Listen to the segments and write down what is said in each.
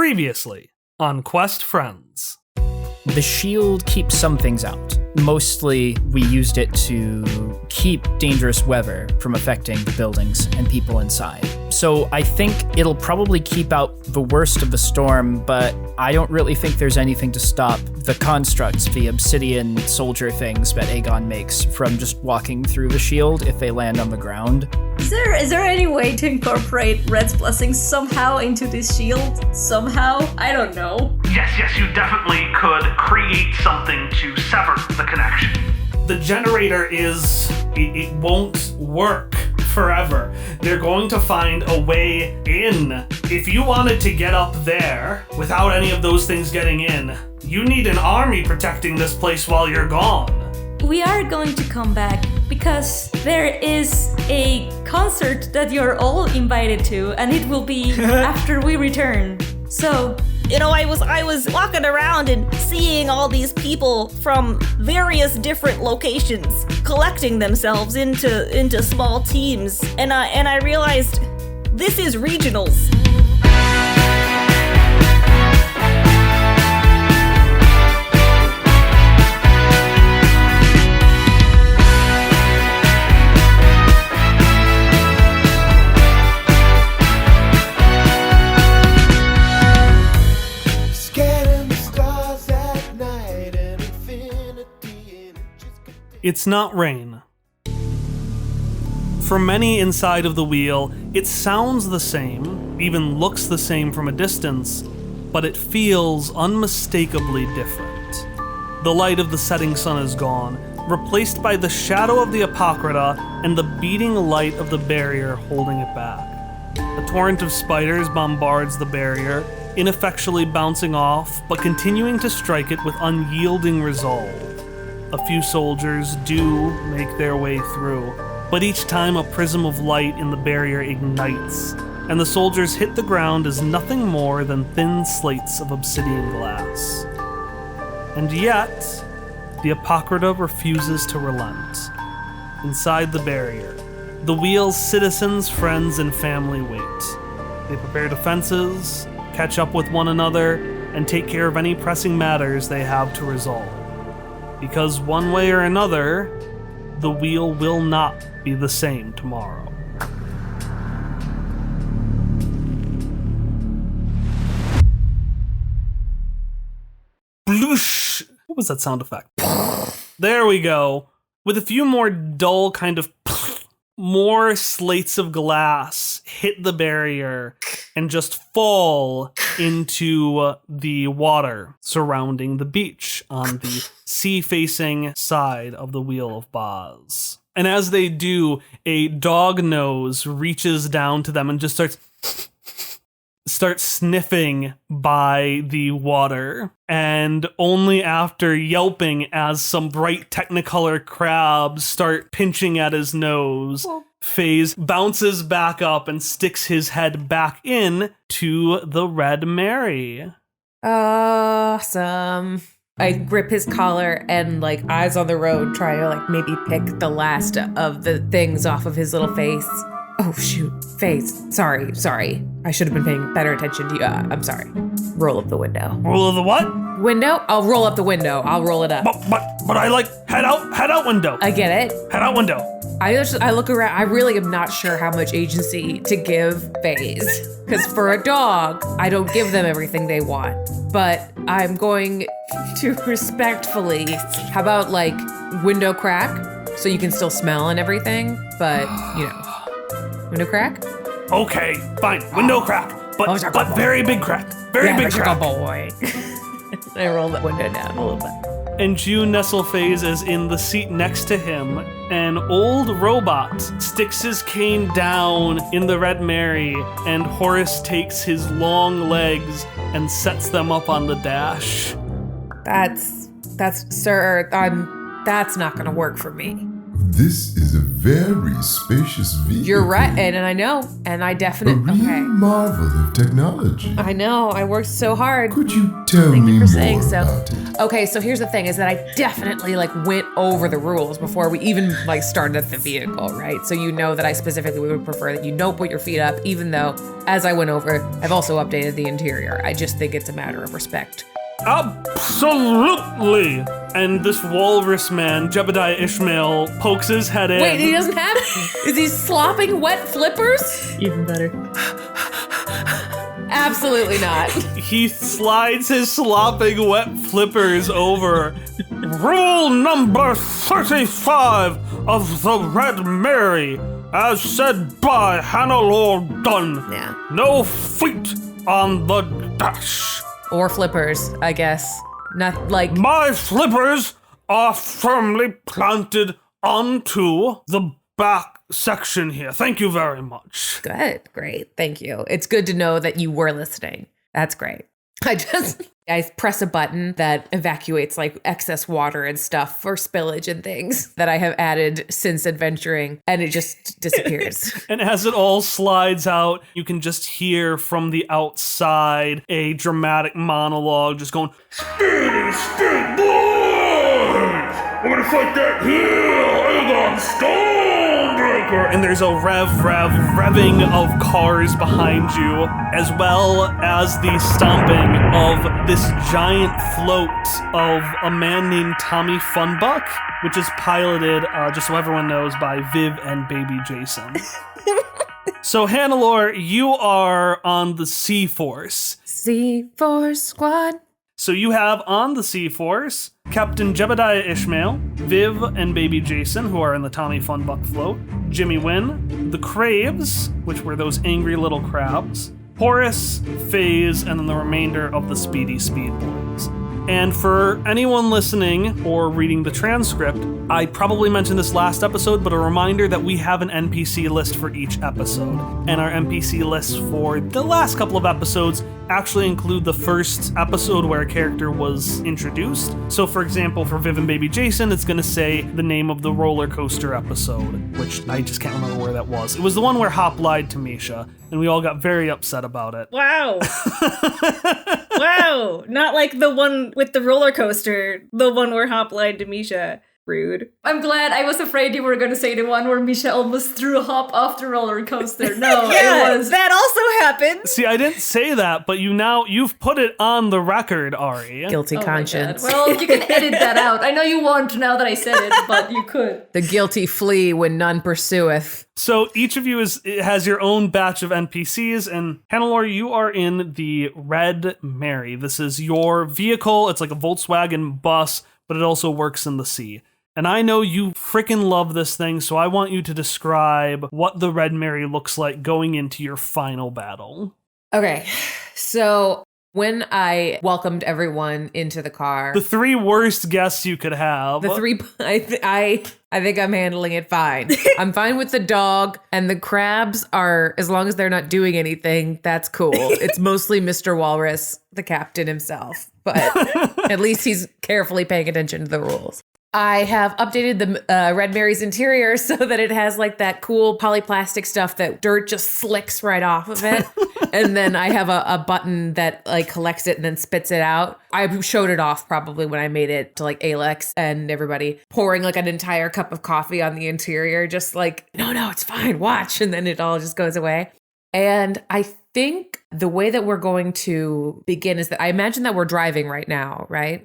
Previously on Quest Friends. The shield keeps some things out. Mostly, we used it to keep dangerous weather from affecting the buildings and people inside. So I think it'll probably keep out the worst of the storm, but I don't really think there's anything to stop the constructs, the obsidian soldier things that Aegon makes from just walking through the shield if they land on the ground. Is there any way to incorporate Red's blessing somehow into this shield? Somehow? I don't know. Yes, you definitely could create something to sever the connection. The generator it won't work forever. They're going to find a way in. If you wanted to get up there without any of those things getting in, you need an army protecting this place while you're gone. We are going to come back because there is a concert that you're all invited to, and it will be after we return. So, I was walking around and seeing all these people from various different locations collecting themselves into small teams, and I realized this is regionals. It's not rain. For many inside of the wheel, it sounds the same, even looks the same from a distance, but it feels unmistakably different. The light of the setting sun is gone, replaced by the shadow of the Apocrypha and the beating light of the barrier holding it back. A torrent of spiders bombards the barrier, ineffectually bouncing off, but continuing to strike it with unyielding resolve. A few soldiers do make their way through, but each time a prism of light in the barrier ignites, and the soldiers hit the ground as nothing more than thin slates of obsidian glass. And yet, the Apocrypha refuses to relent. Inside the barrier, the wheel's citizens, friends, and family wait. They prepare defenses, catch up with one another, and take care of any pressing matters they have to resolve. Because one way or another, the wheel will not be the same tomorrow. Bloosh! What was that sound effect? There we go. With a few more dull kind of more slates of glass hit the barrier and just fall into the water surrounding the beach on the sea-facing side of the Weal of Baz. And as they do, a dog nose reaches down to them and just starts sniffing by the water. And only after yelping as some bright Technicolor crabs start pinching at his nose, Faze bounces back up and sticks his head back in to the Red Mary. Awesome. I grip his collar and, eyes on the road, try to, maybe pick the last of the things off of his little face. Oh, shoot. Faze. Sorry. I should have been paying better attention to you. I'm sorry. Roll up the window. Roll of the what? Window? I'll roll up the window. I'll roll it up. But I head out window. I get it. Head out window. I look around. I really am not sure how much agency to give Faze. Because for a dog, I don't give them everything they want. But I'm going to respectfully, how about window crack? So you can still smell and everything, but window crack? Okay, fine. Window crack. But very big crack. Very big crack. Boy. I roll the window down a little bit. And June Nestleface is in the seat next to him. An old robot sticks his cane down in the Red Mary, and Horace takes his long legs and sets them up on the dash. That's not gonna work for me. This is a very spacious vehicle. You're right, and I know, and I A definitely. real Okay. marvel of technology. I know, I worked so hard. Could you tell Thank me you more for saying so. about it? Okay, so here's the thing is that I definitely went over the rules before we even started the vehicle, right? So you know that I specifically would prefer that you don't put your feet up, even though as I went over, I've also updated the interior. I just think it's a matter of respect. Absolutely! And this walrus man, Jebediah Ishmael, pokes his head in. Wait, he doesn't have. Is he slopping wet flippers? Even better. Absolutely not. He slides his slopping wet flippers over. Rule number 35 of the Red Mary, as said by Hannah Dunn. Yeah. No feet on the dash. Or flippers, I guess. Not like. My flippers are firmly planted onto the back section here. Thank you very much. Good, great, thank you. It's good to know that you were listening. That's great. I press a button that evacuates excess water and stuff for spillage and things that I have added since adventuring, and it just disappears. And as it all slides out, you can just hear from the outside a dramatic monologue just going, Steady, boys! We're gonna fight that hill! Aegon Stonebreaker! And there's a revving of cars behind you, as well as the stomping of this giant float of a man named Tommy Funbuck, which is piloted, just so everyone knows, by Viv and baby Jason. So, Hannelore, you are on the Sea-Force. Sea-Force Squad. So you have on the Sea-Force Captain Jebediah Ishmael, Viv and baby Jason, who are in the Tommy Funbuck float, Jimmy Wynn, the Craves, which were those angry little crabs, Horace, FaZe, and then the remainder of the Speedy Speed Boys. And for anyone listening or reading the transcript, I probably mentioned this last episode, but a reminder that we have an NPC list for each episode. And our NPC lists for the last couple of episodes actually include the first episode where a character was introduced. So for example, for Viv and Baby Jason, it's going to say the name of the roller coaster episode, which I just can't remember where that was. It was the one where Hop lied to Misha, and we all got very upset about it. Wow. Wow. Not like the one with the roller coaster, the one where Hop lied to Misha. Rude. I'm glad. I was afraid you were going to say the one where Misha almost threw Hop off the roller coaster. No, Yeah, it was. that also happened. See, I didn't say that, but you've put it on the record, Ari. Guilty Oh my conscience. God. Well, you can edit that out. I know you won't now that I said it, but you could. The guilty flee when none pursueth. So each of you has your own batch of NPCs, and Hannelore, you are in the Red Mary. This is your vehicle. It's like a Volkswagen bus, but it also works in the sea. And I know you freaking love this thing, so I want you to describe what the Red Mary looks like going into your final battle. Okay, so when I welcomed everyone into the car, The three worst guests you could have. I think I'm handling it fine. I'm fine with the dog, and the crabs are, as long as they're not doing anything, that's cool. It's mostly Mr. Walrus, the captain himself, but at least he's carefully paying attention to the rules. I have updated the Red Mary's interior so that it has that cool polyplastic stuff that dirt just slicks right off of it. And then I have a button that collects it and then spits it out. I showed it off probably when I made it to Alex and everybody, pouring an entire cup of coffee on the interior, just no, it's fine, watch. And then it all just goes away. And I think the way that we're going to begin is that I imagine that we're driving right now, right?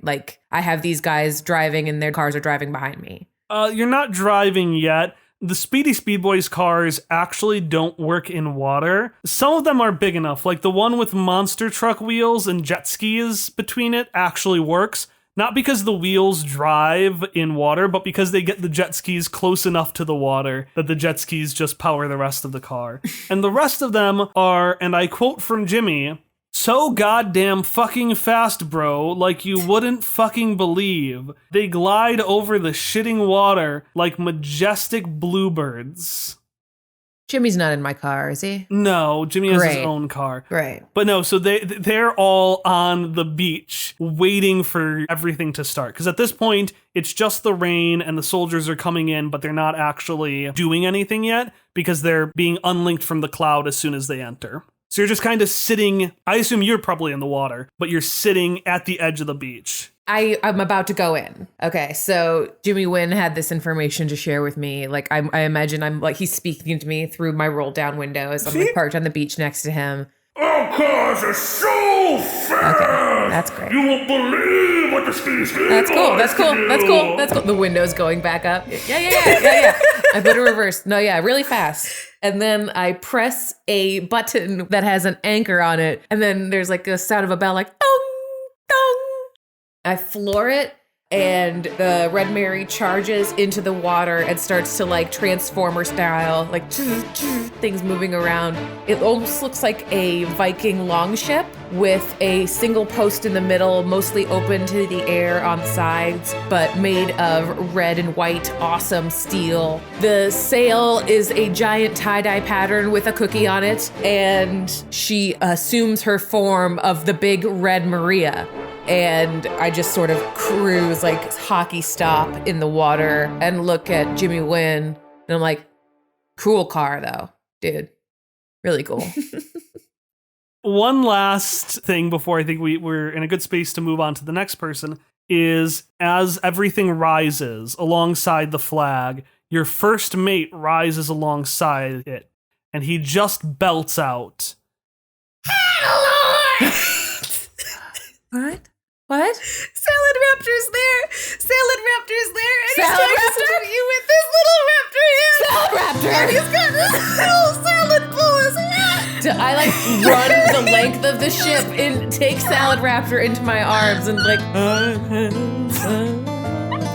I have these guys driving and their cars are driving behind me. You're not driving yet. The Speedy Speed Boys cars actually don't work in water. Some of them are big enough, like the one with monster truck wheels and jet skis between it actually works. Not because the wheels drive in water, but because they get the jet skis close enough to the water that the jet skis just power the rest of the car. And the rest of them are, and I quote from Jimmy, so goddamn fucking fast, bro, like you wouldn't fucking believe. They glide over the shitting water like majestic bluebirds. Jimmy's not in my car, is he? No, Jimmy has his Great. own car. Right. But no, so they're all on the beach waiting for everything to start. Because at this point, it's just the rain and the soldiers are coming in, but they're not actually doing anything yet because they're being unlinked from the cloud as soon as they enter. So you're just kind of sitting, I assume you're probably in the water, but you're sitting at the edge of the beach. I'm about to go in. Okay, so Jimmy Wynn had this information to share with me. Like, I imagine I'm like, he's speaking to me through my roll down window as I'm like parked on the beach next to him. Our cars are so fast! Okay, that's great. You won't believe what the space That's cool. That's cool. That's cool. That's cool. The window's going back up. Yeah. I put it reverse. No, yeah, really fast. And then I press a button that has an anchor on it. And then there's like a sound of a bell like dong, dong. I floor it. And the Red Mary charges into the water and starts to like Transformer style, like things moving around. It almost looks like a Viking longship with a single post in the middle, mostly open to the air on the sides, but made of red and white, awesome steel. The sail is a giant tie-dye pattern with a cookie on it, and she assumes her form of the big Red Maria. And I just sort of cruise like hockey stop in the water and look at Jimmy Wynn. And I'm like, cool car though, dude. Really cool. One last thing before I think we're in a good space to move on to the next person is as everything rises alongside the flag, your first mate rises alongside it. And he just belts out. What? What? Salad Raptor's there. Salad Raptor's there. And Salad he's trying Raptor? to start you with this little raptor here. Salad Raptor! And he's got this little salad bowl. I like run the length of the ship and take Salad Raptor into my arms and like,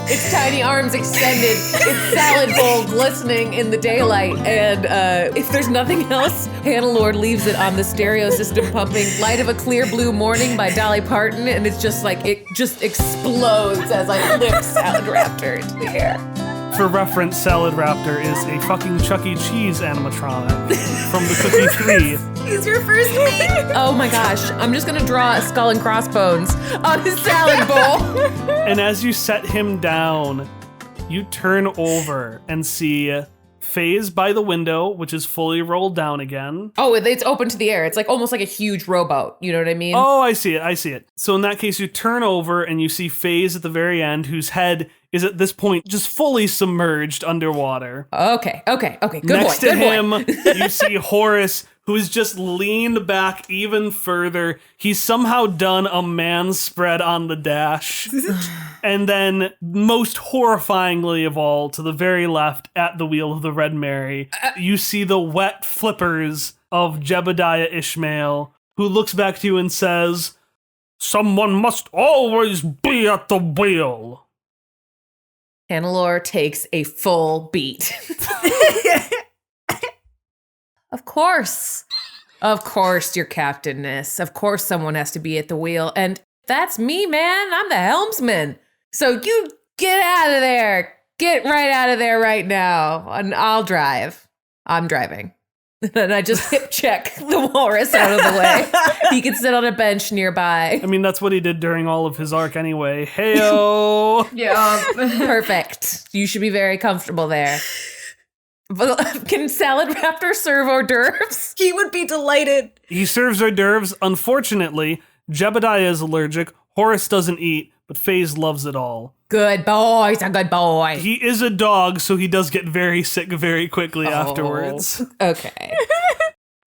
its tiny arms extended, its salad bowl glistening in the daylight. And if there's nothing else, Hannah Lord leaves it on the stereo system pumping Light of a Clear Blue Morning by Dolly Parton. And it's just like, it just explodes as I lift Salad Raptor into the air. For reference, Salad Raptor is a fucking Chuck E. Cheese animatronic from the Cookie 3. He's your first mate. Oh my gosh, I'm just gonna draw a skull and crossbones on his salad bowl. And as you set him down, you turn over and see Faze by the window, which is fully rolled down again. Oh, it's open to the air. It's like almost like a huge rowboat. You know what I mean? Oh, I see it. So in that case, you turn over and you see Faze at the very end, whose head is at this point just fully submerged underwater. Okay. Good Next boy. to Good him, boy. you see Horace, who is just leaned back even further. He's somehow done a man spread on the dash. And then, most horrifyingly of all, to the very left at the wheel of the Red Mary, you see the wet flippers of Jebediah Ishmael, who looks back to you and says, "Someone must always be at the wheel." Hannelore takes a full beat. Of course, your Captain Ness. Of course someone has to be at the wheel. And that's me, man. I'm the helmsman. So you get out of there. Get right out of there right now. And I'll drive. I'm driving. And I just hip check the walrus out of the way. He can sit on a bench nearby. I mean, that's what he did during all of his arc anyway. Heyo! Yeah. Perfect. You should be very comfortable there. But can Salad Raptor serve hors d'oeuvres? He would be delighted. He serves hors d'oeuvres. Unfortunately, Jebediah is allergic. Horace doesn't eat, but Faze loves it all. Good boy. He's a good boy. He is a dog, so he does get very sick very quickly afterwards. Okay.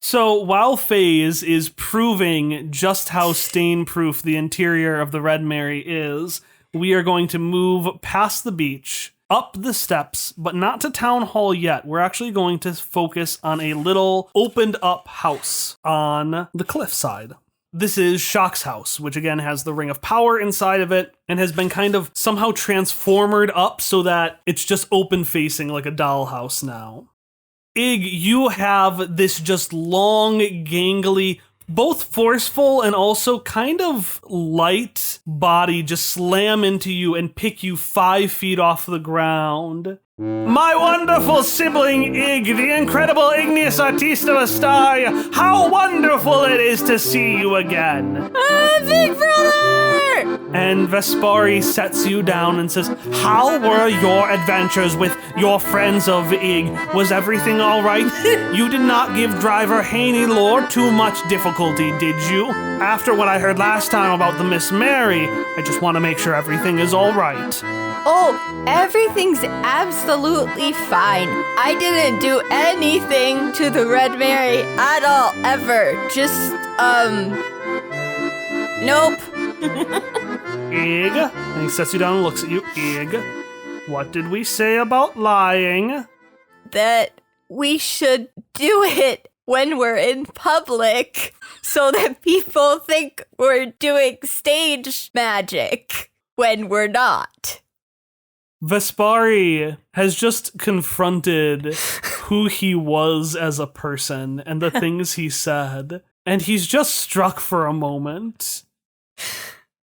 So while Faze is proving just how stain-proof the interior of the Red Mary is, we are going to move past the beach, up the steps, but not to Town Hall yet. We're actually going to focus on a little opened-up house on the cliffside. This is Shock's house, which again has the Ring of Power inside of it and has been kind of somehow transformed up so that it's just open-facing like a dollhouse now. Ig, you have this just long, gangly, both forceful and also kind of light body just slam into you and pick you 5 feet off the ground. My wonderful sibling Ig, the incredible Igneous Artista Astaria, how wonderful it is to see you again. Big brother! And Vespari sets you down and says, how were your adventures with your friends of Ig? Was everything all right? You did not give driver Haney Lord too much difficulty, did you? After what I heard last time about the Miss Mary, I just want to make sure everything is all right. Oh, everything's absolutely fine. I didn't do anything to the Red Mary at all, ever. Just, nope. Ig, and he sets you down and looks at you. Ig, what did we say about lying? That we should do it when we're in public so that people think we're doing stage magic when we're not. Vespari has just confronted who he was as a person and the things he said, and he's just struck for a moment.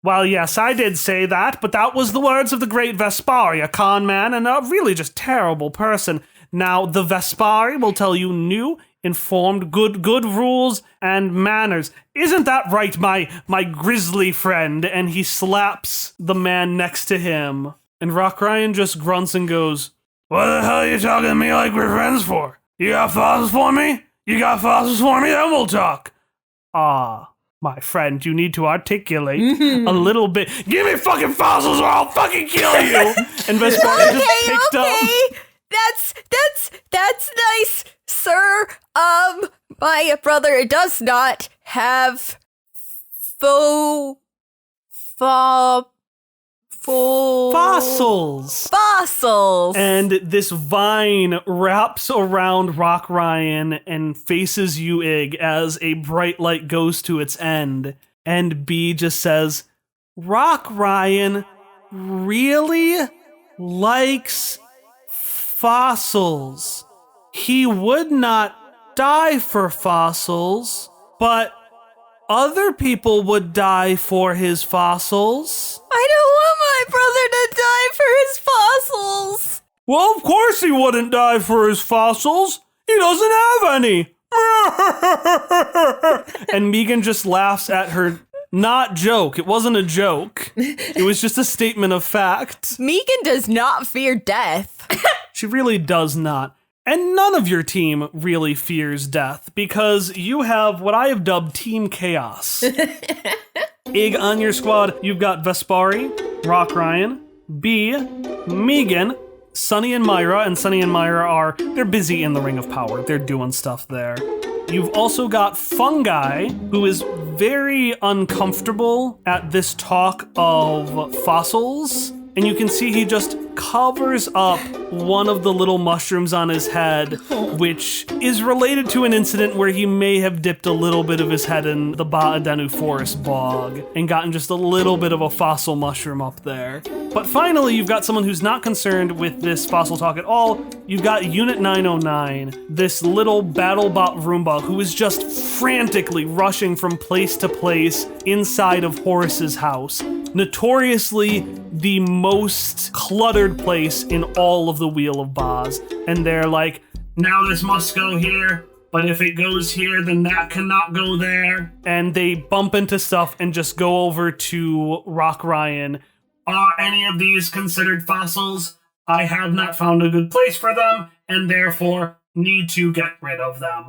Well, yes, I did say that, but that was the words of the great Vespari, a con man and a really just terrible person. Now, the Vespari will tell you new, informed, good rules and manners. Isn't that right, my grisly friend? And he slaps the man next to him. And Rock Ryan just grunts and goes, what the hell are you talking to me like we're friends for? You got fossils for me? You got fossils for me? Then we'll talk. Ah, my friend, you need to articulate a little bit. Give me fucking fossils or I'll fucking kill you. And Vespari just picked up. That's nice, sir. My brother does not have fossils. And this vine wraps around Rock Ryan and faces you, Ig, as a bright light goes to its end. And B just says, Rock Ryan really likes fossils. He would not die for fossils, but other people would die for his fossils. I don't want my brother to die for his fossils. Well, of course he wouldn't die for his fossils. He doesn't have any. And Megan just laughs at her not joke. It wasn't a joke. It was just a statement of fact. Megan does not fear death. She really does not. And none of your team really fears death because you have what I have dubbed Team Chaos. Ig, on your squad, you've got Vespari, Rock Ryan, B, Megan, Sunny and Myra. And Sunny and Myra they're busy in the Ring of Power. They're doing stuff there. You've also got Fungi, who is very uncomfortable at this talk of fossils. And you can see he just covers up one of the little mushrooms on his head, which is related to an incident where he may have dipped a little bit of his head in the Ba'adenu forest bog and gotten just a little bit of a fossil mushroom up there. But finally, you've got someone who's not concerned with this fossil talk at all. You've got Unit 909, this little BattleBot Roomba who is just frantically rushing from place to place inside of Horace's house. Notoriously the most cluttered place in all of the Weal of Baz. And they're like, now this must go here, but if it goes here, then that cannot go there. And they bump into stuff and just go over to Rock Ryan. Are any of these considered fossils? I have not found a good place for them, and therefore need to get rid of them.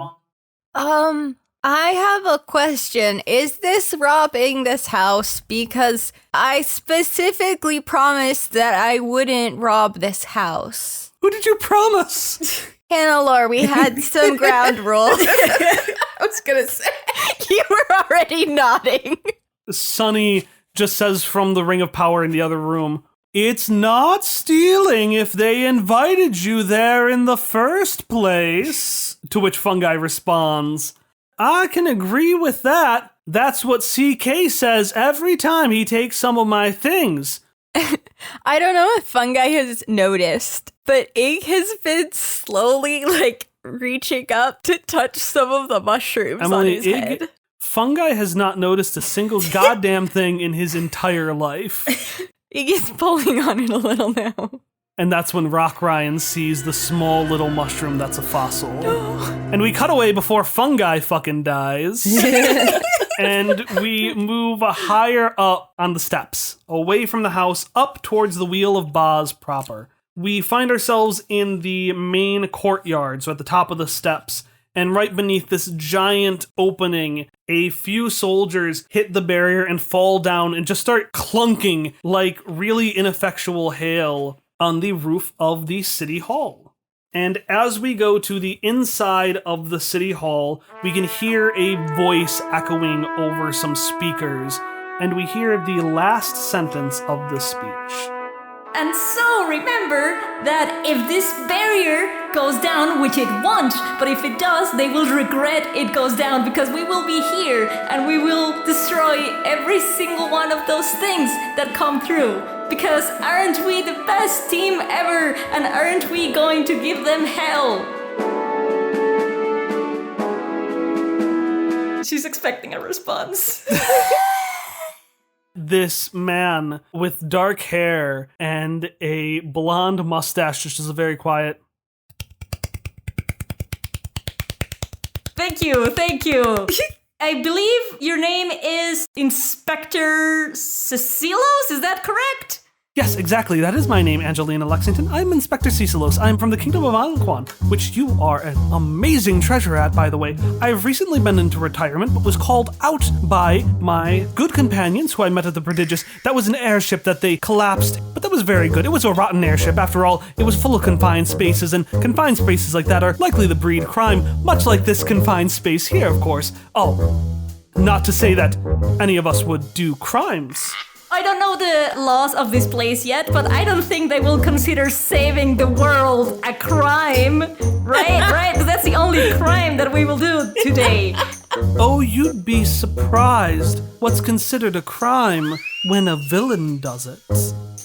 I have a question. Is this robbing this house? Because I specifically promised that I wouldn't rob this house. Who did you promise? Hannah, we had some ground rules. I was gonna say. You were already nodding. Sunny just says from the Ring of Power in the other room, it's not stealing if they invited you there in the first place. To which Fungi responds, I can agree with that. That's what CK says every time he takes some of my things. I don't know if Fungi has noticed, but Ig has been slowly, reaching up to touch some of the mushrooms on his head. Fungi has not noticed a single goddamn thing in his entire life. Ig is pulling on it a little now. And that's when Rock Ryan sees the small little mushroom that's a fossil. And we cut away before Fungi fucking dies. And we move higher up on the steps, away from the house, up towards the Weal of Baz proper. We find ourselves in the main courtyard, so at the top of the steps. And right beneath this giant opening, a few soldiers hit the barrier and fall down and just start clunking like really ineffectual hail on the roof of the city hall. And as we go to the inside of the city hall, we can hear a voice echoing over some speakers, and we hear the last sentence of the speech. And so remember that if this barrier goes down, which it won't, but if it does, they will regret it goes down because we will be here and we will destroy every single one of those things that come through. Because aren't we the best team ever? And aren't we going to give them hell? She's expecting a response. This man with dark hair and a blonde mustache just is a very quiet. Thank you. I believe your name is Inspector Cecilos, is that correct? Yes, exactly. That is my name, Angelina Lexington. I'm Inspector Cecilos. I'm from the Kingdom of Alquan, which you are an amazing treasure at, by the way. I've recently been into retirement, but was called out by my good companions who I met at the Prodigious. That was an airship that they collapsed, but that was very good. It was a rotten airship. After all, it was full of confined spaces, and confined spaces like that are likely to breed crime, much like this confined space here, of course. Oh, not to say that any of us would do crimes. I don't know the laws of this place yet, but I don't think they will consider saving the world a crime. Right? Because that's the only crime that we will do today. Oh, you'd be surprised what's considered a crime when a villain does it.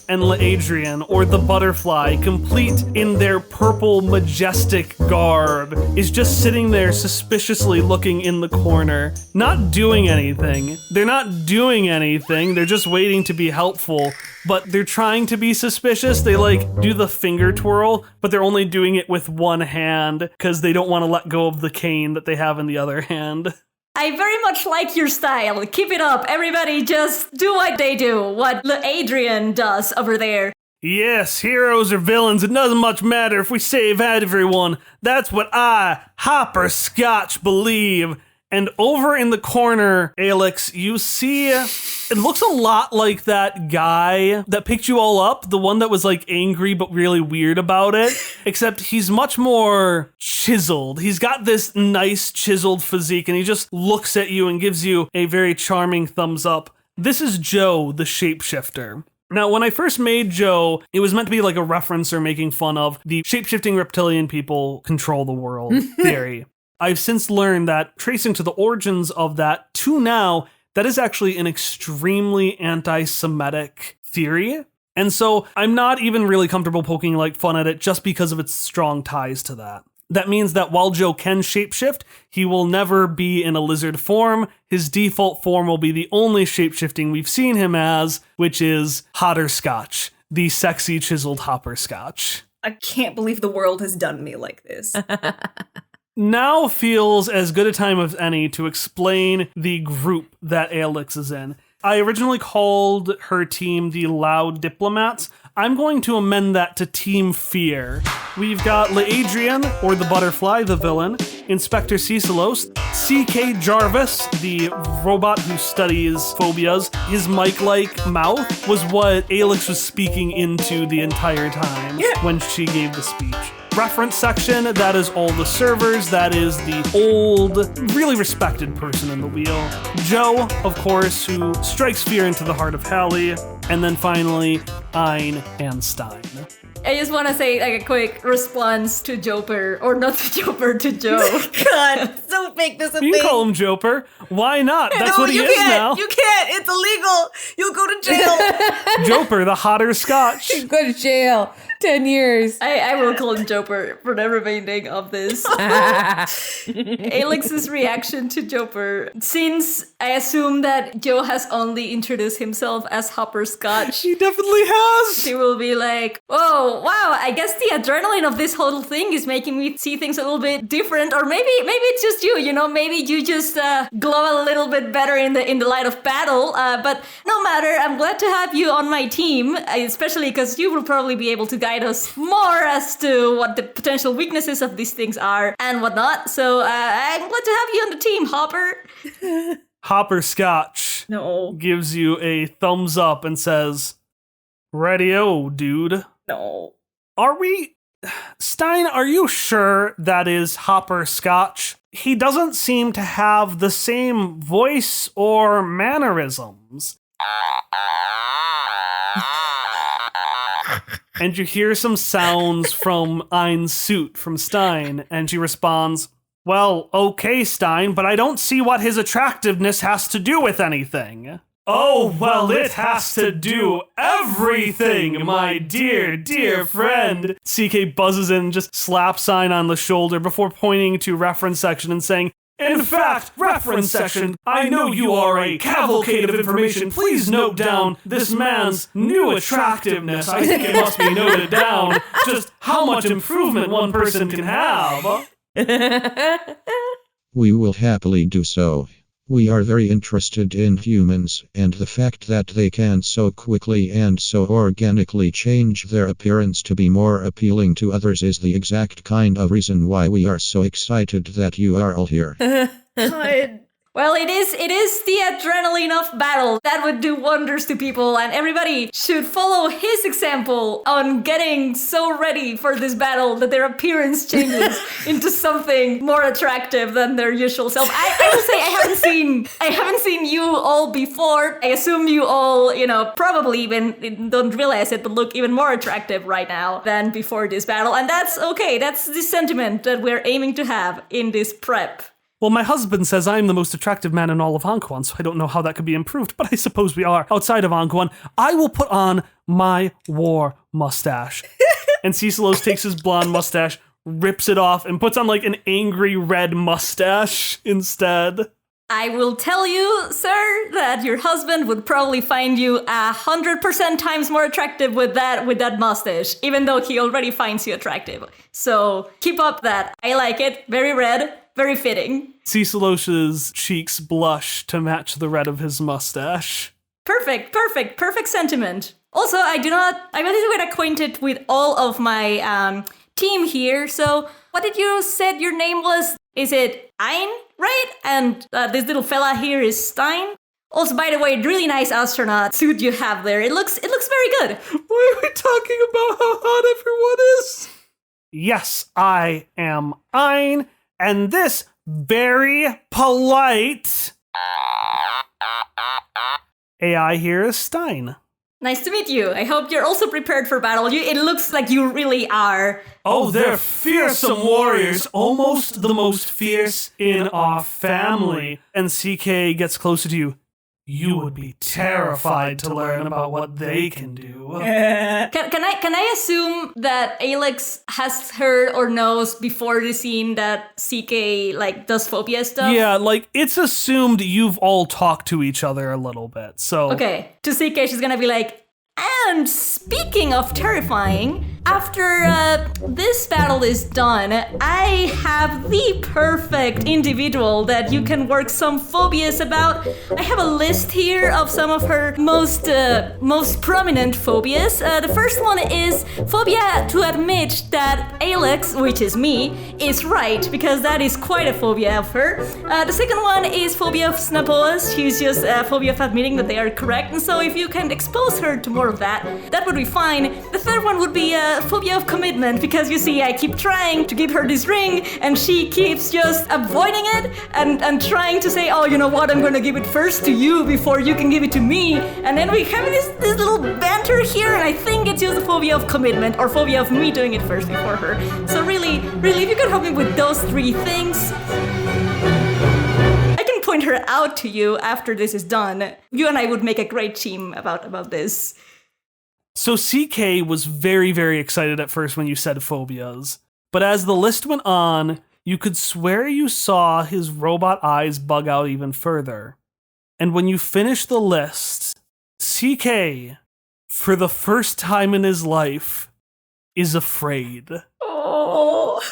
And Adrian, or the butterfly, complete in their purple majestic garb, is just sitting there suspiciously looking in the corner, not doing anything. They're not doing anything, they're just waiting to be helpful, but they're trying to be suspicious. They do the finger twirl, but they're only doing it with one hand because they don't want to let go of the cane that they have in the other hand. I very much like your style. Keep it up. Everybody just do what they do, what Adrian does over there. Yes, heroes or villains, it doesn't much matter if we save everyone. That's what I, Hopper Scotch, believe. And over in the corner, Alex, you see, it looks a lot like that guy that picked you all up, the one that was angry but really weird about it, except he's much more chiseled. He's got this nice chiseled physique and he just looks at you and gives you a very charming thumbs up. This is Joe, the shapeshifter. Now, when I first made Joe, it was meant to be like a reference or making fun of the shapeshifting reptilian people control the world theory. I've since learned that, tracing to the origins of that to now, that is actually an extremely anti-Semitic theory. And so I'm not even really comfortable poking fun at it just because of its strong ties to that. That means that while Joe can shapeshift, he will never be in a lizard form. His default form will be the only shapeshifting we've seen him as, which is Hotter Scotch, the sexy chiseled Hopper Scotch. I can't believe the world has done me like this. Now feels as good a time as any to explain the group that Alex is in. I originally called her team the Loud Diplomats. I'm going to amend that to Team Fear. We've got Adrian, or the Butterfly, the villain, Inspector Cecilos, C.K. Jarvis, the robot who studies phobias. His mic-like mouth was what Alex was speaking into the entire time when she gave the speech. Reference section, that is all the servers, that is the old, really respected person in the wheel. Joe, of course, who strikes fear into the heart of Hallie, and then finally, Ein and Stein. I just want to say a quick response to Joper, or not to Joper, to Joe. God, don't make this a thing. You can call him Joper. Why not? That's what he is now. You can't. It's illegal. You'll go to jail. Joper, the hotter Scotch. Go to jail. 10 years. I will call him Joper for the remaining of this. Alex's reaction to Joper. Since I assume that Joe has only introduced himself as Hopperscotch. He definitely has. She will be like, oh, wow, I guess the adrenaline of this whole thing is making me see things a little bit different. Or maybe it's just you, maybe you just glow a little bit better in the light of battle. But no matter, I'm glad to have you on my team, especially because you will probably be able to guide us more as to what the potential weaknesses of these things are and whatnot. So I'm glad to have you on the team, Hopper. Hopperscotch gives you a thumbs up and says, "Radio, dude." No. Are we... Stein, are you sure that is Hopperscotch? He doesn't seem to have the same voice or mannerisms. And you hear some sounds from Ein's suit from Stein, and she responds, "Well, okay, Stein, but I don't see what his attractiveness has to do with anything." "Oh, well, it has to do everything, my dear, dear friend." CK buzzes in and just slaps Stein on the shoulder before pointing to reference section and saying, "In fact, reference section, I know you are a cavalcade of information. Please note down this man's new attractiveness. I think it must be noted down just how much improvement one person can have." We will happily do so. We are very interested in humans, and the fact that they can so quickly and so organically change their appearance to be more appealing to others is the exact kind of reason why we are so excited that you are all here. Well, it is the adrenaline of battle that would do wonders to people, and everybody should follow his example on getting so ready for this battle that their appearance changes into something more attractive than their usual self. I will say I haven't seen you all before. I assume you all, probably even don't realize it, but look even more attractive right now than before this battle, and that's okay. That's the sentiment that we're aiming to have in this prep. Well, my husband says I'm the most attractive man in all of Anquan, so I don't know how that could be improved, but I suppose we are. Outside of Anquan, I will put on my war mustache. And Cecilos takes his blonde mustache, rips it off, and puts on like an angry red mustache instead. I will tell you, sir, that your husband would probably find you 100% times more attractive with that mustache, even though he already finds you attractive. So keep up that. I like it. Very red. Very fitting. Cecilos's cheeks blush to match the red of his mustache. Perfect sentiment. Also, I really get acquainted with all of my team here, so what did you say your name was? Is it Ein, right? And this little fella here is Stein? Also, by the way, really nice astronaut suit you have there. It looks very good. Why are we talking about how hot everyone is? Yes, I am Ein. And this very polite AI here is Stein. Nice to meet you. I hope you're also prepared for battle. It looks like you really are. Oh, they're fearsome warriors, almost the most fierce in our family. And CK gets closer to you. You would be terrified to learn about what they can do. Can I assume that Alex has heard or knows before the scene that CK does phobia stuff? Yeah, it's assumed you've all talked to each other a little bit. So okay, to CK she's gonna be like, and speaking of terrifying, after this battle is done, I have the perfect individual that you can work some phobias about. I have a list here of some of her most prominent phobias. The first one is phobia to admit that Alex, which is me, is right, because that is quite a phobia of her. The second one is phobia of snapoas. She's just a phobia of admitting that they are correct, and so if you can expose her to more of that would be fine. The third one would be a phobia of commitment, because you see, I keep trying to give her this ring, and she keeps just avoiding it, and trying to say, oh, you know what, I'm gonna give it first to you before you can give it to me, and then we have this little banter here, and I think it's just a phobia of commitment, or phobia of me doing it first before her. So really, if you could help me with those three things, I can point her out to you after this is done. You and I would make a great team about this. So CK was very, very excited at first when you said phobias, but as the list went on, you could swear you saw his robot eyes bug out even further. And when you finish the list, CK, for the first time in his life, is afraid. Oh.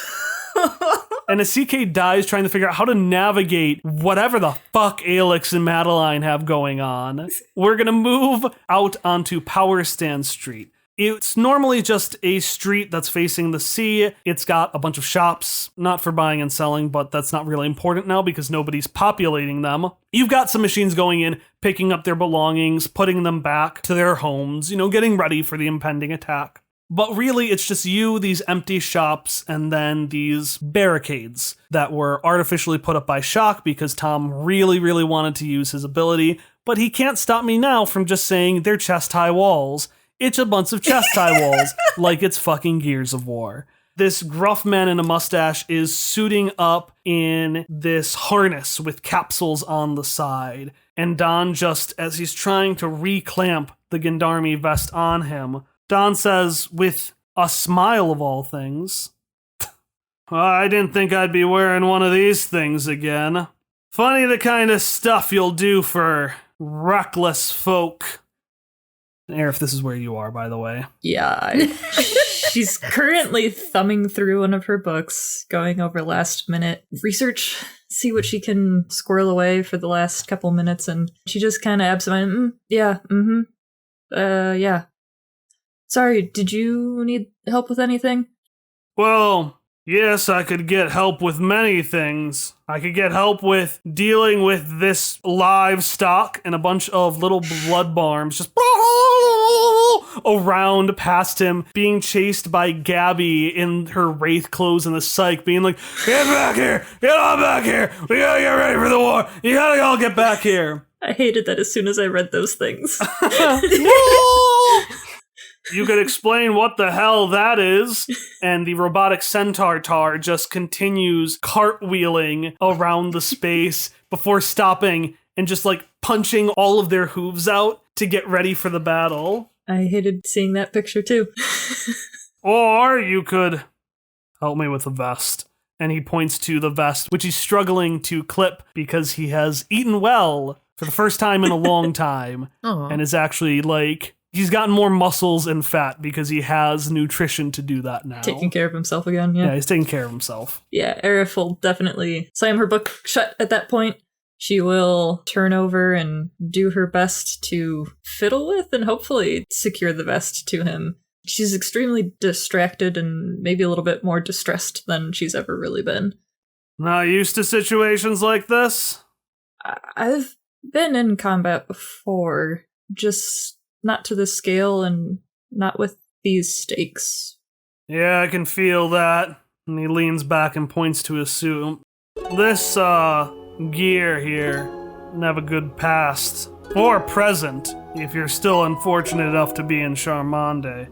And as CK dies trying to figure out how to navigate whatever the fuck Alex and Madeline have going on, we're going to move out onto Power Stand Street. It's normally just a street that's facing the sea. It's got a bunch of shops, not for buying and selling, but that's not really important now because nobody's populating them. You've got some machines going in, picking up their belongings, putting them back to their homes, getting ready for the impending attack. But really, it's just you, these empty shops, and then these barricades that were artificially put up by Shock because Tom really, really wanted to use his ability, but he can't stop me now from just saying they're chest-high walls. It's a bunch of chest-high walls, like it's fucking Gears of War. This gruff man in a mustache is suiting up in this harness with capsules on the side, and Don just, as he's trying to reclamp the Gendarme vest on him, Don says, with a smile of all things, I didn't think I'd be wearing one of these things again. Funny the kind of stuff you'll do for reckless folk. Aerith, this is where you are, by the way. Yeah. She's currently thumbing through one of her books, going over last minute research, see what she can squirrel away for the last couple minutes, and she just kind of absent, yeah. Sorry, did you need help with anything? Well, yes, I could get help with many things. I could get help with dealing with this livestock and a bunch of little blood barms just around past him, being chased by Gabby in her wraith clothes and the psych, being like, get back here! Get on back here! We gotta get ready for the war! You gotta all get back here! I hated that as soon as I read those things. You could explain what the hell that is. And the robotic centaur tar just continues cartwheeling around the space before stopping and just punching all of their hooves out to get ready for the battle. I hated seeing that picture too. Or you could help me with the vest. And he points to the vest, which he's struggling to clip because he has eaten well for the first time in a long time. And is actually he's gotten more muscles and fat because he has nutrition to do that now. Taking care of himself again, yeah. Yeah, he's taking care of himself. Yeah, Aerith will definitely slam her book shut at that point. She will turn over and do her best to fiddle with and hopefully secure the vest to him. She's extremely distracted and maybe a little bit more distressed than she's ever really been. Not used to situations like this? I've been in combat before, just not to this scale and not with these stakes. Yeah, I can feel that. And he leans back and points to his suit. This, gear here doesn't have a good past. Or present, if you're still unfortunate enough to be in Charmande.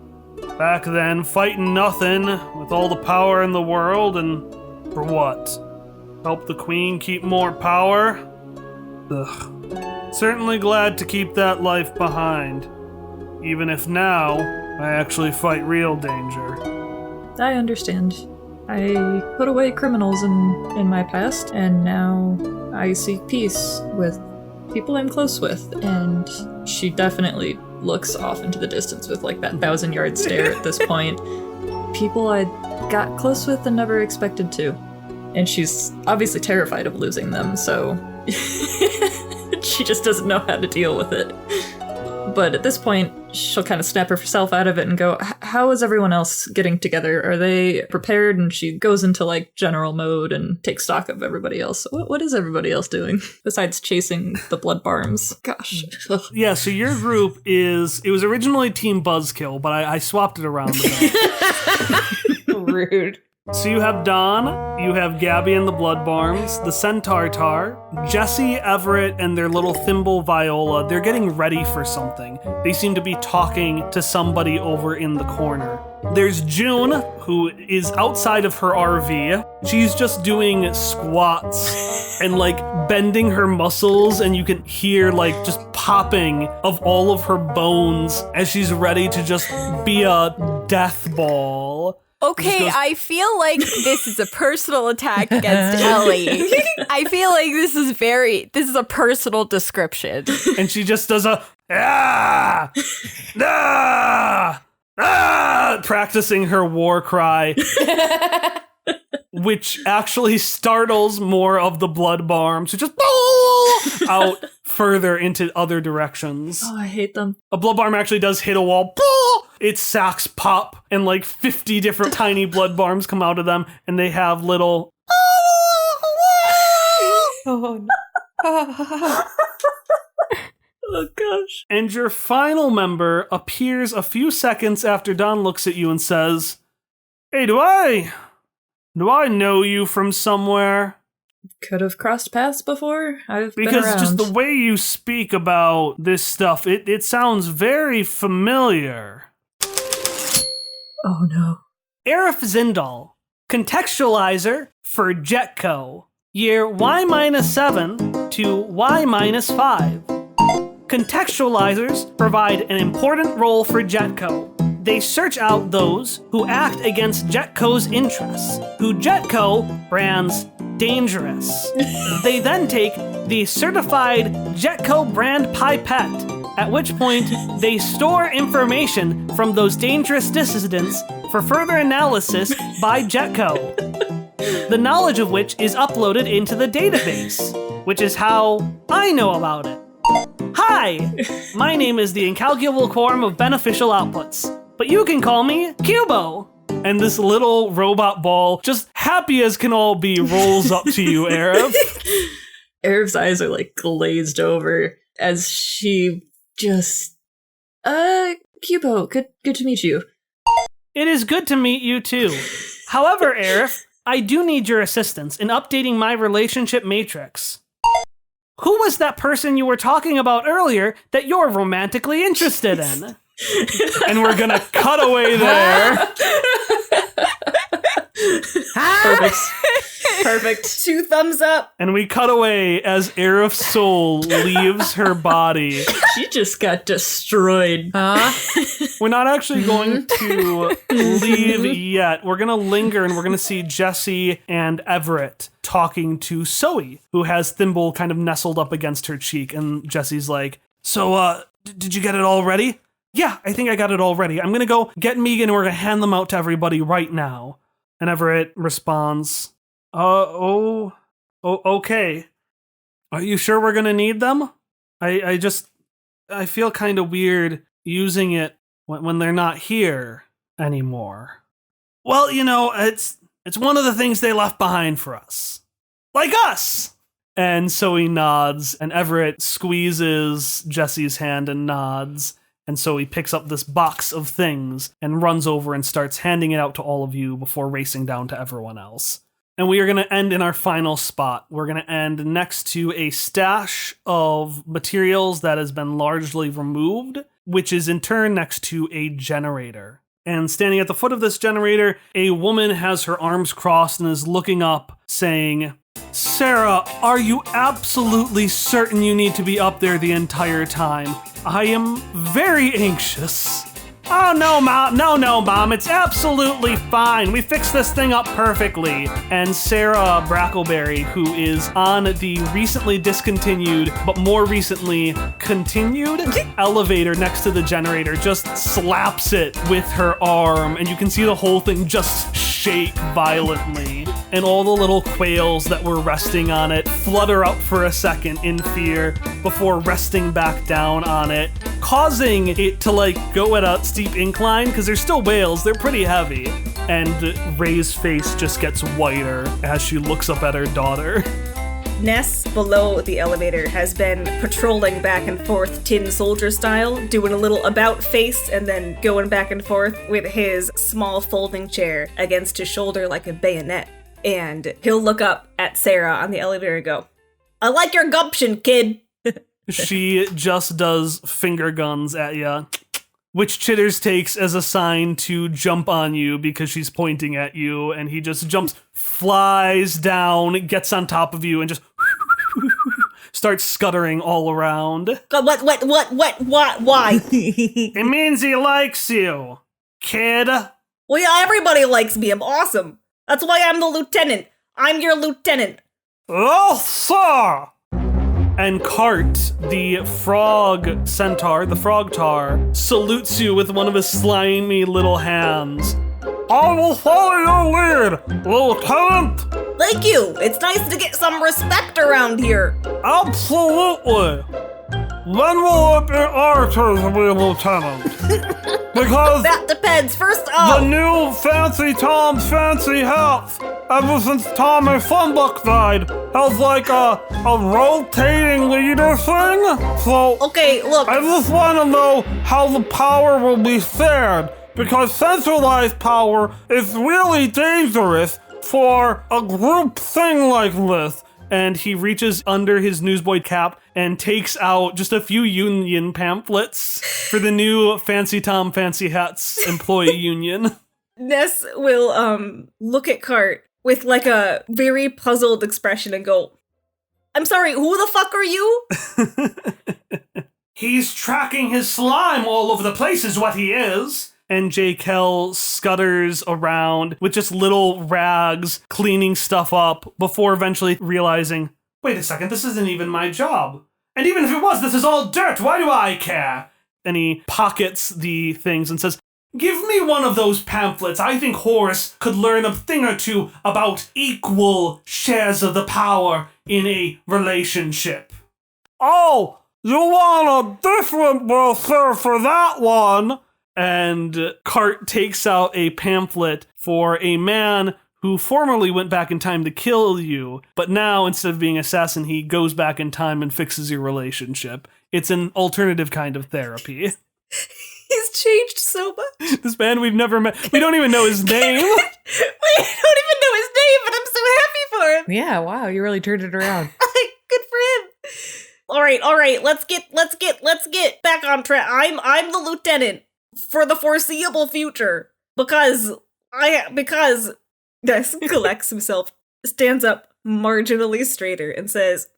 Back then, fighting nothing, with all the power in the world, and for what? Help the Queen keep more power? Ugh. Certainly glad to keep that life behind. Even if now, I actually fight real danger. I understand. I put away criminals in my past, and now I seek peace with people I'm close with, and she definitely looks off into the distance with that 1,000-yard stare at this point. People I got close with and never expected to. And she's obviously terrified of losing them, so she just doesn't know how to deal with it. But at this point, she'll kind of snap herself out of it and go, how is everyone else getting together? Are they prepared? And she goes into general mode and takes stock of everybody else. What is everybody else doing besides chasing the blood barms? Gosh. Yeah, so your group it was originally Team Buzzkill, but I swapped it around a bit. Rude. So you have Don, you have Gabby and the Blood Barms, the Centaur Tar, Jesse, Everett, and their little thimble Viola. They're getting ready for something. They seem to be talking to somebody over in the corner. There's June, who is outside of her RV. She's just doing squats and bending her muscles, and you can hear just popping of all of her bones as she's ready to just be a death ball. Okay, goes- I feel like this is a personal attack against Ellie. I feel like this is a personal description. And she just does a practicing her war cry, which actually startles more of the blood barms who just out further into other directions. Oh, I hate them. A blood barm actually does hit a wall. Its sacks pop, and like 50 different tiny blood barms come out of them, and they have little. Oh, no. Oh, gosh. And your final member appears a few seconds after Don looks at you and says, "Hey, do I know you from somewhere?" Could have crossed paths before. I've been Because around. just the way you speak about this stuff, it sounds very familiar. Oh, no. Arif Zindal, contextualizer for Jetco, year Y-7 to Y-5. Contextualizers provide an important role for Jetco. They search out those who act against Jetco's interests, who Jetco brands dangerous. They then take the certified Jetco brand pipette, at which point they store information from those dangerous dissidents for further analysis by Jetco, the knowledge of which is uploaded into the database, which is how I know about it. Hi, my name is the incalculable quorum of beneficial outputs, but you can call me Cubo. And this little robot ball, just happy as can all be, rolls up to you, Arif. Arif's eyes are like glazed over as she just, Cubo, good to meet you. It is good to meet you too. However, Arif, I do need your assistance in updating my relationship matrix. Who was that person you were talking about earlier that you're romantically interested in? And we're gonna cut away there. Perfect. 2 thumbs up. And we cut away as Arif's soul leaves her body. She just got destroyed. We're not actually going to leave yet. We're gonna linger and we're gonna see Jesse and Everett talking to Zoe, who has Thimble kind of nestled up against her cheek. And Jesse's like, "So, did you get it all ready?" "Yeah, I think I got it all ready. I'm gonna go get Megan and we're gonna hand them out to everybody right now." And Everett responds, okay. Are you sure we're gonna need them? I feel kind of weird using it when they're not here anymore. Well, you know, it's one of the things they left behind for us. Like us! And so he nods, and Everett squeezes Jesse's hand and nods. And so he picks up this box of things and runs over and starts handing it out to all of you before racing down to everyone else. And we are going to end in our final spot. We're going to end next to a stash of materials that has been largely removed, which is in turn next to a generator. And standing at the foot of this generator, a woman has her arms crossed and is looking up, saying, "Sarah, are you absolutely certain you need to be up there the entire time? I am very anxious." "Oh, no, Mom. No, Mom. It's absolutely fine. We fixed this thing up perfectly." And Sarah Brackleberry, who is on the recently discontinued, but more recently continued elevator next to the generator, just slaps it with her arm. And you can see the whole thing just shake violently. And all the little quails that were resting on it flutter up for a second in fear before resting back down on it, causing it to go at a steep incline, because they're still whales, they're pretty heavy. And Ray's face just gets whiter as she looks up at her daughter. Ness, below the elevator, has been patrolling back and forth tin soldier style, doing a little about face and then going back and forth with his small folding chair against his shoulder like a bayonet. And he'll look up at Sarah on the elevator and go, "I like your gumption, kid." She just does finger guns at ya, which Chitters takes as a sign to jump on you because she's pointing at you, and he just jumps, flies down, gets on top of you, and just starts scuttering all around. What, why? It means he likes you, kid. Well, yeah, everybody likes me. I'm awesome. That's why I'm the lieutenant. I'm your lieutenant. Oh, sir! And Cart, the frog centaur, the frog tar, salutes you with one of his slimy little hands. I will follow your lead, Lieutenant! Thank you. It's nice to get some respect around here. Absolutely! When will it be our turn to be Lieutenant? Because That depends. First off, the new Fancy Tom's Fancy Hats, ever since Tommy Funbuck died, has like a rotating leader thing. So okay, look. I just want to know how the power will be shared, because centralized power is really dangerous for a group thing like this. And he reaches under his newsboy cap and takes out just a few union pamphlets for the new Fancy Tom Fancy Hats employee union. Ness will look at Cart with like a very puzzled expression and go, I'm sorry, who the fuck are you? He's tracking his slime all over the place is what he is. And J. Kell scutters around with just little rags, cleaning stuff up before eventually realizing, wait a second, this isn't even my job. And even if it was, this is all dirt. Why do I care? And he pockets the things and says, give me one of those pamphlets. I think Horace could learn a thing or two about equal shares of the power in a relationship. Oh, you want a different brochure for that one? And Cart takes out a pamphlet for a man who formerly went back in time to kill you, but now, instead of being assassin, he goes back in time and fixes your relationship. It's an alternative kind of therapy. He's changed so much. This man we've never met. We don't even know his name. We don't even know his name, but I'm so happy for him. Yeah, wow, you really turned it around. Good for him. All right. Let's get back on track. I'm the lieutenant for the foreseeable future because Ness collects himself, stands up marginally straighter, and says,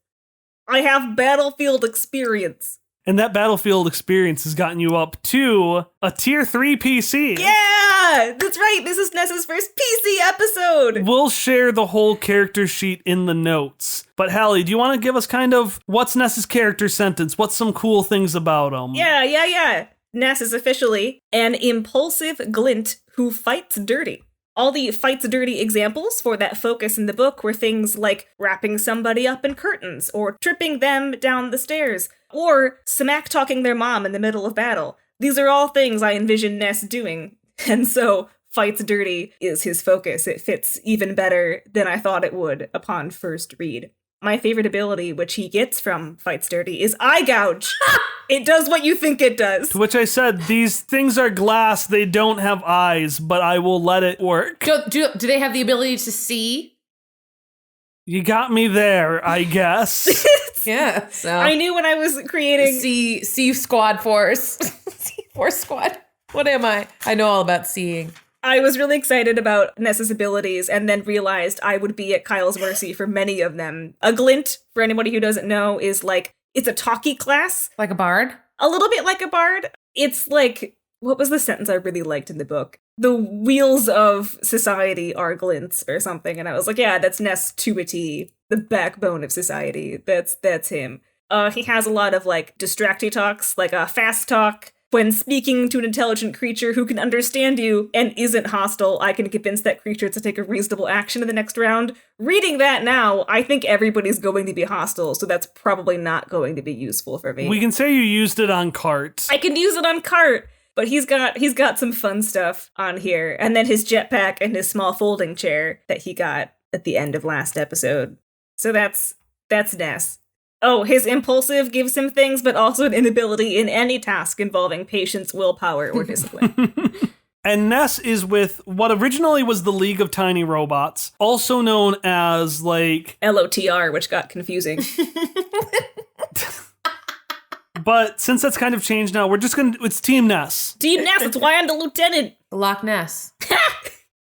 I have battlefield experience. And that battlefield experience has gotten you up to a tier 3 PC. Yeah, that's right. This is Ness's first PC episode. We'll share the whole character sheet in the notes. But Hallie, do you want to give us kind of what's Ness's character sentence? What's some cool things about him? Yeah. Ness is officially an impulsive glint who fights dirty. All the fights dirty examples for that focus in the book were things like wrapping somebody up in curtains, or tripping them down the stairs, or smack-talking their mom in the middle of battle. These are all things I envision Ness doing, and so fights dirty is his focus. It fits even better than I thought it would upon first read. My favorite ability, which he gets from Fights Dirty, is Eye Gouge. It does what you think it does. To which I said, these things are glass, they don't have eyes, but I will let it work. Do they have the ability to see? You got me there, I guess. Yeah. So I knew when I was creating... See Squad Force. Force Squad. What am I? I know all about seeing. I was really excited about Ness's abilities and then realized I would be at Kyle's mercy for many of them. A glint, for anybody who doesn't know, is like, it's a talkie class. Like a bard? A little bit like a bard. It's like, what was the sentence I really liked in the book? The wheels of society are glints or something. And I was like, yeah, that's Ness to a T, the backbone of society. That's him. He has a lot of like distracty talks, like a fast talk. When speaking to an intelligent creature who can understand you and isn't hostile, I can convince that creature to take a reasonable action in the next round. Reading that now, I think everybody's going to be hostile, so that's probably not going to be useful for me. We can say you used it on Cart. I can use it on Cart, but he's got some fun stuff on here. And then his jetpack and his small folding chair that he got at the end of last episode. So that's Ness. Oh, his impulsive gives him things, but also an inability in any task involving patience, willpower, or discipline. And Ness is with what originally was the League of Tiny Robots, also known as, like... LOTR, which got confusing. But since that's kind of changed now, we're just it's Team Ness. Team Ness, that's why I'm the lieutenant. Loch Ness.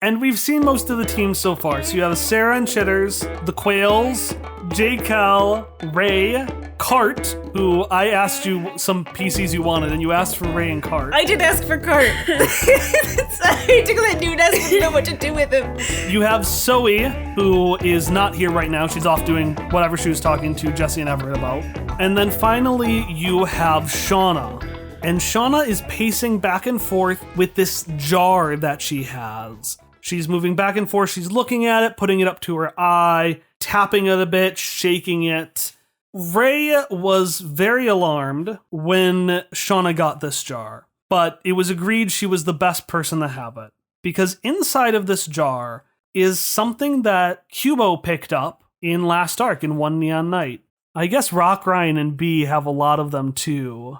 And we've seen most of the teams so far. So you have Sarah and Chitters, the Quails, J-Cal, Ray, Cart, who I asked you some PCs you wanted, and you asked for Ray and Cart. I did ask for Cart. I think knew Ness wouldn't know what to do with him. You have Zoe, who is not here right now. She's off doing whatever she was talking to Jesse and Everett about. And then finally, you have Shauna. And Shauna is pacing back and forth with this jar that she has. She's moving back and forth. She's looking at it, putting it up to her eye, tapping it a bit, shaking it. Ray was very alarmed when Shauna got this jar, but it was agreed she was the best person to have it, because inside of this jar is something that Cubo picked up in last arc in One Neon Night. I guess Rock Ryan and B have a lot of them too.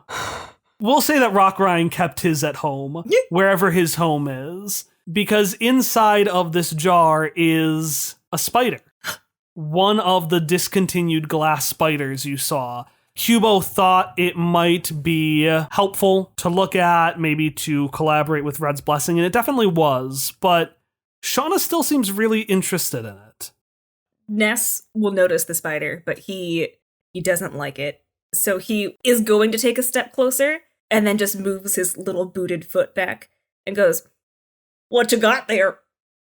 We'll say that Rock Ryan kept his at home, wherever his home is, because inside of this jar is a spider. One of the discontinued glass spiders you saw. Cubo thought it might be helpful to look at, maybe to collaborate with Red's Blessing, and it definitely was, but Shauna still seems really interested in it. Ness will notice the spider, but he doesn't like it. So he is going to take a step closer, and then just moves his little booted foot back and goes, "What you got there?"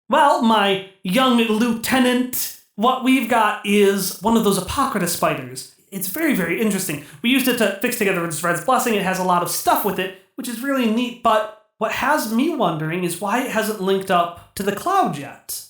Well, my young lieutenant, what we've got is one of those Apocrypha spiders. It's very, very interesting. We used it to fix together Red's Blessing. It has a lot of stuff with it, which is really neat, but what has me wondering is why it hasn't linked up to the cloud yet.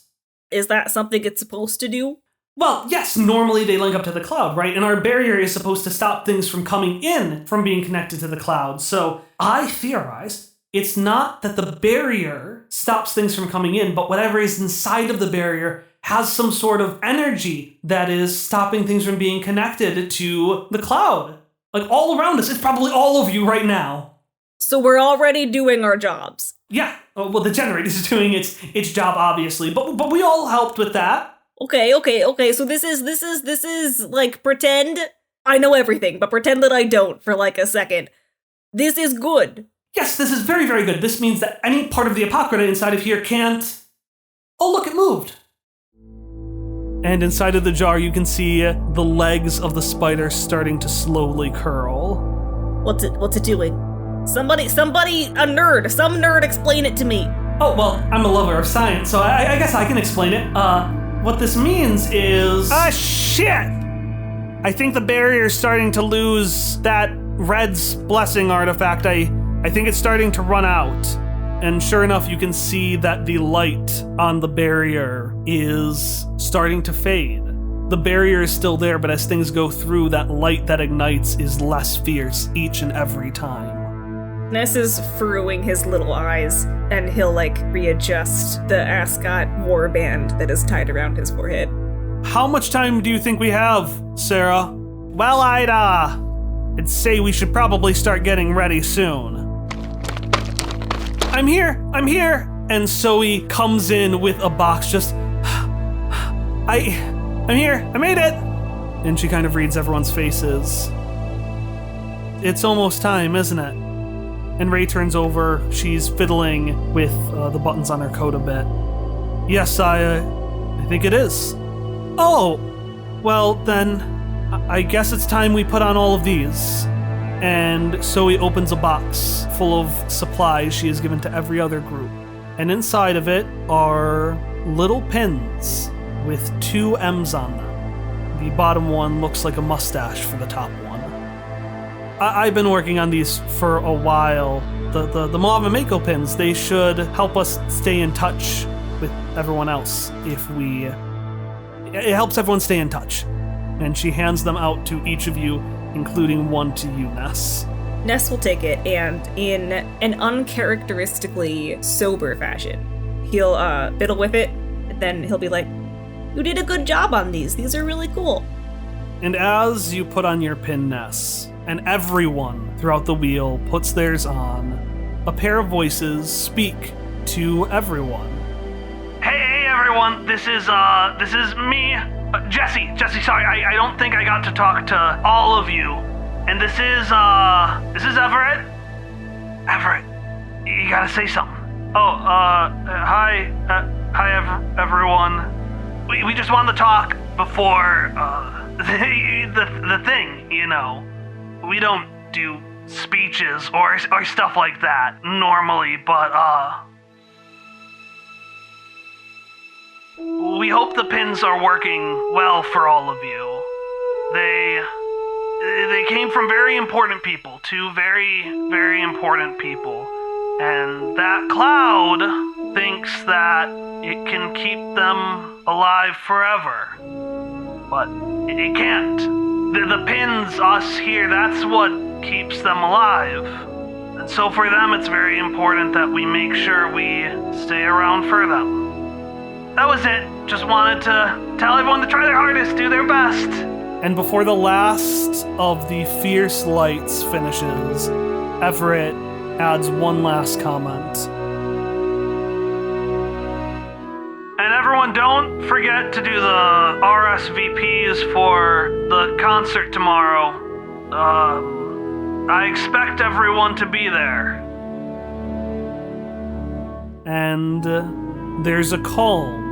Is that something it's supposed to do? Well, yes, normally they link up to the cloud, right? And our barrier is supposed to stop things from coming in from being connected to the cloud. So I theorize it's not that the barrier stops things from coming in, but whatever is inside of the barrier has some sort of energy that is stopping things from being connected to the cloud. Like all around us, it's probably all of you right now. So we're already doing our jobs. Yeah, well, the generator is doing its job, obviously, but we all helped with that. Okay. So this is like pretend I know everything, but pretend that I don't for like a second. This is good. Yes, this is very, very good. This means that any part of the Apocrypha inside of here can't... Oh, look, it moved. And inside of the jar, you can see the legs of the spider starting to slowly curl. What's it doing? Somebody, some nerd explain it to me. Oh, well, I'm a lover of science, so I guess I can explain it. What this means is... shit! I think the barrier's starting to lose that Red's Blessing artifact. I think it's starting to run out. And sure enough, you can see that the light on the barrier is starting to fade. The barrier is still there, but as things go through, that light that ignites is less fierce each and every time. Ness is furrowing his little eyes, and he'll readjust the ascot warband that is tied around his forehead. How much time do you think we have, Sarah? Well, I'd say we should probably start getting ready soon. I'm here! And Zoe comes in with a box, just... I'm here! I made it! And she kind of reads everyone's faces. It's almost time, isn't it? And Ray turns over. She's fiddling with the buttons on her coat a bit. Yes, I think it is. Oh, well then, I guess it's time we put on all of these. And Zoe opens a box full of supplies she has given to every other group. And inside of it are little pins with 2 M's on them. The bottom one looks like a mustache for the top one. I've been working on these for a while. The Mauve and Mako pins, they should help us stay in touch with everyone else it helps everyone stay in touch. And she hands them out to each of you, including one to you, Ness. Ness will take it, and in an uncharacteristically sober fashion, he'll fiddle with it, and then he'll be like, "You did a good job on these. These are really cool." And as you put on your pin, Ness, and everyone throughout the wheel puts theirs on, a pair of voices speak to everyone. Hey everyone, this is me, Jesse, sorry, I don't think I got to talk to all of you. And this is Everett. Everett, you gotta say something. Oh, hi everyone. We just wanted to talk before the thing, you know. We don't do speeches or stuff like that normally, but we hope the pins are working well for all of you. They came from very important people, two very, very important people. And that cloud thinks that it can keep them alive forever. But it can't. The pins, us here, that's what keeps them alive. And so for them, it's very important that we make sure we stay around for them. That was it. Just wanted to tell everyone to try their hardest, do their best. And before the last of the fierce lights finishes, Everett adds one last comment. And everyone, don't forget to do the RSVPs for the concert tomorrow. I expect everyone to be there. And there's a calm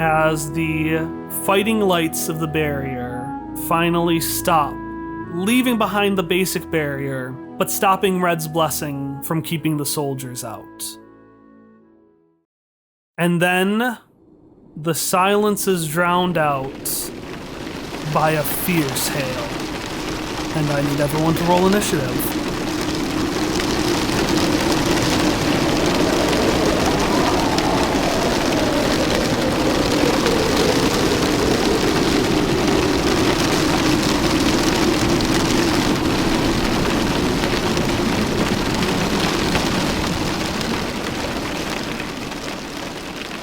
as the fighting lights of the barrier finally stop, leaving behind the basic barrier, but stopping Red's blessing from keeping the soldiers out. And then the silence is drowned out by a fierce hail. And I need everyone to roll initiative.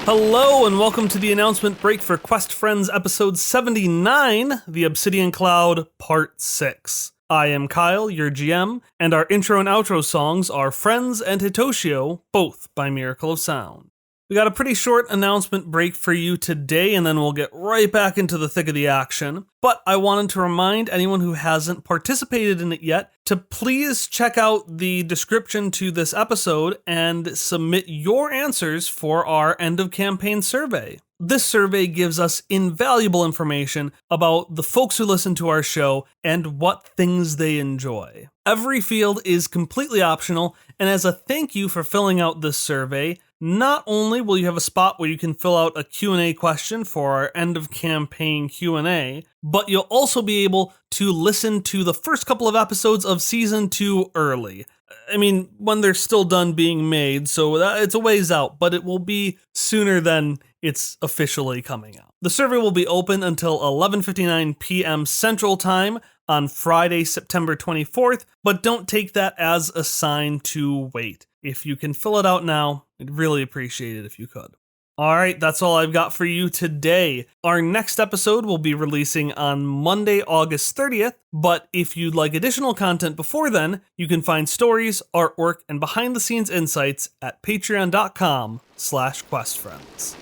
Hello and welcome to the announcement break for Quest Friends episode 79, The Obsidian Cloud, Part 6. I am Kyle, your GM, and our intro and outro songs are Friends and Hitoshio, both by Miracle of Sound. We got a pretty short announcement break for you today, and then we'll get right back into the thick of the action. But I wanted to remind anyone who hasn't participated in it yet to please check out the description to this episode and submit your answers for our end of campaign survey. This survey gives us invaluable information about the folks who listen to our show and what things they enjoy. Every field is completely optional, and as a thank you for filling out this survey, not only will you have a spot where you can fill out a Q&A question for our end of campaign Q&A, but you'll also be able to listen to the first couple of episodes of Season 2 early. I mean, when they're still done being made, so it's a ways out, but it will be sooner than it's officially coming out. The survey will be open until 11:59 p.m. Central Time on Friday, September 24th, but don't take that as a sign to wait. If you can fill it out now, I'd really appreciate it if you could. All right, that's all I've got for you today. Our next episode will be releasing on Monday, August 30th, but if you'd like additional content before then, you can find stories, artwork, and behind-the-scenes insights at patreon.com/questfriends.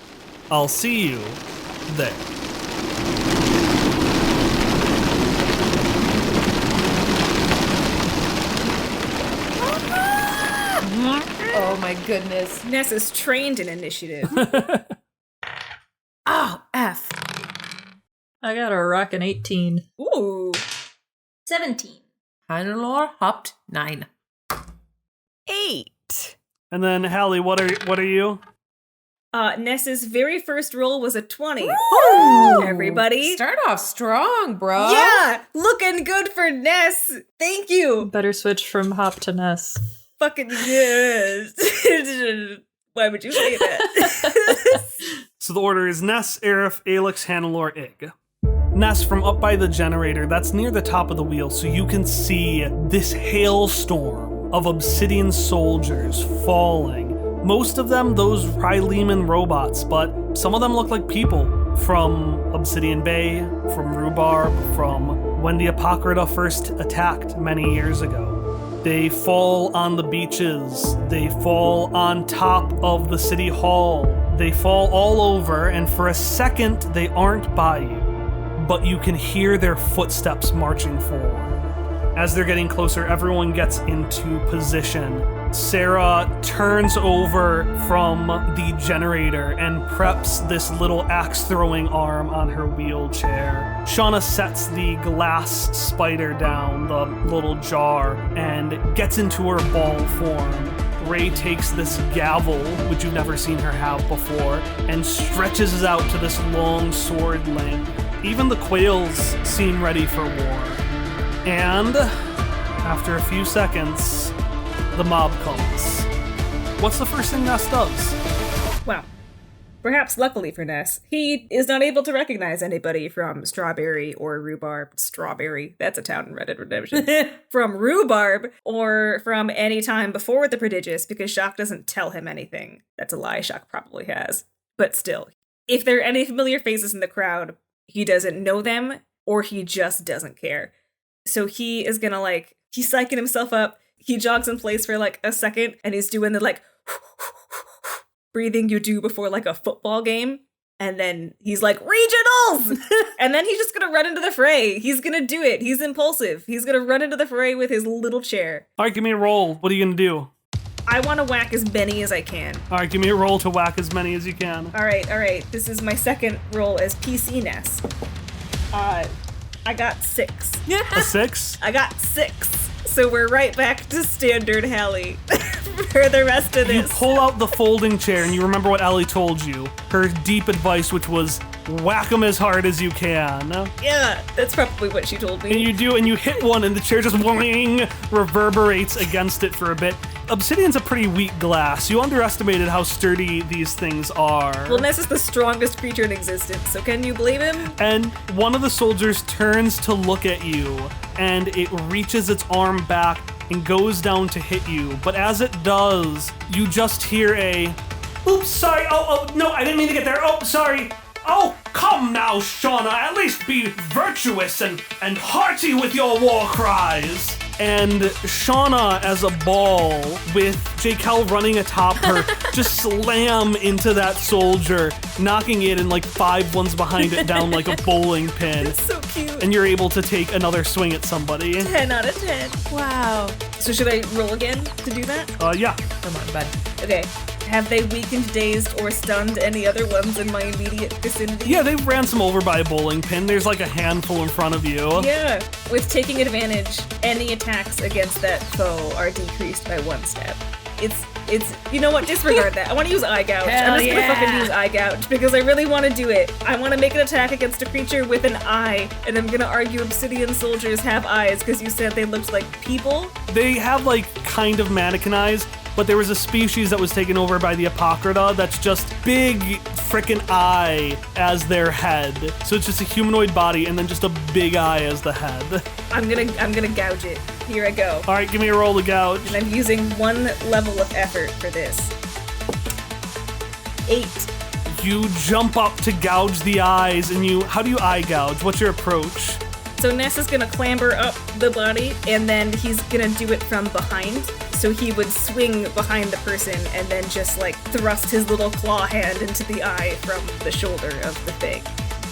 I'll see you there. Oh my goodness. Ness is trained in initiative. Oh, F. I got a rockin' 18. Ooh. 17. Hannelore hopped 9. 8. And then, Hallie, what are you? Ness's very first roll was a 20. Ooh. Everybody. Start off strong, bro. Yeah, looking good for Ness. Thank you. Better switch from Hop to Ness. Fucking yes. Why would you say that? So the order is Ness, Aerith, Alex, Hannelore, Ig. Ness, from up by the generator, that's near the top of the wheel, so you can see this hailstorm of Obsidian soldiers falling. Most of them, those Ryleman robots, but some of them look like people from Obsidian Bay, from Rhubarb, from when the Apocrypha first attacked many years ago. They fall on the beaches, they fall on top of the city hall, they fall all over, and for a second they aren't by you, but you can hear their footsteps marching forward. As they're getting closer, everyone gets into position. Sarah turns over from the generator and preps this little axe-throwing arm on her wheelchair. Shauna sets the glass spider down, the little jar, and gets into her ball form. Ray takes this gavel, which you've never seen her have before, and stretches it out to this long sword length. Even the quails seem ready for war. And after a few seconds, the mob comes. What's the first thing Ness does? Well, perhaps luckily for Ness, he is not able to recognize anybody from Strawberry or Rhubarb. Strawberry, that's a town in Red Dead Redemption. From Rhubarb or from any time before the Prodigious, because Shock doesn't tell him anything. That's a lie, Shock probably has. But still, if there are any familiar faces in the crowd, he doesn't know them or he just doesn't care. So he is gonna he's psyching himself up. He jogs in place for a second and he's doing the breathing you do before a football game. And then he's like, regionals! And then he's just gonna run into the fray. He's gonna do it. He's impulsive. He's gonna run into the fray with his little chair. All right, give me a roll. What are you gonna do? I want to whack as many as I can. All right, give me a roll to whack as many as you can. All right. This is my second roll as PC Ness. I got 6. A 6? I got 6. So we're right back to standard Hallie for the rest of You this. pull out the folding chair and you remember what Ellie told you. Her deep advice, which was whack them as hard as you can. Yeah, that's probably what she told me. And you do, and you hit one and the chair just wing reverberates against it for a bit. Obsidian's a pretty weak glass. You underestimated how sturdy these things are. Well, Ness is the strongest creature in existence, so can you blame him? And one of the soldiers turns to look at you, and it reaches its arm back and goes down to hit you. But as it does, you just hear a, oops, sorry, oh, no, I didn't mean to get there, oh, sorry. Oh, come now, Shauna, at least be virtuous and hearty with your war cries. And Shauna, as a ball, with Jakel running atop her, just slam into that soldier, knocking it and 5 ones behind it down like a bowling pin. It's so cute. And you're able to take another swing at somebody. 10 out of 10. Wow. So should I roll again to do that? Yeah. Come on, bud. Okay. Have they weakened, dazed, or stunned any other ones in my immediate vicinity? Yeah, they ran some over by a bowling pin. There's a handful in front of you. Yeah. With taking advantage, any attacks against that foe are decreased by 1 step. It's you know what, disregard that. I want to use Eye Gouge. I'm just gonna fucking use Eye Gouge because I really want to do it. I want to make an attack against a creature with an eye, and I'm gonna argue Obsidian soldiers have eyes because you said they looked like people. They have kind of mannequin eyes, but there was a species that was taken over by the Apocrypha that's just big frickin' eye as their head. So it's just a humanoid body and then just a big eye as the head. I'm gonna gouge it. Here I go. All right, give me a roll to gouge. And I'm using 1 level of effort for this. 8. You jump up to gouge the eyes, and how do you eye gouge? What's your approach? So Ness is gonna clamber up the body, and then he's gonna do it from behind. So he would swing behind the person and then just thrust his little claw hand into the eye from the shoulder of the thing.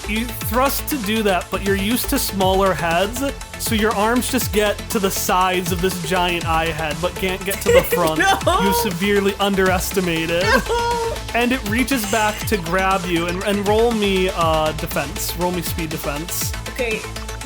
You thrust to do that, but you're used to smaller heads, so your arms just get to the sides of this giant eye head, but can't get to the front. No! You severely underestimate it. No! And it reaches back to grab you, and roll me defense. Roll me speed defense. Okay,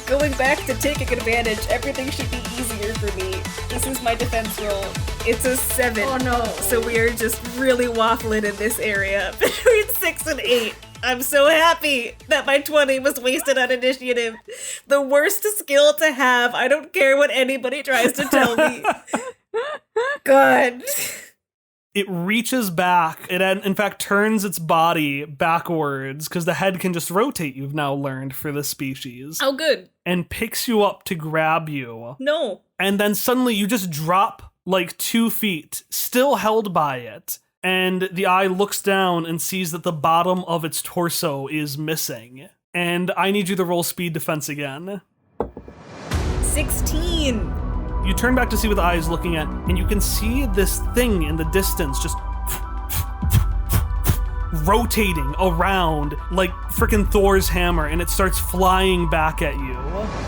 going back to taking advantage, everything should be easier for me. This is my defense roll. It's a 7. Oh no. So we are just really waffling in this area between 6 and 8. I'm so happy that my 20 was wasted on initiative. The worst skill to have. I don't care what anybody tries to tell me. God. It reaches back. It, in fact, turns its body backwards, because the head can just rotate, you've now learned, for this species. Oh, good. And picks you up to grab you. No. And then suddenly you just drop 2 feet, still held by it. And the eye looks down and sees that the bottom of its torso is missing. And I need you to roll speed defense again. 16. You turn back to see what the eye is looking at, and you can see this thing in the distance just rotating around like frickin' Thor's hammer, and it starts flying back at you.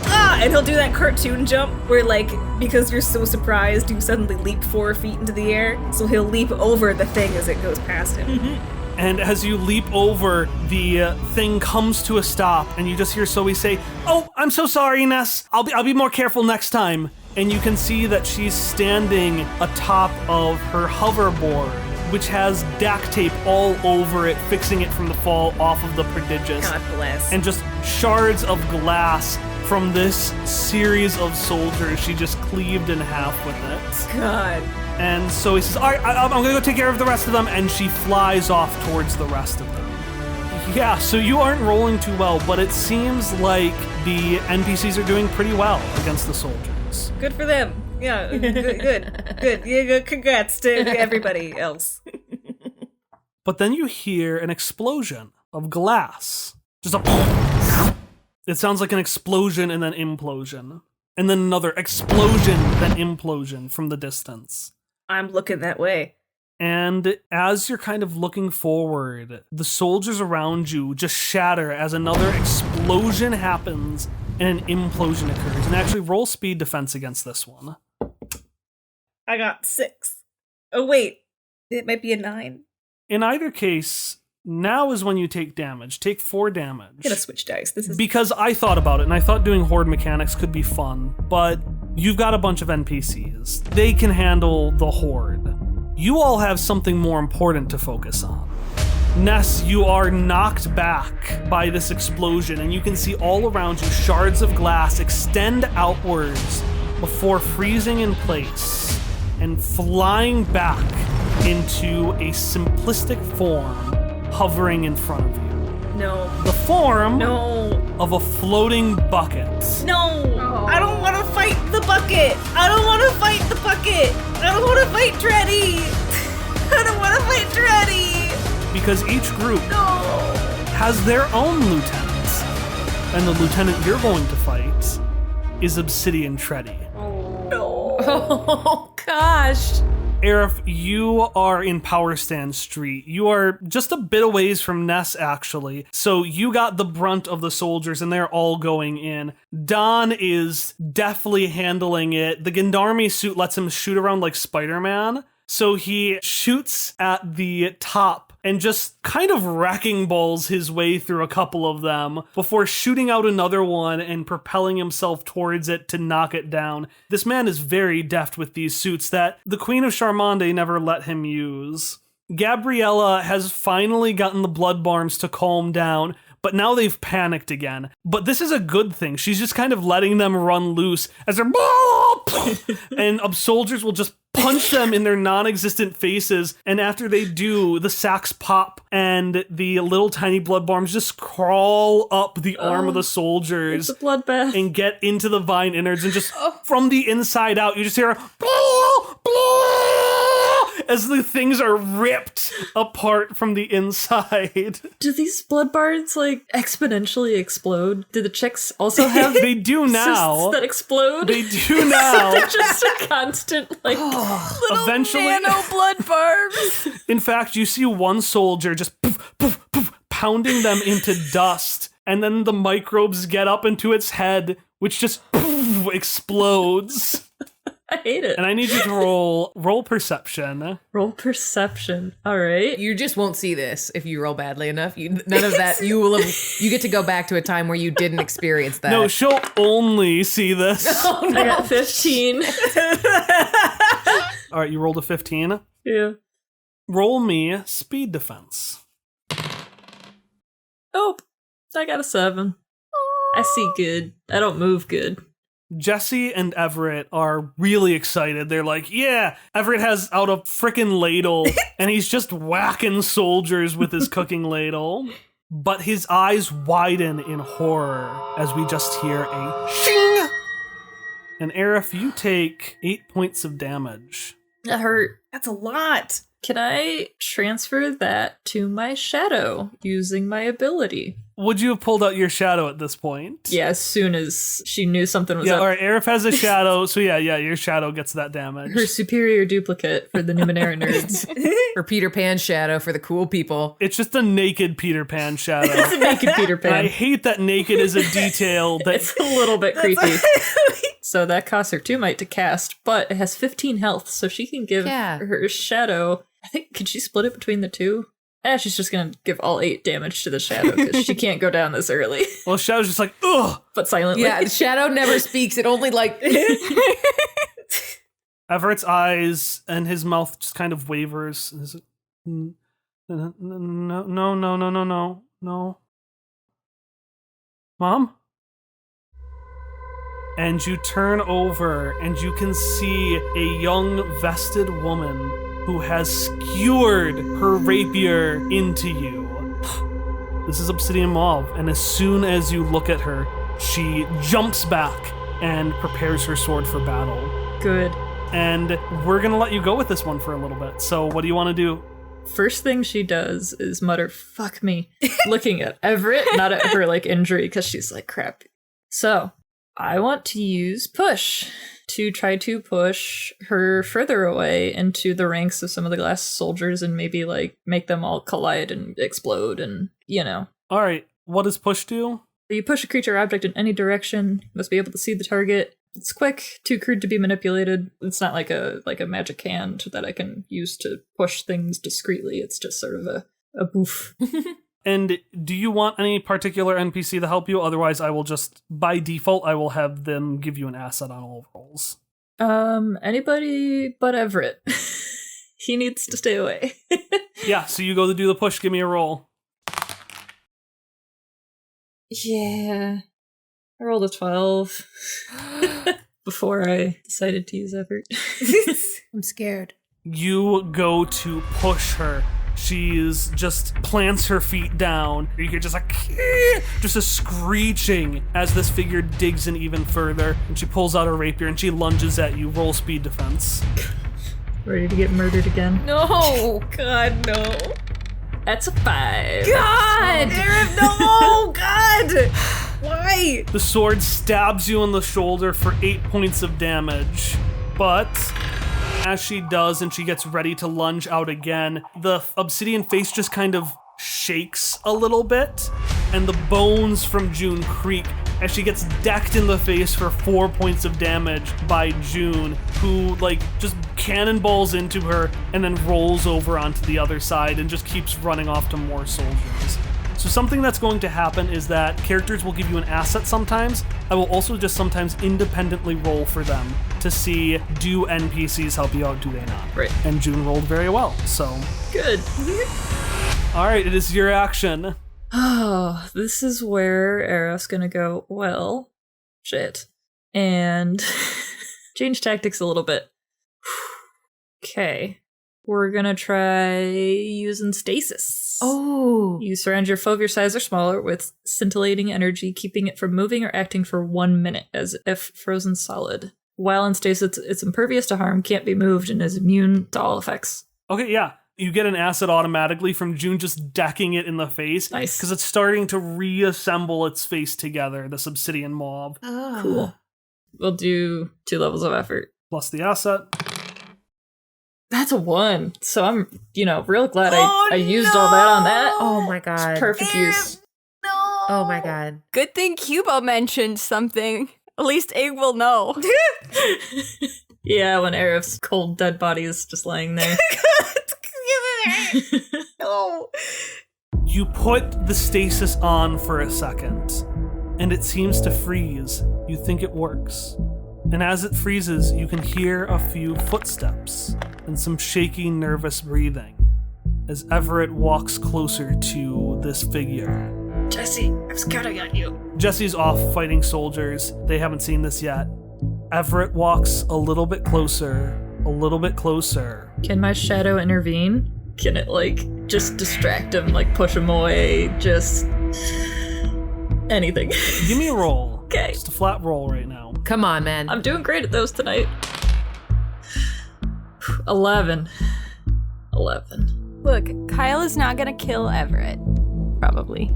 Ah! And he'll do that cartoon jump where, like, because you're so surprised, you suddenly leap 4 feet into the air. So he'll leap over the thing as it goes past him. And as you leap over, the thing comes to a stop, and you just hear Zoe say, "Oh, I'm so sorry, Ness. I'll be more careful next time." And you can see that she's standing atop of her hoverboard, which has duct tape all over it, fixing it from the fall off of the prodigious. God bless. And just shards of glass from this series of soldiers she just cleaved in half with it. God. And so he says, all right, I'm gonna go take care of the rest of them, and she flies off towards the rest of them. Yeah, so you aren't rolling too well, but it seems like the NPCs are doing pretty well against the soldiers. Good for them. Yeah, good. Yeah, congrats to everybody else. But then you hear an explosion of glass. Just a... It sounds like an explosion and then implosion. And then another explosion, then implosion from the distance. I'm looking that way. And as you're kind of looking forward, the soldiers around you just shatter as another explosion happens and an implosion occurs. And actually roll speed defense against this one. I got 6. Oh, wait. It might be a 9. In either case, now is when you take damage. Take 4 damage. I'm gonna switch dice. This is because I thought about it, and I thought doing horde mechanics could be fun, but you've got a bunch of NPCs. They can handle the horde. You all have something more important to focus on. Ness, you are knocked back by this explosion, and you can see all around you shards of glass extend outwards before freezing in place and flying back into a simplistic form hovering in front of you. No. The form No. of a floating bucket. No. I don't want to fight the bucket. I don't want to fight the bucket. I don't want to fight Dreddy. I don't want to fight Dreddy. Because each group has their own lieutenant. And the lieutenant you're going to fight is Obsidian Treddy. Oh, gosh. Aerith, you are in Power Stand Street. You are just a bit a ways from Ness, actually. So you got the brunt of the soldiers, and they're all going in. Don is deftly handling it. The Gendarme suit lets him shoot around like Spider-Man. So he shoots at the top and just kind of wrecking balls his way through a couple of them before shooting out another one and propelling himself towards it to knock it down. This man is very deft with these suits that the Queen of Charmonde never let him use. Gabriella has finally gotten the blood barms to calm down, but now they've panicked again. But this is a good thing. She's just kind of letting them run loose as they're and soldiers will just punch them in their non-existent faces, and after they do, the sacks pop and the little tiny blood barms just crawl up the arm of the soldiers. It's a bloodbath. And get into the vine innards, and just from the inside out, you just hear as the things are ripped apart from the inside. Do these blood bards like exponentially explode? Do the chicks also have they do now cysts that explode? They do now. They're just a constant like Little eventually nano blood barbs. In fact, you see one soldier just poof, poof, poof, pounding them into dust, and then the microbes get up into its head, which just poof, explodes. I hate it. And I need you to roll perception. Roll perception. All right. You just won't see this if you roll badly enough. None of that. You get to go back to a time where you didn't experience that. No, she'll only see this. Oh, no. I got 15. All right, you rolled a 15. Yeah. Roll me speed defense. Oh, I got a 7. I see good. I don't move good. Jesse and Everett are really excited. They're like, yeah, Everett has out a frickin' ladle and he's just whacking soldiers with his cooking ladle. But his eyes widen in horror as we just hear a shing. And Aerith, you take 8 points of damage. That hurt. That's a lot. Can I transfer that to my shadow using my ability? Would you have pulled out your shadow at this point? Yeah, as soon as she knew something was Yeah, up. all right, Aerith has a shadow, so yeah, your shadow gets that damage. Her superior duplicate for the Numenera nerds. Or Peter Pan shadow for the cool people. It's just a naked Peter Pan shadow. It's a naked Peter Pan. I hate that naked is a detail that It's a little bit creepy. So that costs her 2 might to cast, but it has 15 health, so she can give her shadow. I think, could she split it between the two? She's just gonna give all 8 damage to the shadow because she can't go down this early. Well, Shadow's just like, ugh! But silently. Yeah, the shadow never speaks. It only like... Everett's eyes and his mouth just kind of wavers. No. Mom? And you turn over and you can see a young vested woman who has skewered her rapier into you. This is Obsidian Mauve, and as soon as you look at her, she jumps back and prepares her sword for battle. Good. And we're gonna let you go with this one for a little bit. So what do you want to do? First thing she does is mutter, "Fuck me," looking at Everett, not at her like injury, because she's like, crap. So I want to use push to try to push her further away into the ranks of some of the glass soldiers and maybe like make them all collide and explode and, you know. All right, what does push do? You push a creature or object in any direction, you must be able to see the target. It's quick, too crude to be manipulated. It's not like a magic hand that I can use to push things discreetly. It's just sort of a boof. And do you want any particular NPC to help you? Otherwise, I will just, by default, I will have them give you an asset on all rolls. Anybody but Everett. He needs to stay away. Yeah, so you go to do the push, give me a roll. Yeah. I rolled a 12 before I decided to use Everett. I'm scared. You go to push her. She's just plants her feet down. You hear just a screeching as this figure digs in even further. And she pulls out her rapier and she lunges at you. Roll speed defense. Ready to get murdered again? No. God, no. That's a 5. God! Aerith, no! God! Why? The sword stabs you in the shoulder for 8 points of damage. But as she does and she gets ready to lunge out again, the obsidian face just kind of shakes a little bit, and the bones from June creak as she gets decked in the face for 4 points of damage by June, who just cannonballs into her and then rolls over onto the other side and just keeps running off to more soldiers. So something that's going to happen is that characters will give you an asset sometimes. I will also just sometimes independently roll for them to see, do NPCs help you out, do they not? Right. And June rolled very well, so. Good. All right, it is your action. Oh, this is where Aerith's gonna go, well, shit. And change tactics a little bit. Okay. We're gonna try using stasis. Oh. You surround your foe of your size or smaller with scintillating energy, keeping it from moving or acting for 1 minute, as if frozen solid. While in stasis, it's impervious to harm, can't be moved, and is immune to all effects. Okay, yeah. You get an asset automatically from June just decking it in the face. Nice. Because it's starting to reassemble its face together, this obsidian mob. Oh. Cool. We'll do 2 levels of effort. Plus the asset. That's a 1. So I'm, real glad I used all that on that. Oh my god. It's perfect use. No. Oh my god. Good thing Cubo mentioned something. At least Ig will know. Yeah, when Aerith's cold dead body is just laying there. No. You put the stasis on for a second, and it seems to freeze. You think it works. And as it freezes, you can hear a few footsteps and some shaky, nervous breathing as Everett walks closer to this figure. Jesse, I'm scared I got you. Jesse's off fighting soldiers. They haven't seen this yet. Everett walks a little bit closer, a little bit closer. Can my shadow intervene? Can it, just distract him, push him away, just anything? Give me a roll. Okay. Just a flat roll right now. Come on, man. I'm doing great at those tonight. 11. Look, Kyle is not gonna kill Everett. Probably.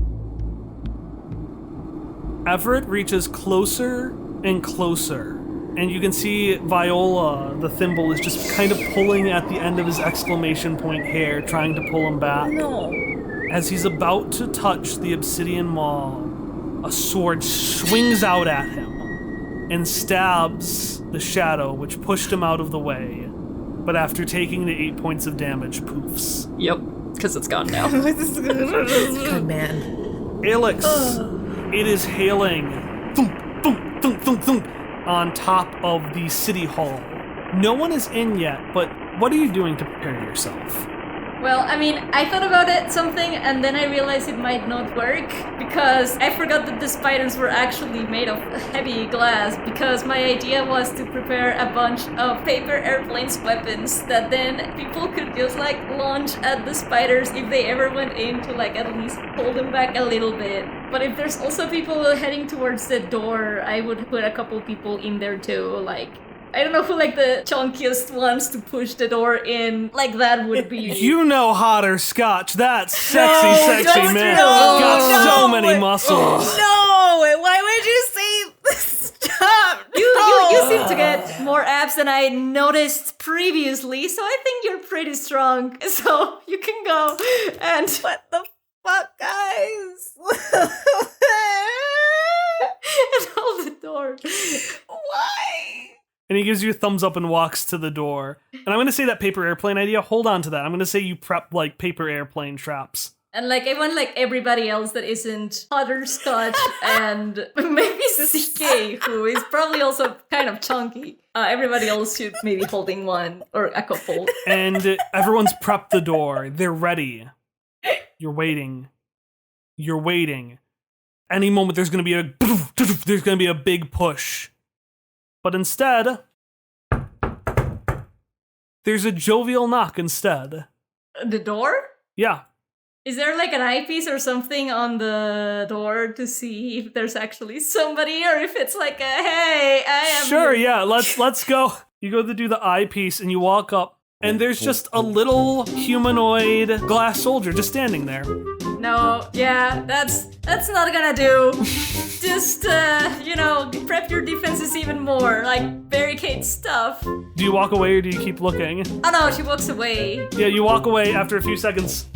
Everett reaches closer and closer, and you can see Viola, the thimble, is just kind of pulling at the end of his exclamation point hair, trying to pull him back. No. As he's about to touch the obsidian maw, a sword swings out at him and stabs the shadow, which pushed him out of the way. But after taking the 8 points of damage, poofs. Yep, because it's gone now. Good man. Alex, it is hailing thump, thump, thump, thump, thump, on top of the city hall. No one is in yet, but what are you doing to prepare yourself? Well, I mean, I thought about it something, and then I realized it might not work, because I forgot that the spiders were actually made of heavy glass, because my idea was to prepare a bunch of paper airplanes weapons that then people could just, like, launch at the spiders if they ever went in to, like, at least hold them back a little bit. But if there's also people heading towards the door, I would put a couple people in there too, like... I don't know who, like, the chunkiest ones to push the door in, like, that would be. You know hotter scotch. That sexy don't man. no, Got so no. many muscles. No! Why would you say stop? You seem to get more abs than I noticed previously, so I think you're pretty strong. So you can go and... What the fuck, guys? and hold the door. Why? And he gives you a thumbs up and walks to the door. And I'm going to say that paper airplane idea. Hold on to that. I'm going to say you prep, like, paper airplane traps. And, like, I want, like, everybody else that isn't Scotch and maybe CK, who is probably also kind of chunky. Everybody else should maybe holding one or a couple. And everyone's prepped the door. They're ready. You're waiting. You're waiting. Any moment there's going to be a big push. But instead, there's a jovial knock instead. The door? Yeah. Is there like an eyepiece or something on the door to see if there's actually somebody or if it's like a, hey, I am... Sure, yeah, let's go. You go to do the eyepiece and you walk up and there's just a little humanoid glass soldier just standing there. No, yeah, that's not gonna do. Just, prep your defenses even more, like barricade stuff. Do you walk away or do you keep looking? Oh no, she walks away. Yeah, you walk away after a few seconds.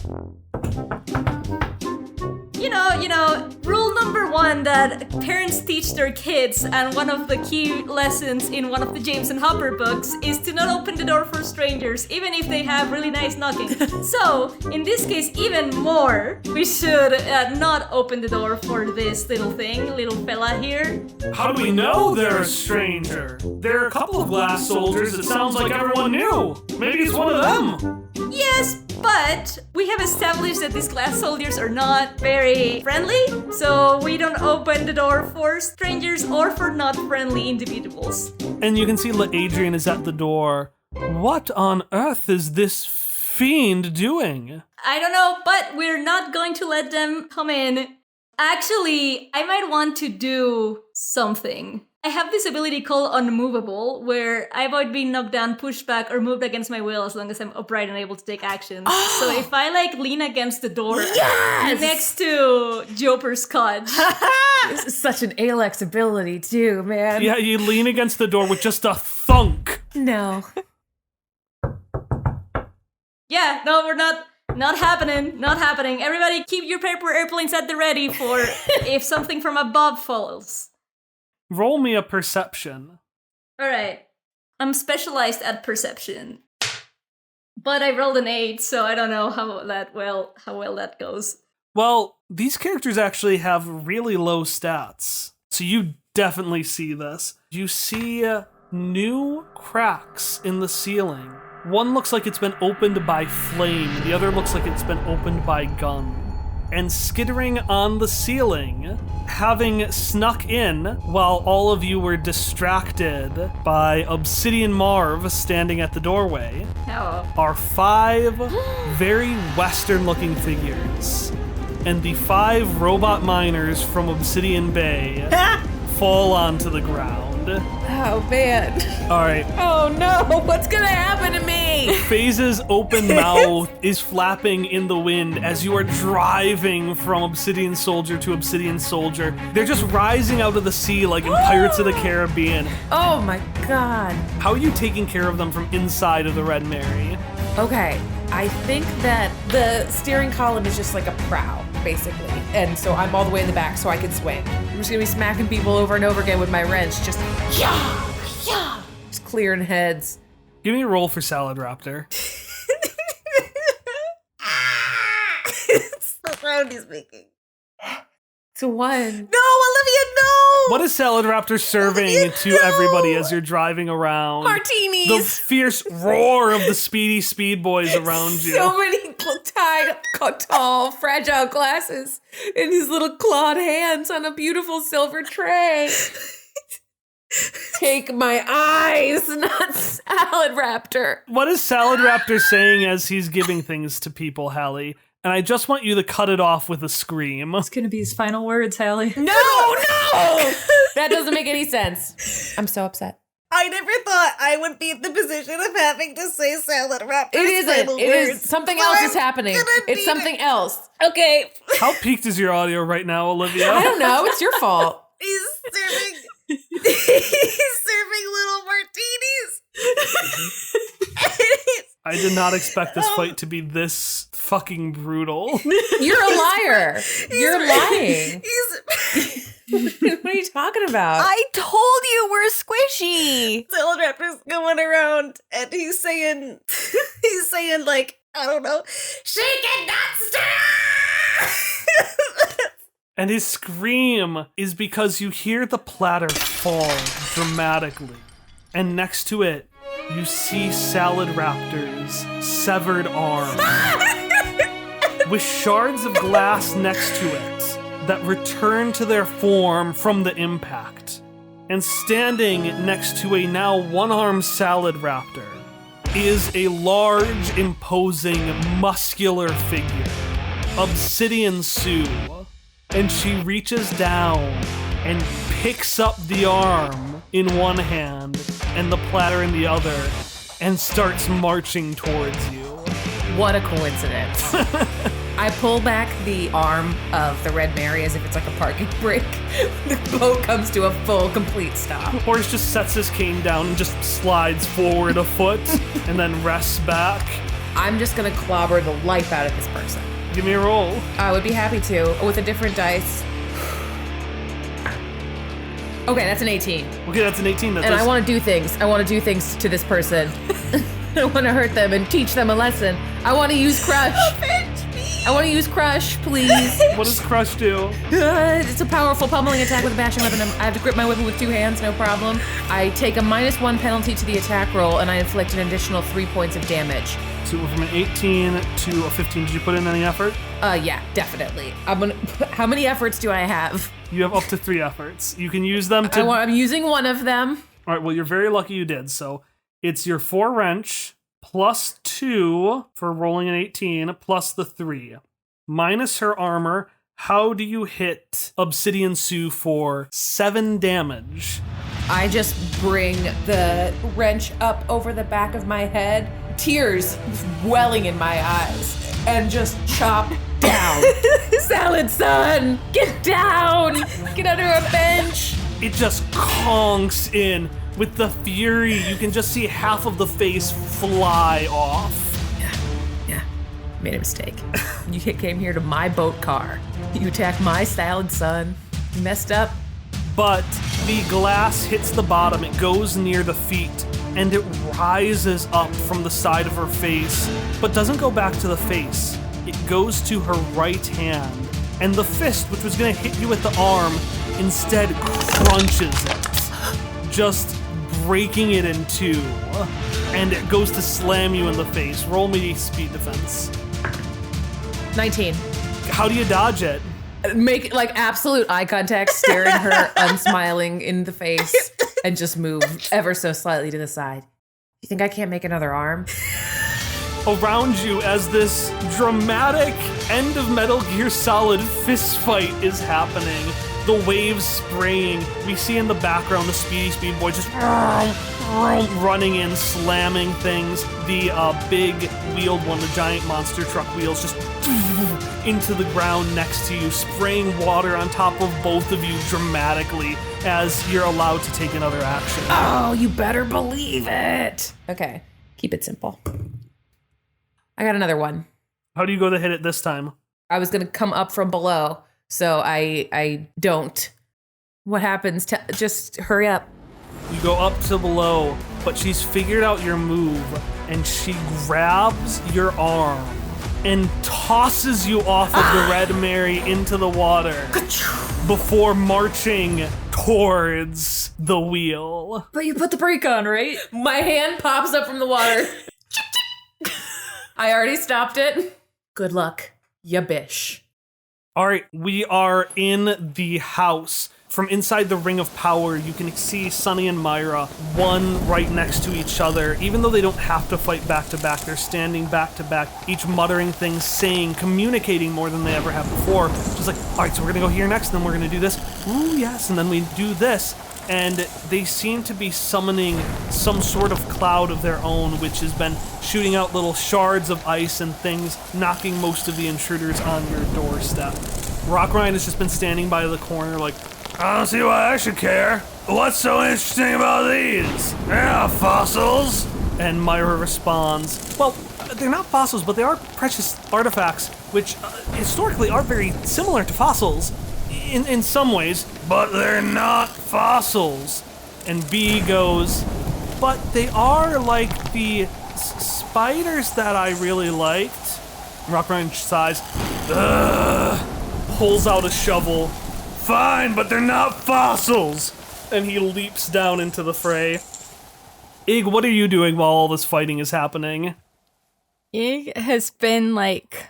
You know, rule number 1 that parents teach their kids, and one of the key lessons in one of the James and Hopper books is to not open the door for strangers, even if they have really nice knocking. So, in this case, even more, we should not open the door for this little fella here. How do we know they're a stranger? There are a couple of glass soldiers. It sounds like everyone knew. Maybe it's one of them. Yes, but we have established that these glass soldiers are not very friendly, so we don't open the door for strangers or for not friendly individuals. And you can see Adrian is at the door. What on earth is this fiend doing? I don't know, but we're not going to let them come in. Actually, I might want to do something. I have this ability called Unmovable, where I avoid being knocked down, pushed back, or moved against my will as long as I'm upright and able to take action. So if I, lean against the door next to Joper Scotch. This is such an Alex ability, too, man. Yeah, you lean against the door with just a thunk. No. Yeah, no, we're not. Not happening. Not happening. Everybody keep your paper airplanes at the ready for if something from above falls. Roll me a perception. Alright. I'm specialized at perception. But I rolled an 8, so I don't know how well that goes. Well, these characters actually have really low stats. So you definitely see this. You see new cracks in the ceiling. One looks like it's been opened by flame, the other looks like it's been opened by gun. And skittering on the ceiling, having snuck in while all of you were distracted by Obsidian Marv standing at the doorway, are 5 very Western-looking figures. And the 5 robot miners from Obsidian Bay fall onto the ground. ground. Oh, man. All right. Oh, no. What's going to happen to me? FaZe's open mouth is flapping in the wind as you are driving from Obsidian Soldier to Obsidian Soldier. They're just rising out of the sea like in Pirates of the Caribbean. Oh, my God. How are you taking care of them from inside of the Red Mary? Okay. I think that the steering column is just like a prow, basically. And so I'm all the way in the back so I can swing. I'm just gonna be smacking people over and over again with my wrench, just just clearing heads. Give me a roll for Salad Raptor. It's the sound he's making. It's a 1. No, Olivia, no! What is Salad Raptor serving to everybody as you're driving around? Martinis! The fierce roar of the speedy speed boys around you. So many tall, fragile glasses in his little clawed hands on a beautiful silver tray. Take my eyes, not Salad Raptor. What is Salad Raptor saying as he's giving things to people, Hallie? And I just want you to cut it off with a scream. It's gonna be his final words, Hallie. No! That doesn't make any sense. I'm so upset. I never thought I would be in the position of having to say Salad Raptor's It isn't. final It words. is. Something But else I'm is happening. gonna It's need something else. Okay. How peaked is your audio right now, Olivia? I don't know. It's your fault. He's serving little martinis. I did not expect this fight to be this fucking brutal. You're a liar. You're lying. What are you talking about? I told you we're squishy. Salad Raptor's going around and he's saying like, I don't know, shake it, not stir. And his scream is because you hear the platter fall dramatically. And next to it, you see Salad Raptor's severed arm with shards of glass next to it that return to their form from the impact. And standing next to a now one-armed Salad Raptor is a large, imposing, muscular figure, Obsidian Sue. And she reaches down and picks up the arm in one hand and the platter in the other and starts marching towards you. What a coincidence. I pull back the arm of the Red Mary as if it's like a parking brake. The boat comes to a full, complete stop. Horace just sets his cane down and just slides forward a foot and then rests back. I'm just gonna clobber the life out of this person. Give me a roll. I would be happy to, with a different dice. Okay, that's an 18. Okay, that's an 18. And I want to do things. I want to do things to this person. I want to hurt them and teach them a lesson. I want to use Crush. I want to use Crush, please. What does Crush do? It's a powerful pummeling attack with a bashing weapon. I have to grip my weapon with 2 hands, no problem. I take a -1 penalty to the attack roll, and I inflict an additional 3 points of damage. So we're from an 18 to a 15. Did you put in any effort? Yeah, definitely. How many efforts do I have? You have up to 3 efforts. You can use them to... I'm using one of them. All right, well, you're very lucky you did. So it's your 4 wrench plus 2 for rolling an 18 plus the 3. Minus her armor, how do you hit Obsidian Sue for 7 damage? I just bring the wrench up over the back of my head, tears welling in my eyes, and just chop down. Salad son, get down! Get under a bench! It just conks in. With the fury, you can just see half of the face fly off. Yeah, made a mistake. You came here to my boat car. You attacked my salad son. You messed up. But the glass hits the bottom, it goes near the feet, and it rises up from the side of her face, but doesn't go back to the face. It goes to her right hand, and the fist, which was gonna hit you at the arm, instead crunches it, just breaking it in 2, and it goes to slam you in the face. Roll me speed defense. 19. How do you dodge it? Make like absolute eye contact, staring her unsmiling in the face, and just move ever so slightly to the side. You think I can't make another arm? Around you, as this dramatic end of Metal Gear Solid fist fight is happening, the the waves spraying. We see in the background the Speed Boy just running in, slamming things. The big wheeled one, the giant monster truck wheels, just into the ground next to you, spraying water on top of both of you dramatically as you're allowed to take another action. Oh, you better believe it. Okay, keep it simple. I got another one. How do you go to hit it this time? I was going to come up from below, so I don't. What happens? Just hurry up. You go up to below, but she's figured out your move, and she grabs your arm and tosses you off of the Red Mary into the water before marching towards the wheel. But you put the brake on, right? My hand pops up from the water. I already stopped it. Good luck, ya bish. All right, we are in the house. From inside the Ring of Power, you can see Sunny and Myra, one right next to each other. Even though they don't have to fight back to back, they're standing back to back, each muttering things, saying, communicating more than they ever have before. Just like, all right, so we're gonna go here next, and then we're gonna do this. Ooh, yes, and then we do this. And they seem to be summoning some sort of cloud of their own, which has been shooting out little shards of ice and things, knocking most of the intruders on your doorstep. Rock Ryan has just been standing by the corner like, I don't see why I should care. What's so interesting about these? They're not fossils. And Myra responds, well, they're not fossils, but they are precious artifacts, which historically are very similar to fossils in some ways, but they're not fossils. And B goes, but they are like the spiders that I really liked. Rock Ryan sighs, pulls out a shovel. Fine, but they're not fossils! And he leaps down into the fray. Ig, what are you doing while all this fighting is happening? Ig has been,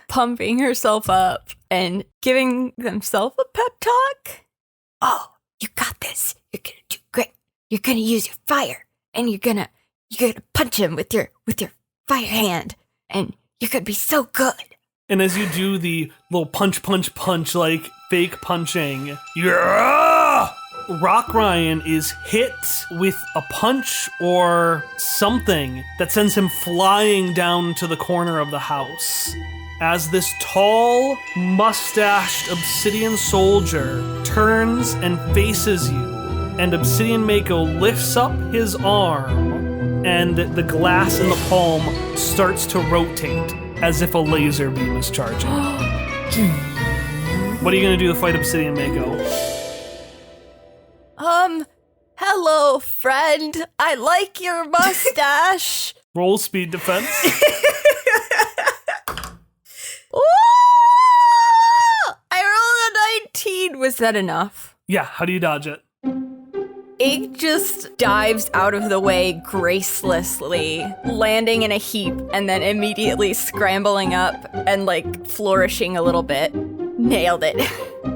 pumping herself up and giving themselves a pep talk. Oh, you got this. You're gonna do great. You're gonna use your fire, and you're gonna punch him with your fire hand, and you're gonna be so good. And as you do the little punch, like fake punching, Rock Ryan is hit with a punch or something that sends him flying down to the corner of the house. As this tall, mustached Obsidian soldier turns and faces you, and Obsidian Mako lifts up his arm, and the glass in the palm starts to rotate as if a laser beam is charging. What are you gonna do to fight Obsidian Mako? Hello, friend. I like your mustache. Roll speed defense. Ooh! I rolled a 19. Was that enough? Yeah, how do you dodge it? Ig just dives out of the way gracelessly, landing in a heap and then immediately scrambling up and flourishing a little bit. Nailed it.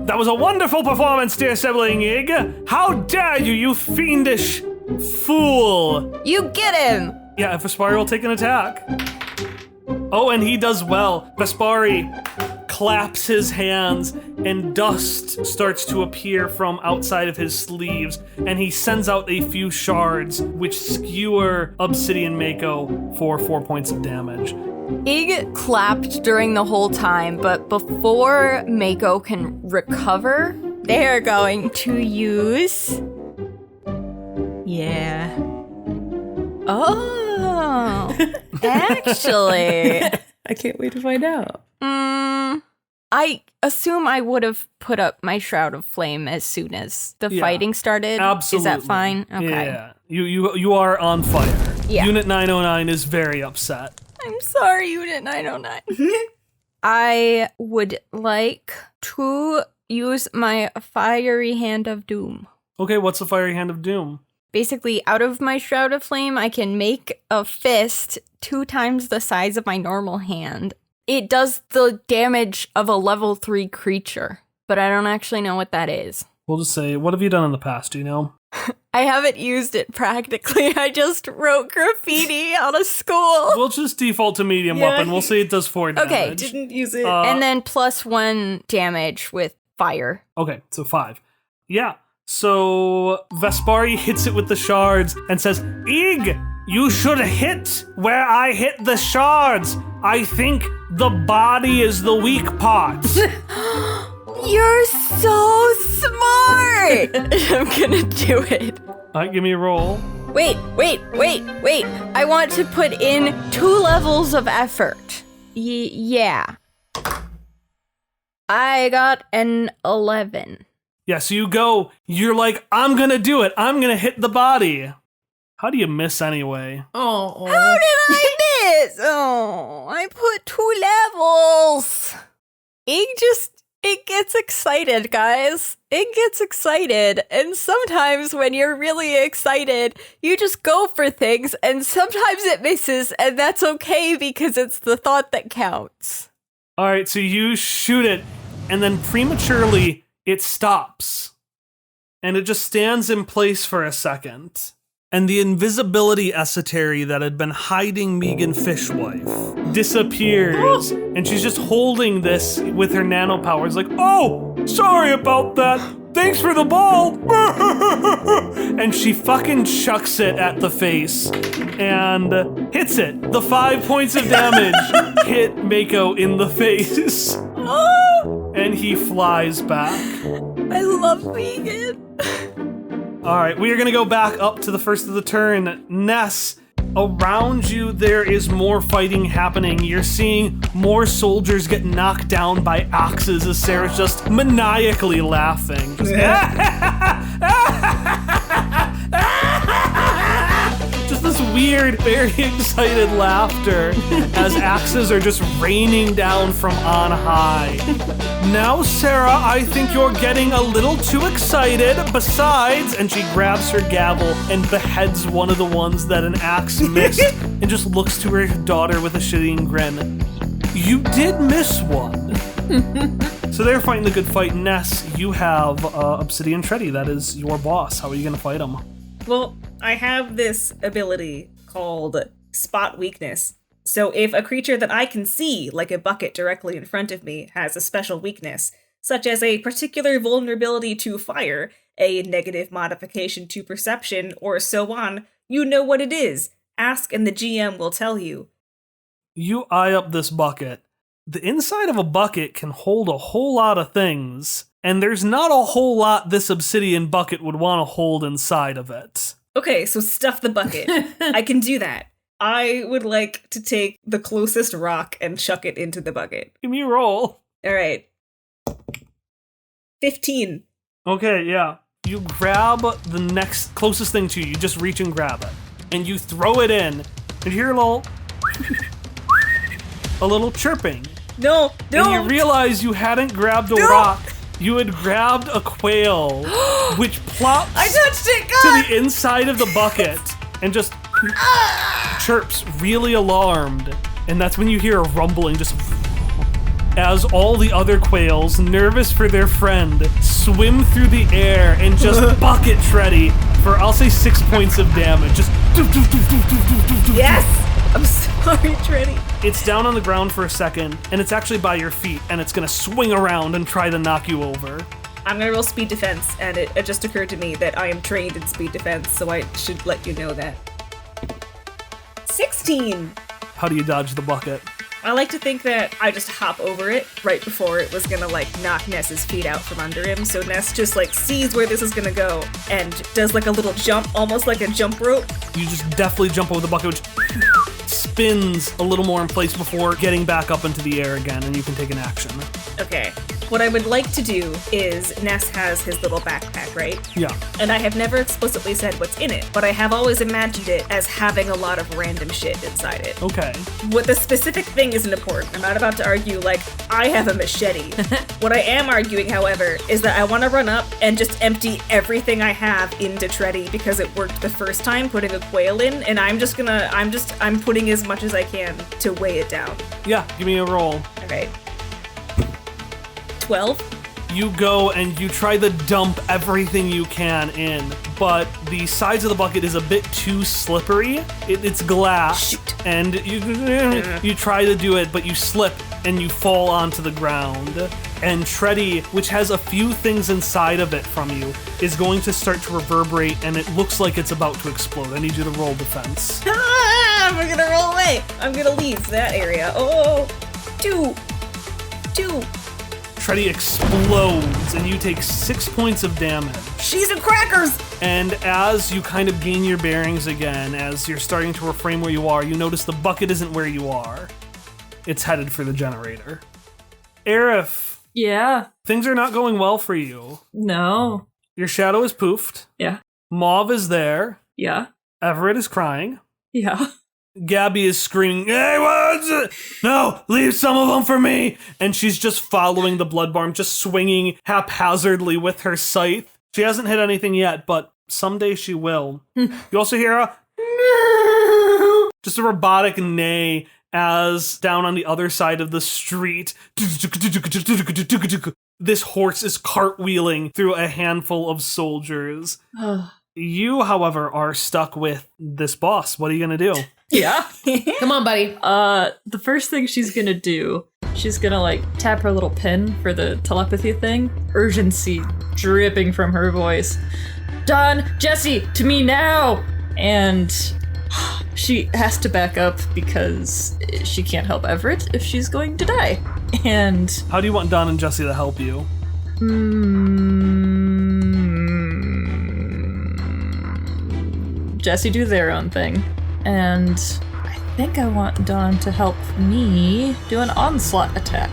That was a wonderful performance, dear sibling Ig. How dare you, you fiendish fool. You get him. Yeah, Vespari will take an attack. Oh, and he does well. Vespari claps his hands and dust starts to appear from outside of his sleeves, and he sends out a few shards which skewer Obsidian Mako for 4 points of damage. Ig clapped during the whole time, but before Mako can recover, they're going to use... Yeah. Oh, actually... I can't wait to find out. I assume I would have put up my Shroud of Flame as soon as the fighting started. Absolutely. Is that fine? Okay. Yeah. You are on fire. Yeah. Unit 909 is very upset. I'm sorry, Unit 909. I would like to use my Fiery Hand of Doom. Okay, what's the Fiery Hand of Doom? Basically, out of my Shroud of Flame, I can make a fist 2 times the size of my normal hand. It does the damage of a level 3 creature, but I don't actually know what that is. We'll just say, what have you done in the past, do you know? I haven't used it practically. I just wrote graffiti on a school. We'll just default to medium weapon. We'll say it does 4 damage. Okay. Didn't use it. And then +1 damage with fire. Okay, so 5. Yeah. So Vespari hits it with the shards and says, Ig, you should hit where I hit the shards. I think the body is the weak part. You're so smart! I'm gonna do it. All right, give me a roll. Wait. I want to put in 2 levels of effort. Yeah. I got an 11. Yeah, so you're like, I'm gonna do it. I'm gonna hit the body. How do you miss anyway? Oh. How did I miss? Oh, I put 2 levels. It gets excited, guys. It gets excited. And sometimes when you're really excited, you just go for things, and sometimes it misses, and that's okay because it's the thought that counts. All right, so you shoot it, and then prematurely, it stops. And it just stands in place for a second. And the invisibility esotery that had been hiding Megan Fishwife disappears. And she's just holding this with her nano powers like, oh, sorry about that. Thanks for the ball. And she fucking chucks it at the face and hits it. The 5 points of damage hit Mako in the face. And he flies back. I love Megan. All right, we are going to go back up to the first of the turn. Ness, around you there is more fighting happening. You're seeing more soldiers get knocked down by axes as Sarah's just maniacally laughing. Just this weird, very excited laughter as axes are just raining down from on high. Now, Sarah, I think you're getting a little too excited. Besides, and she grabs her gavel and beheads one of the ones that an axe missed and just looks to her daughter with a shitting grin. You did miss one. So they're fighting the good fight. Ness, you have Obsidian Treddy. That is your boss. How are you going to fight him? Well, I have this ability called Spot Weakness. So if a creature that I can see, like a bucket directly in front of me, has a special weakness, such as a particular vulnerability to fire, a negative modification to perception, or so on, you know what it is. Ask and the GM will tell you. You eye up this bucket. The inside of a bucket can hold a whole lot of things, and there's not a whole lot this obsidian bucket would want to hold inside of it. Okay, so stuff the bucket. I can do that. I would like to take the closest rock and chuck it into the bucket. Give me a roll. All right. 15. Okay, yeah. You grab the next closest thing to you. You just reach and grab it. And you throw it in. And you hear a little chirping. No. And you realize you hadn't grabbed a rock. You had grabbed a quail, which plops I touched it, to the inside of the bucket and just chirps, really alarmed. And that's when you hear a rumbling just as all the other quails, nervous for their friend, swim through the air and just bucket Treddy for, I'll say, 6 points of damage. Just Yes! I'm sorry, Treddy. It's down on the ground for a second, and it's actually by your feet, and it's gonna swing around and try to knock you over. I'm gonna roll speed defense, and it just occurred to me that I am trained in speed defense, so I should let you know that. 16! How do you dodge the bucket? I like to think that I just hop over it right before it was gonna knock Ness's feet out from under him, so Ness just sees where this is gonna go and does a little jump, almost like a jump rope. You just definitely jump over the bucket, which spins a little more in place before getting back up into the air again, and you can take an action. Okay. What I would like to do is Ness has his little backpack, right? Yeah. And I have never explicitly said what's in it, but I have always imagined it as having a lot of random shit inside it. Okay. What the specific thing isn't important. I'm not about to argue I have a machete. What I am arguing, however, is that I want to run up and just empty everything I have into Treddy because it worked the first time putting a quail in, and I'm putting as much as I can to weigh it down. Yeah, give me a roll. All right. 12. You go and you try to dump everything you can in, but the sides of the bucket is a bit too slippery. It's glass. Shoot. And you try to do it, but you slip and you fall onto the ground. And Treddy, which has a few things inside of it from you, is going to start to reverberate, and it looks like it's about to explode. I need you to roll defense. I'm gonna roll away. I'm gonna leave that area. Oh, two. Treddy explodes, and you take 6 points of damage. Cheese and crackers. And as you kind of gain your bearings again, as you're starting to reframe where you are, you notice the bucket isn't where you are. It's headed for the generator. Aerith, Yeah. things are not going well for you. No. Your shadow is poofed. Yeah. Mauve is there. Yeah. Everett is crying. Yeah. Gabby is screaming, "Hey, what's it? No, leave some of them for me!" And she's just following the blood barm, just swinging haphazardly with her scythe. She hasn't hit anything yet, but someday she will. You also hear a just a robotic neigh as down on the other side of the street, this horse is cartwheeling through a handful of soldiers. You, however, are stuck with this boss. What are you gonna do? Yeah. Come on, buddy. The first thing she's gonna do, she's gonna like tap her little pin for the telepathy thing. Urgency dripping from her voice. Don, Jesse, to me now! And she has to back up because she can't help Everett if she's going to die. And How do you want Don and Jesse to help you? Jesse do their own thing. And I think I want Don to help me do an onslaught attack.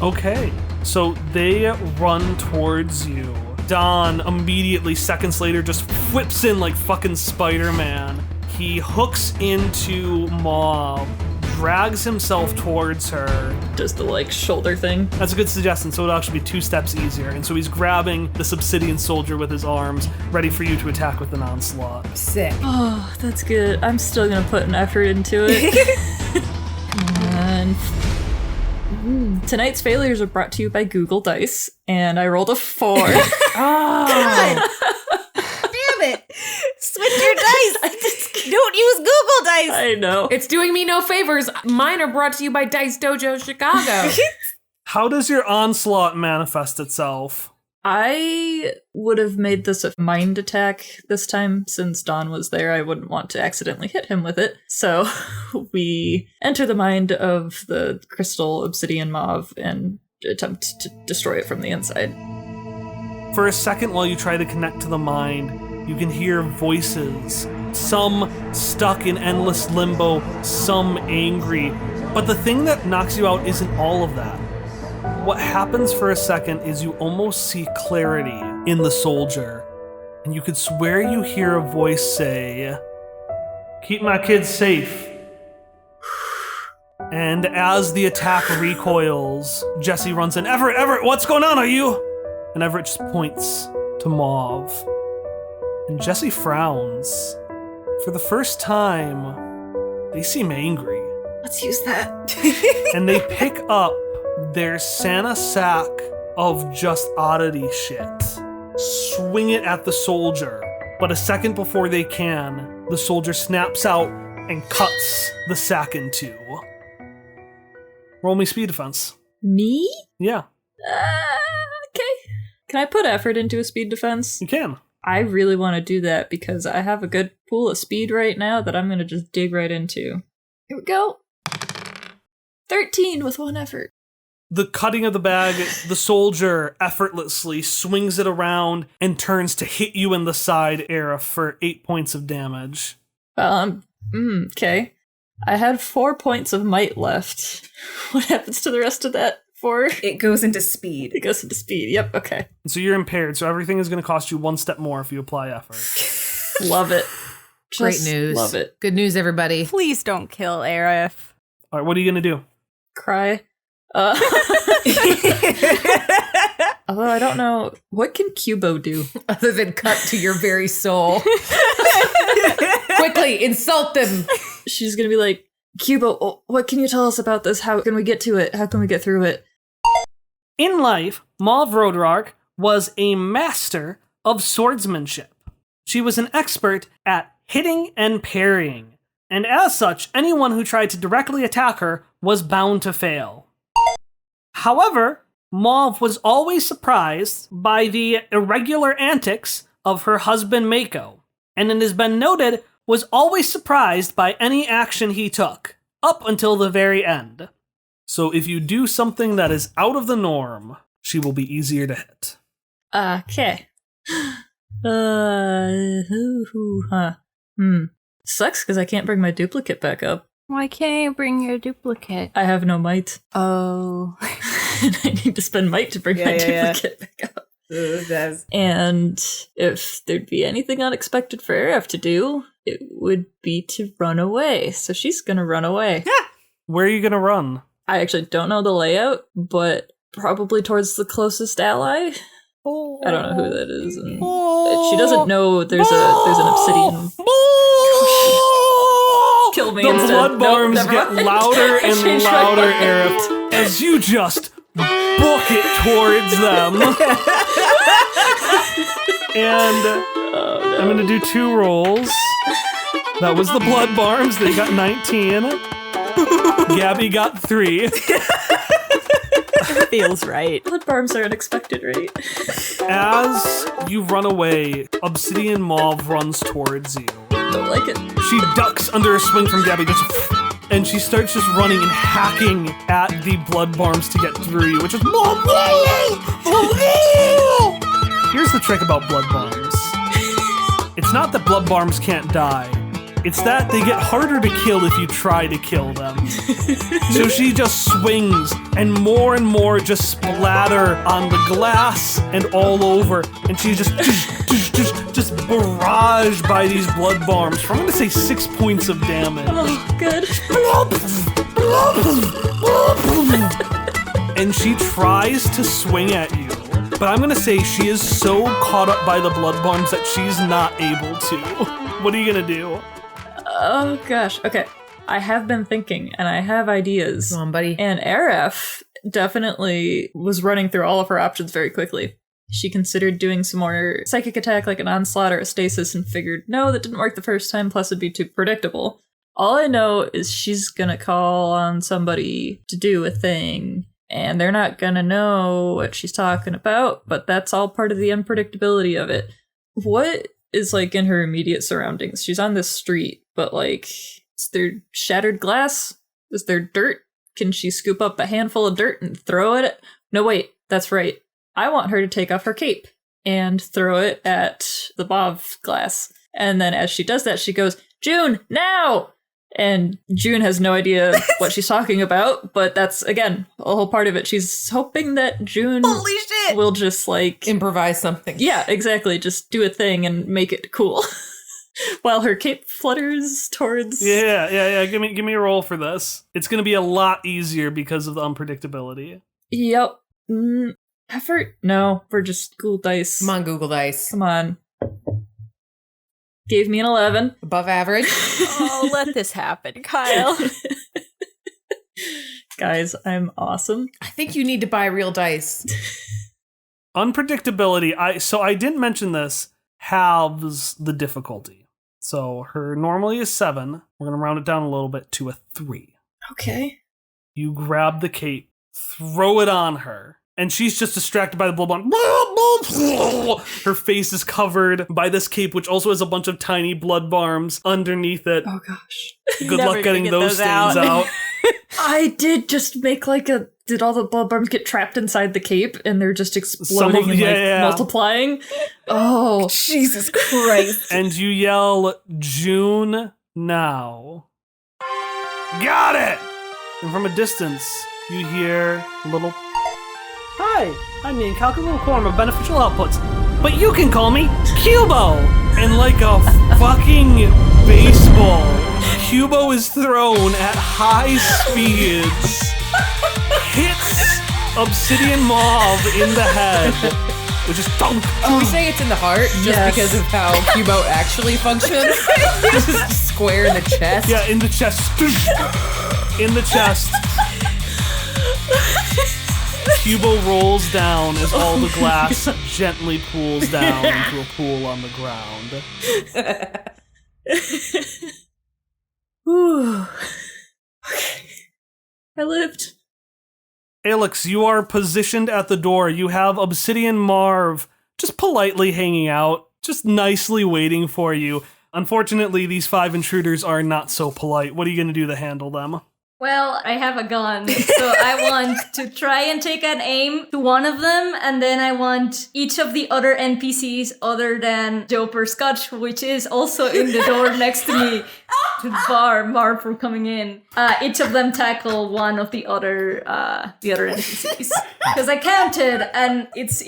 Okay, so they run towards you. Don immediately, seconds later, just whips in like fucking Spider-Man. He hooks into Mauve, drags himself towards her. Does the like shoulder thing. That's a good suggestion, so it'll actually be 2 steps easier. And so he's grabbing this Obsidian soldier with his arms, ready for you to attack with an onslaught. Sick. Oh, that's good. I'm still gonna put an effort into it. And tonight's failures are brought to you by Google Dice, and I rolled a 4. God. Damn it. Switch your dice. Don't use Google Dice. I know. It's doing me no favors. Mine are brought to you by Dice Dojo Chicago. How does your onslaught manifest itself? I would have made this a mind attack this time since Don was there. I wouldn't want to accidentally hit him with it. So we enter the mind of the crystal obsidian mauve and attempt to destroy it from the inside. For a second while you try to connect to the mind, you can hear voices, some stuck in endless limbo, some angry. But the thing that knocks you out isn't all of that. What happens for a second is you almost see clarity in the soldier, and you could swear you hear a voice say, "Keep my kids safe." And as the attack recoils, Jesse runs in, Everett, what's going on? Are you? And Everett just points to Mauve. And Jesse frowns. For the first time, they seem angry. Let's use that. And they pick up their Santa sack of just oddity shit, swing it at the soldier. But a second before they can, the soldier snaps out and cuts the sack in two. Roll me speed defense. Me? Yeah, Okay. Can I put effort into a speed defense? you can. I really want to do that because I have a good pool of speed right now that I'm going to just dig right into. Here we go. 13 with 1 effort. The cutting of the bag, the soldier effortlessly swings it around and turns to hit you in the side, Era, for 8 points of damage. Okay. I had 4 points of might left. What happens to the rest of that 4? It goes into speed. It goes into speed. Yep, okay. And so you're impaired, so everything is going to cost you 1 step more if you apply effort. Love it. Great Just news. Love it. Good news, everybody. Please don't kill Arif. All right, what are you going to do? Cry. Although I don't know, what can Cubo do? Other than cut to your very soul. Quickly, insult them. She's gonna be like, Cubo, what can you tell us about this? How can we get to it? How can we get through it? In life, Mauve Rodarark was a master of swordsmanship. She was an expert at hitting and parrying, and as such, anyone who tried to directly attack her was bound to fail. However, Mauve was always surprised by the irregular antics of her husband Mako, and it has been noted was always surprised by any action he took, up until the very end. So if you do something that is out of the norm, she will be easier to hit. Okay. Sucks because I can't bring my duplicate back up. Why can't you bring your duplicate? I have no might. Oh. And I need to spend might to bring my duplicate back up. And if there'd be anything unexpected for Arif to do, it would be to run away. So she's gonna run away. Where are you gonna run? I actually don't know the layout, but probably towards the closest ally. I don't know who that is. And she doesn't know there's an obsidian. Kill me the instead. blood barms Nope, get never mind. louder I and changed my louder, mind. Arif, as you just book it towards them. And I'm gonna do 2 rolls. That was the blood barms. They got 19. Gabby got 3. Feels right. Blood barms are unexpected, right? As you run away, Obsidian Mauve runs towards you. Don't like it. She ducks under a swing from Gabby, and she starts just running and hacking at the blood barms to get through you, which is Here's the trick about blood barms. It's not that blood barms can't die. It's that they get harder to kill if you try to kill them. So she just swings, and more just splatter on the glass and all over, and she's just barraged by these blood barms for, I'm gonna say, 6 points of damage. Oh, good. And she tries to swing at you, but I'm gonna say she is so caught up by the blood barms that she's not able to. What are you gonna do? Oh gosh. Okay. I have been thinking and I have ideas. Come on, buddy. And Arif definitely was running through all of her options very quickly. She considered doing some more psychic attack like an onslaught or a stasis and figured, no, that didn't work the first time, plus it'd be too predictable. All I know is she's gonna call on somebody to do a thing, and they're not gonna know what she's talking about, but that's all part of the unpredictability of it. What is like in her immediate surroundings? She's on this street, but like, is there shattered glass? Is there dirt? Can she scoop up a handful of dirt and throw it? No, wait, that's right. I want her to take off her cape and throw it at the Mauve glass. And then as she does that, she goes, June, now! And June has no idea what she's talking about, but that's, again, a whole part of it. She's hoping that June Holy shit! will just, like... Improvise something. Yeah, exactly. Just do a thing and make it cool. While her cape flutters towards... Yeah. Give me a roll for this. It's going to be a lot easier because of the unpredictability. Yep. Effort? No, we're just Google Dice. Come on, Google Dice. Come on. Gave me an 11. Above average. Oh, let this happen, Kyle. Guys, I'm awesome. I think you need to buy real dice. Unpredictability, I didn't mention this, halves the difficulty. So her normally is 7. We're going to round it down a little bit to a 3. Okay. You grab the cape, throw it on her, and she's just distracted by the blood bond. Her face is covered by this cape, which also has a bunch of tiny blood barms underneath it. Oh gosh. Good Never luck getting gonna get those those stains out. out. I did just make did all the blood barms get trapped inside the cape and they're just exploding and multiplying? Oh. Jesus Christ. And you yell, June, now. Got it! And from a distance, you hear a little... Hi, I'm the incalculable quorum of beneficial outputs, but you can call me Cubo! And like a fucking baseball, Cubo is thrown at high speeds, hits Obsidian Mauve in the head, which is thunk. Can we say it's in the heart just because of how Cubo actually functions? Just square in the chest. Yeah, in the chest. In the chest. Cubo rolls down as all the glass gently pools down into a pool on the ground. Ooh. Okay. I lived. Alex, you are positioned at the door. You have Obsidian Marv just politely hanging out, just nicely waiting for you. Unfortunately, these 5 intruders are not so polite. What are you going to do to handle them? Well, I have a gun, so I want to try and take an aim to one of them, and then I want each of the other NPCs other than Joper Scotch, which is also in the door next to me, to bar Marv from coming in. Each of them tackle one of the other NPCs. Because I counted, and it's,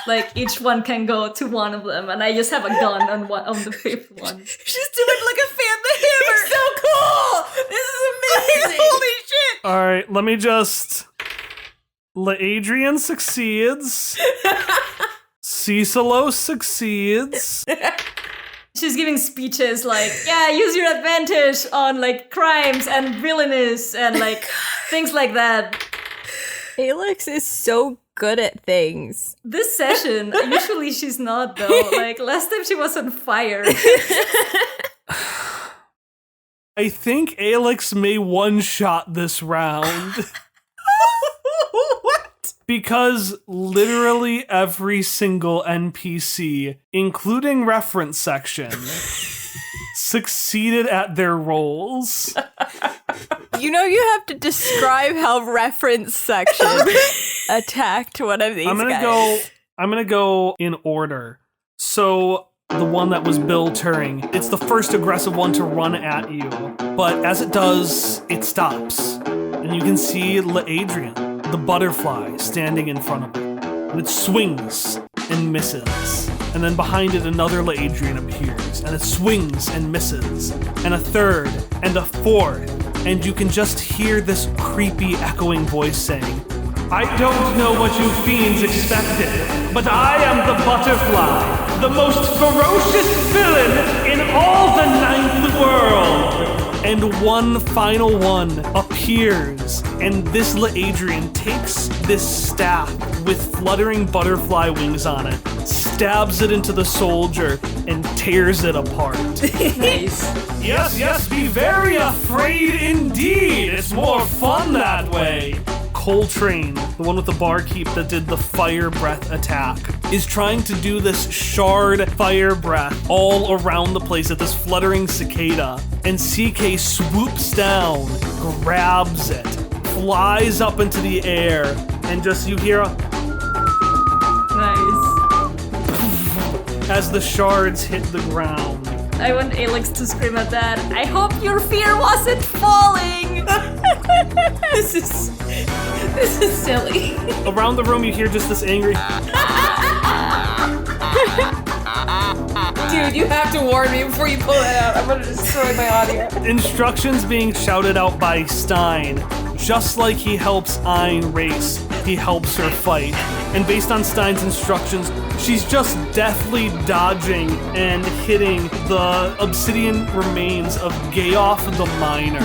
like each one can go to one of them, and I just have a gun on the 5th one. She's doing like a fan the hammer. It's so cool. This is amazing. Holy shit. All right, let me just... Adrian succeeds. Cicelo succeeds. She's giving speeches like, yeah, use your advantage on like crimes and villainous and like things like that. Alex is so good at things. This session, usually she's not though. Like last time she was on fire. I think Alex may one-shot this round. What? Because literally every single NPC, including reference section, succeeded at their roles. You have to describe how reference section attacked one of these guys. I'm gonna go in order. So the one that was Bill Turing, it's the first aggressive one to run at you. But as it does, it stops. And you can see Adrian, the butterfly, standing in front of it. And it swings and misses. And then behind it, another Adrian appears. And it swings and misses. And a third, and a fourth. And you can just hear this creepy echoing voice saying, I don't know what you fiends expected, but I am the butterfly, the most ferocious villain in all the ninth world. And one final one appears, and this Adrian takes this staff with fluttering butterfly wings on it, stabs it into the soldier, and tears it apart. Nice. Yes, be very afraid indeed. It's more fun that way. Coltrane, the one with the barkeep that did the fire breath attack, is trying to do this shard fire breath all around the place at this fluttering cicada. And CK swoops down, grabs it, flies up into the air, and just you hear a Nice. as the shards hit the ground. I want Alex to scream at that. I hope your fear wasn't falling. This is silly. Around the room, you hear just this angry. Dude, you have to warn me before you pull it out. I'm gonna destroy my audio. Instructions being shouted out by Stein. Just like he helps Ein race, he helps her fight. And based on Stein's instructions, she's just deftly dodging and hitting the obsidian remains of Gayoff the Miner.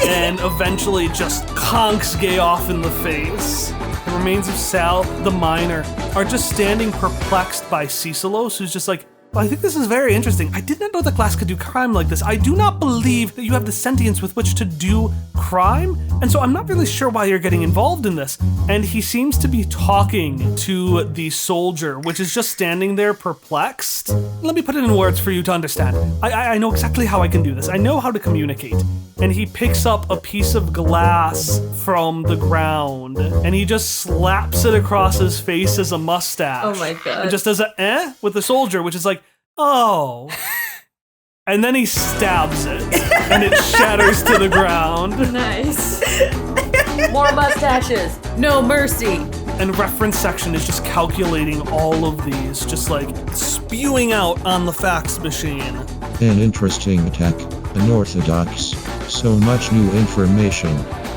And eventually just conks Gayoff in the face. The remains of Sal the Miner are just standing perplexed by Cicilos, who's just like, I think this is very interesting. I did not know the class could do crime like this. I do not believe that you have the sentience with which to do crime, and so I'm not really sure why you're getting involved in this. And he seems to be talking to the soldier, which is just standing there perplexed. Let me put it in words for you to understand. I know exactly how I can do this. I know how to communicate. And he picks up a piece of glass from the ground, and he just slaps it across his face as a mustache. Oh my god. And just does a with the soldier, which is like, oh. And then he stabs it, and it shatters to the ground. Nice. More mustaches. No mercy. And reference section is just calculating all of these, just like spewing out on the fax machine. An interesting attack, unorthodox, so much new information.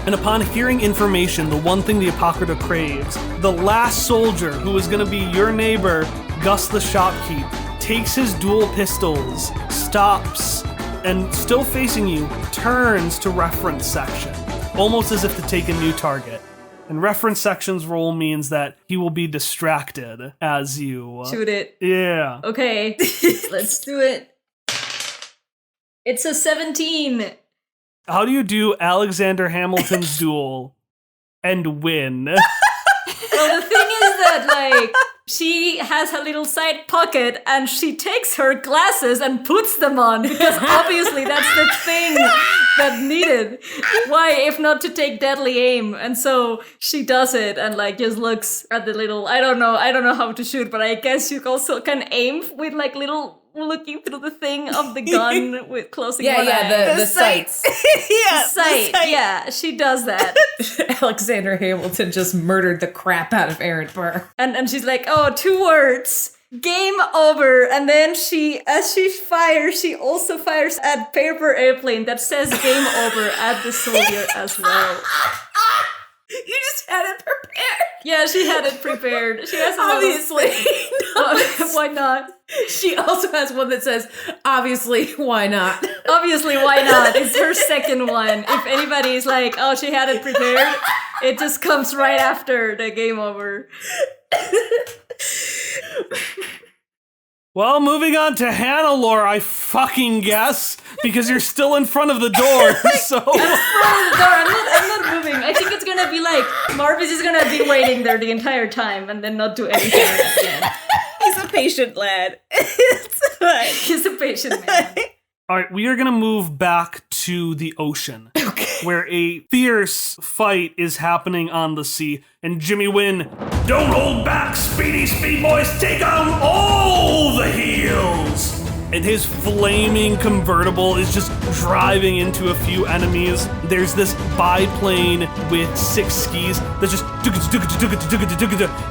And upon hearing information, the one thing the Apocrypha craves, the last soldier who is going to be your neighbor, Gus the Shopkeep, takes his dual pistols, stops, and still facing you, turns to reference section, almost as if to take a new target. And reference section's role means that he will be distracted as you... Shoot it. Yeah. Okay, let's do it. It's a 17. How do you do Alexander Hamilton's duel? and win. Well, the thing is that, like, she has a little side pocket and she takes her glasses and puts them on because obviously that's the thing that needed. Why, if not to take deadly aim? And so she does it and, like, just looks at the little, I don't know how to shoot, but I guess you also can aim with, like, little looking through the thing of the gun with closing one eye. The sights. Yeah, The sight. Yeah, she does that. Alexander Hamilton just murdered the crap out of Aaron Burr. And she's like, oh, 2 words. Game over. And then as she fires, she also fires at paper airplane that says game over at the soldier as well. You just had it prepared. Yeah, she had it prepared. She has Obviously. Why not? She also has one that says, obviously, why not? Obviously, why not? It's her second one. If anybody's like, oh, she had it prepared, it just comes right after the game over. Well, moving on to Hannah, I fucking guess, because you're still in front of the door, so... I'm not moving. I think it's gonna be like, Marvis is gonna be waiting there the entire time and then not do anything again. He's a patient lad. It's fine. He's a patient man. All right, we are going to move back to the ocean, where a fierce fight is happening on the sea, and Jimmy Wynn... Don't hold back, speed boys. Take on all the heels. And his flaming convertible is just driving into a few enemies. There's this biplane with 6 skis that's just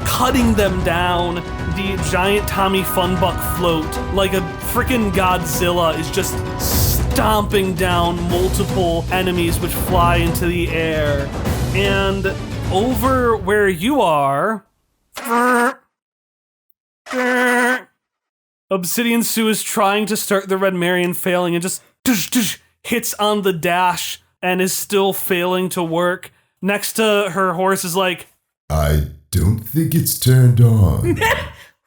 cutting them down. The giant Tommy Funbuck float, like a frickin' Godzilla, is just stomping down multiple enemies which fly into the air. And over where you are... Obsidian Sue is trying to start the Red Marion, failing, and just hits on the dash and is still failing to work. Next to her, Horace is like, I don't think it's turned on.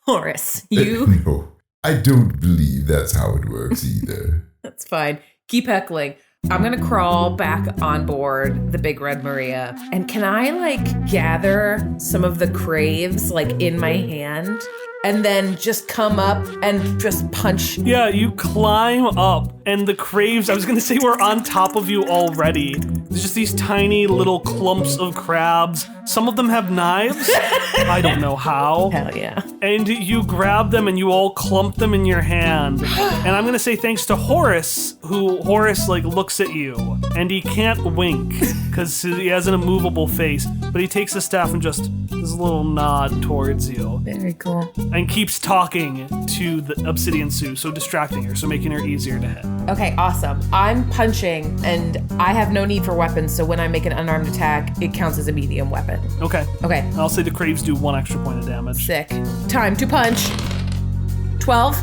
Horace, you... No, I don't believe that's how it works either. That's fine. Keep heckling. I'm gonna crawl back on board the Big Red Maria. And can I, like, gather some of the craves, like, in my hand? And then just come up and just punch. Yeah, you climb up, and the craves, I was gonna say, were on top of you already. There's just these tiny little clumps of crabs. Some of them have knives. I don't know how. Hell yeah. And you grab them and you all clump them in your hand. And I'm gonna say thanks to Horace, who Horace, like, looks at you, and he can't wink, because he has an immovable face, but he takes the staff and just does a little nod towards you. Very cool. And keeps talking to the Obsidian Sue, so distracting her, so making her easier to hit. Okay, awesome. I'm punching, and I have no need for weapons, so when I make an unarmed attack, it counts as a medium weapon. Okay. Okay. I'll say the craves do 1 extra point of damage. Sick. Time to punch. 12.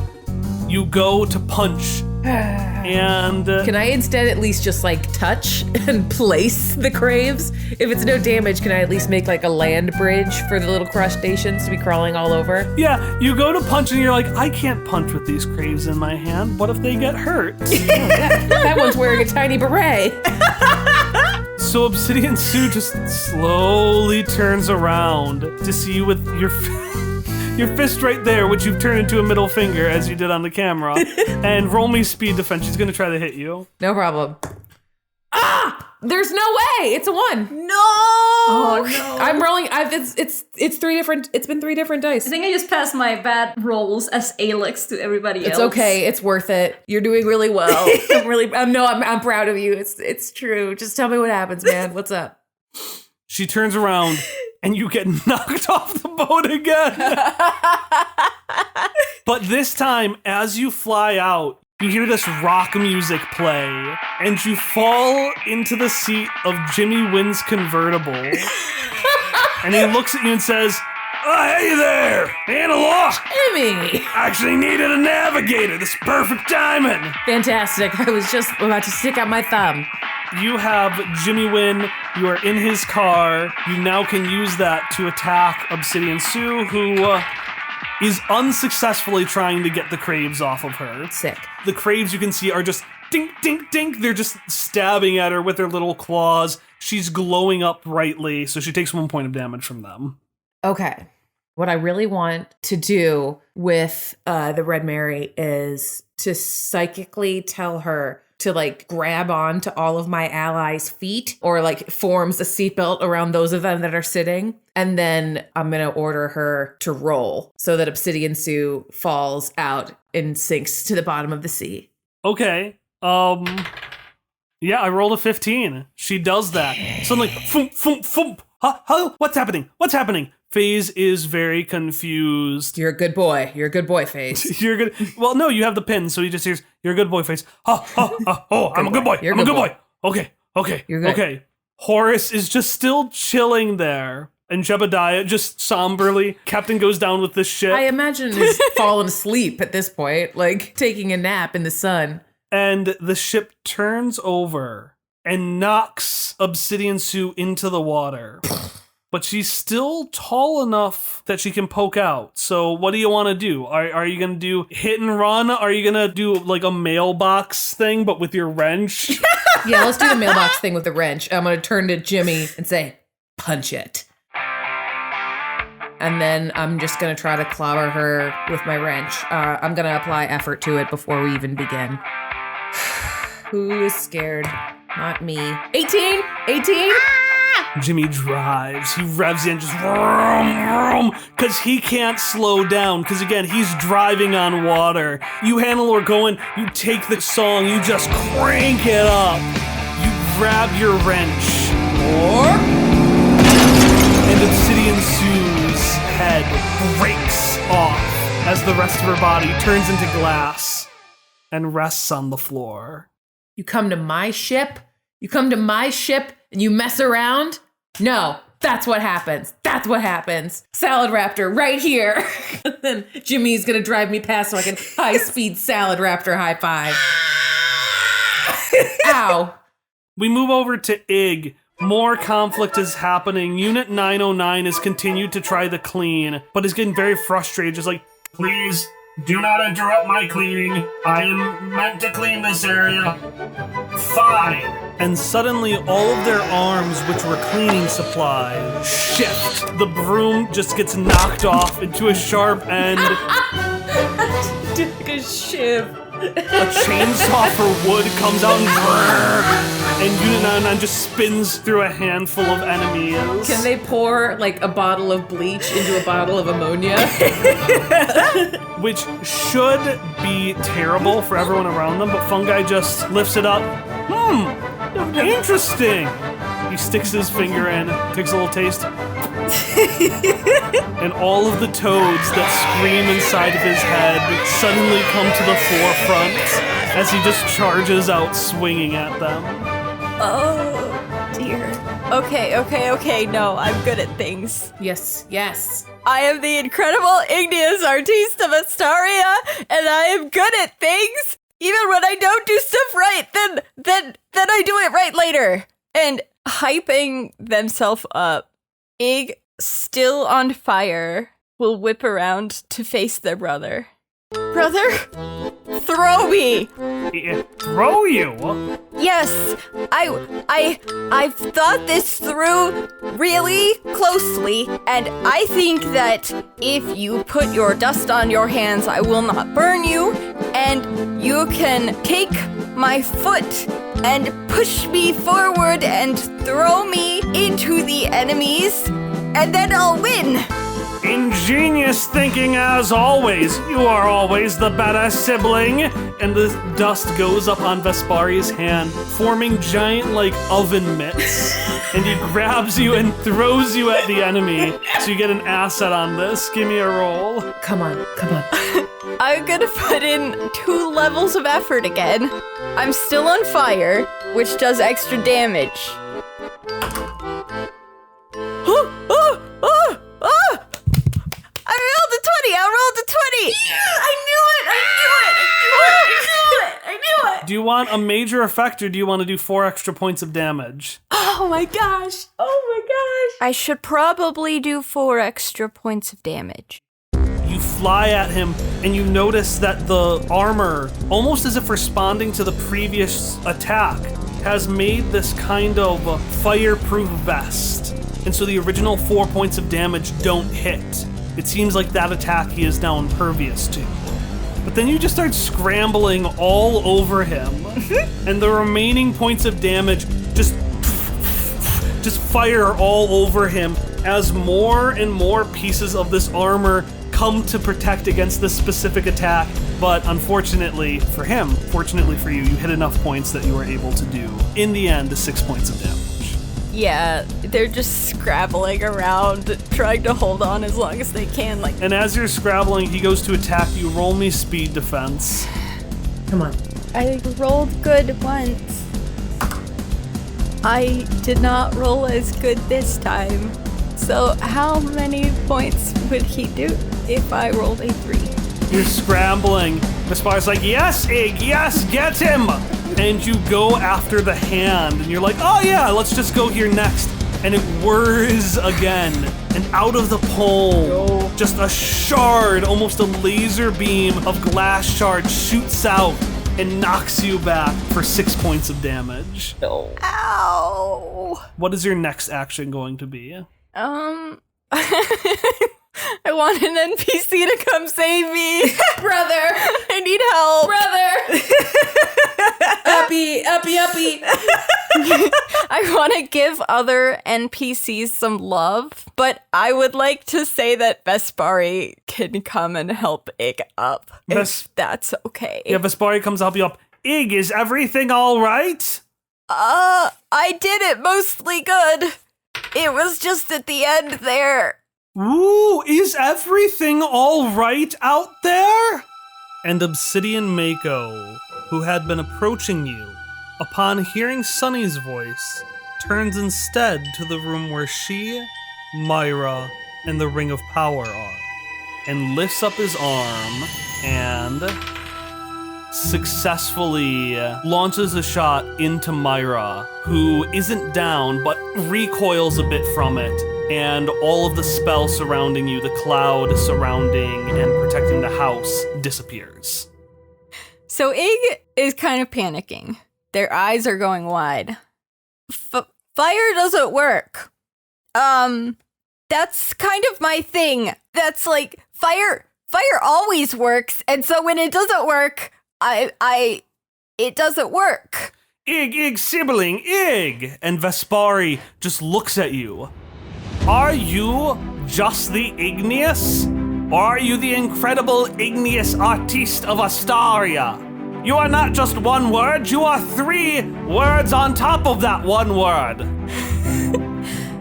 You go to punch, and... Can I instead at least just, like, touch and place the craves? If it's no damage, can I at least make, like, a land bridge for the little crustaceans to be crawling all over? Yeah, you go to punch and you're like, I can't punch with these craves in my hand. What if they get hurt? That one's wearing a tiny beret. So Obsidian Sue just slowly turns around to see you with your fist right there, which you've turned into a middle finger as you did on the camera. And roll me speed defense. She's gonna try to hit you. No problem. Ah! There's no way. It's a 1. No. Oh no. I'm rolling. It's 3 different. It's been 3 different dice. I think I just passed my bad rolls as Alex to everybody else. It's okay. It's worth it. You're doing really well. I'm proud of you. It's true. Just tell me what happens, man. What's up? She turns around and you get knocked off the boat again. But this time, as you fly out, you hear this rock music play, and you fall into the seat of Jimmy Wynn's convertible. And he looks at you and says, Oh, hey there, Anna. Jimmy! Actually needed a navigator. This is perfect timing. Fantastic. I was just about to stick out my thumb. You have Jimmy Wynn, you are in his car, you now can use that to attack Obsidian Sue, who is unsuccessfully trying to get the craves off of her. Sick. The craves, you can see, are just dink, dink, dink. They're just stabbing at her with their little claws. she's glowing up brightly, so she takes 1 point of damage from them. Okay. What I really want to do with the Red Mary is to psychically tell her to like grab on to all of my allies' feet, or like forms a seatbelt around those of them that are sitting. And then I'm going to order her to roll so that Obsidian Sue falls out and sinks to the bottom of the sea. Okay. Yeah, I rolled a 15. She does that. Suddenly, foom, foom, foom. Huh? What's happening? FaZe is very confused. You're a good boy. You're a good boy, FaZe. You're good. Well, no, you have the pin, so he just hears, "You're a good boy, FaZe." Oh, I'm a good boy. I'm a good boy. Okay. You're good. Okay. Horace is just still chilling there, and Jebediah just somberly. Captain goes down with the ship. I imagine he's fallen asleep at this point, like taking a nap in the sun. And the ship turns over and knocks Obsidian Sue into the water. But she's still tall enough that she can poke out. So what do you want to do? Are you going to do hit and run? Are you going to do like a mailbox thing, but with your wrench? Yeah, let's do the mailbox thing with the wrench. I'm going to turn to Jimmy and say, punch it. And then I'm just going to try to clobber her with my wrench. I'm going to apply effort to it before we even begin. Who is scared? Not me. 18? Jimmy drives. He revs the engine, vroom, because he can't slow down. Because again, he's driving on water. You handle or going, you take the song, you just crank it up. You grab your wrench. And Obsidian Sue's head breaks off as the rest of her body turns into glass and rests on the floor. You come to my ship? And you mess around? No, that's what happens. Salad Raptor right here. And then Jimmy's gonna drive me past so I can high-speed Salad Raptor high five. Ow. We move over to Ig. More conflict is happening. Unit 909 has continued to try the clean, but is getting very frustrated. Just like, Please, do not interrupt my cleaning. I am meant to clean this area. Fine. and suddenly all of their arms, which were cleaning supplies, shift. The broom just gets knocked off into a sharp end. Take a shiv. A chainsaw for wood comes out and Unit 99 just spins through a handful of enemies. Can they pour like a bottle of bleach into a bottle of ammonia? Which should be terrible for everyone around them, but Fungi just lifts it up. Interesting. He sticks his finger in, takes a little taste. And all of the toads that scream inside of his head suddenly come to the forefront as he just charges out swinging at them. Oh, dear. Okay, no, I'm good at things. Yes. I am the incredible Igneous Artiste of Astaria, and I am good at things. Even when I don't do stuff right, then I do it right later. And hyping themselves up, Ig, still on fire, will whip around to face their brother. Brother, throw me! Throw you? Yes, I've thought this through really closely, and I think that if you put your dust on your hands, I will not burn you, and you can take my foot and push me forward and throw me into the enemies, and then I'll win. Ingenious thinking as always. You are always the better sibling. And the dust goes up on Vespari's hand, forming giant, oven mitts. And he grabs you and throws you at the enemy. So you get an asset on this. Give me a roll. Come on. I'm gonna put in 2 levels of effort again. I'm still on fire, which does extra damage. I rolled a 20! Yeah, I knew it! Do you want a major effect or do you want to do 4 extra points of damage? Oh my gosh! I should probably do 4 extra points of damage. You fly at him and you notice that the armor, almost as if responding to the previous attack, has made this kind of fireproof vest. And so the original 4 points of damage don't hit. It seems like that attack he is now impervious to. But then you just start scrambling all over him. And the remaining points of damage just fire all over him as more and more pieces of this armor come to protect against this specific attack. But unfortunately for him, fortunately for you, you hit enough points that you were able to do, in the end, 6 points of damage. Yeah, they're just scrabbling around, trying to hold on as long as they can. And as you're scrabbling, he goes to attack you. Roll me speed defense. Come on. I rolled good once. I did not roll as good this time. So how many points would he do if I rolled a 3? You're scrambling. Vespar's like, yes, Ig, yes, get him! And you go after the hand, and you're like, oh yeah, let's just go here next. And it whirs again, and out of the pole, just a shard, almost a laser beam of glass shard shoots out and knocks you back for 6 points of damage. Ow! What is your next action going to be? I want an NPC to come save me. Brother! I need help. Uppy. I want to give other NPCs some love, but I would like to say that Vespari can come and help Ig up, if that's okay. Yeah, Vespari comes to help you up. Ig, is everything all right? I did it mostly good. It was just at the end there. Ooh, is everything all right out there? And Obsidian Mako, who had been approaching you, upon hearing Sunny's voice, turns instead to the room where she, Myra, and the Ring of Power are, and lifts up his arm and successfully launches a shot into Myra, who isn't down but recoils a bit from it, and all of the spell surrounding you, the cloud surrounding and protecting the house, disappears. So Ig is kind of panicking. Their eyes are going wide. Fire doesn't work. That's kind of my thing. That's like, fire always works, and so when it doesn't work, it doesn't work. Ig, sibling, Ig! And Vespari just looks at you. Are you just the igneous? Or are you the incredible igneous artiste of Astaria? You are not just one word, you are 3 words on top of that one word.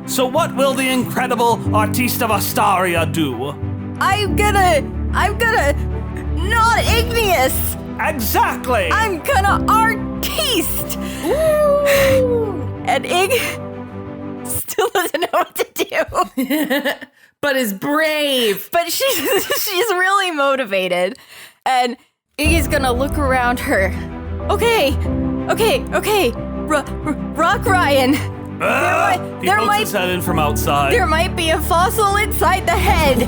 So what will the incredible artiste of Astaria do? I'm gonna not igneous. Exactly! I'm gonna artiste! Ooh. And Ig still doesn't know what to do. But is brave. But she's really motivated. And Ig is gonna look around her. Okay. Rock Ryan. He pokes his head in from outside. There might be a fossil inside the head.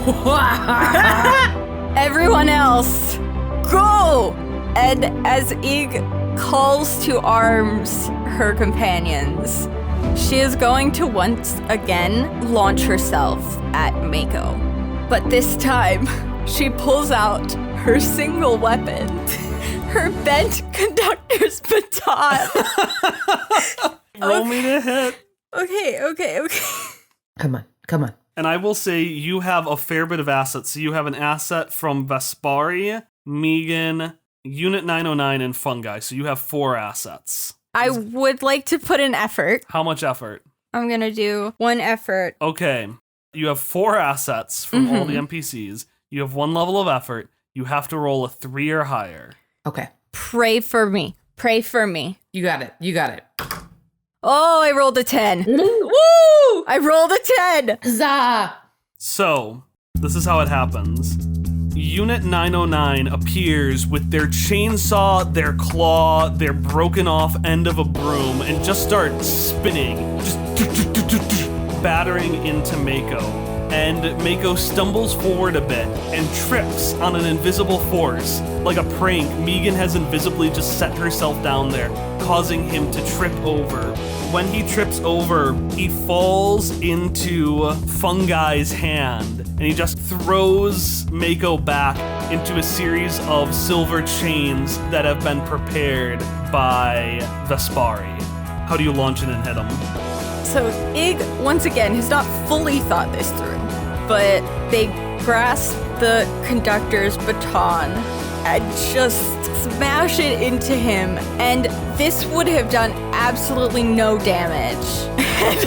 Everyone else, go! And as Ig calls to arms her companions, she is going to once again launch herself at Mako. But this time, she pulls out her single weapon, her bent conductor's baton. Roll me to hit. Okay. Come on. And I will say you have a fair bit of assets. So you have an asset from Vespari, Megan, Unit 909, and Fungi. So you have 4 assets. I would like to put in effort. How much effort? I'm gonna do 1 effort. Okay. You have 4 assets from all the NPCs. You have 1 level of effort. You have to roll a 3 or higher. Okay. Pray for me. You got it. Oh, I rolled a 10. Woo! I rolled a 10. Huzzah! So, this is how it happens. Unit 909 appears with their chainsaw, their claw, their broken off end of a broom, and just start spinning, just battering into Mako. and Mako stumbles forward a bit and trips on an invisible force. Like a prank, Megan has invisibly just set herself down there, causing him to trip over. When he trips over, he falls into Fungi's hand, and he just throws Mako back into a series of silver chains that have been prepared by Vespari. How do you launch it and hit him? So Ig, once again, has not fully thought this through, but they grasp the conductor's baton and just smash it into him, and this would have done absolutely no damage had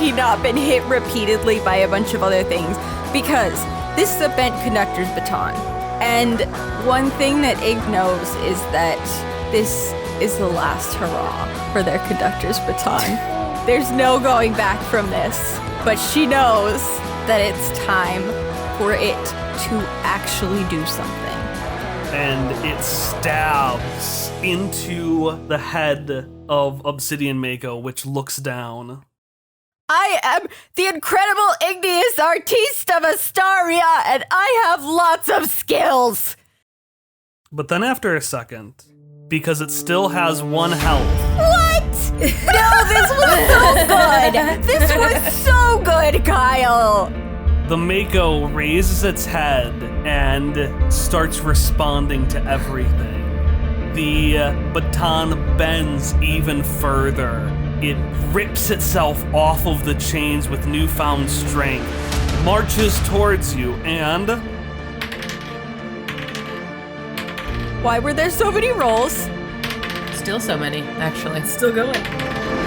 he not been hit repeatedly by a bunch of other things, because this is a bent conductor's baton. And one thing that Ig knows is that this is the last hurrah for their conductor's baton. There's no going back from this, but she knows that it's time for it to actually do something. And it stabs into the head of Obsidian Mako, which looks down. I am the incredible igneous artiste of Astaria, and I have lots of skills. But then after a second, because it still has 1 health. What? No, this was so good. This was so good, Kyle. The Mako raises its head and starts responding to everything. The baton bends even further. It rips itself off of the chains with newfound strength, marches towards you, and... Why were there so many rolls? Still so many, actually. Still going.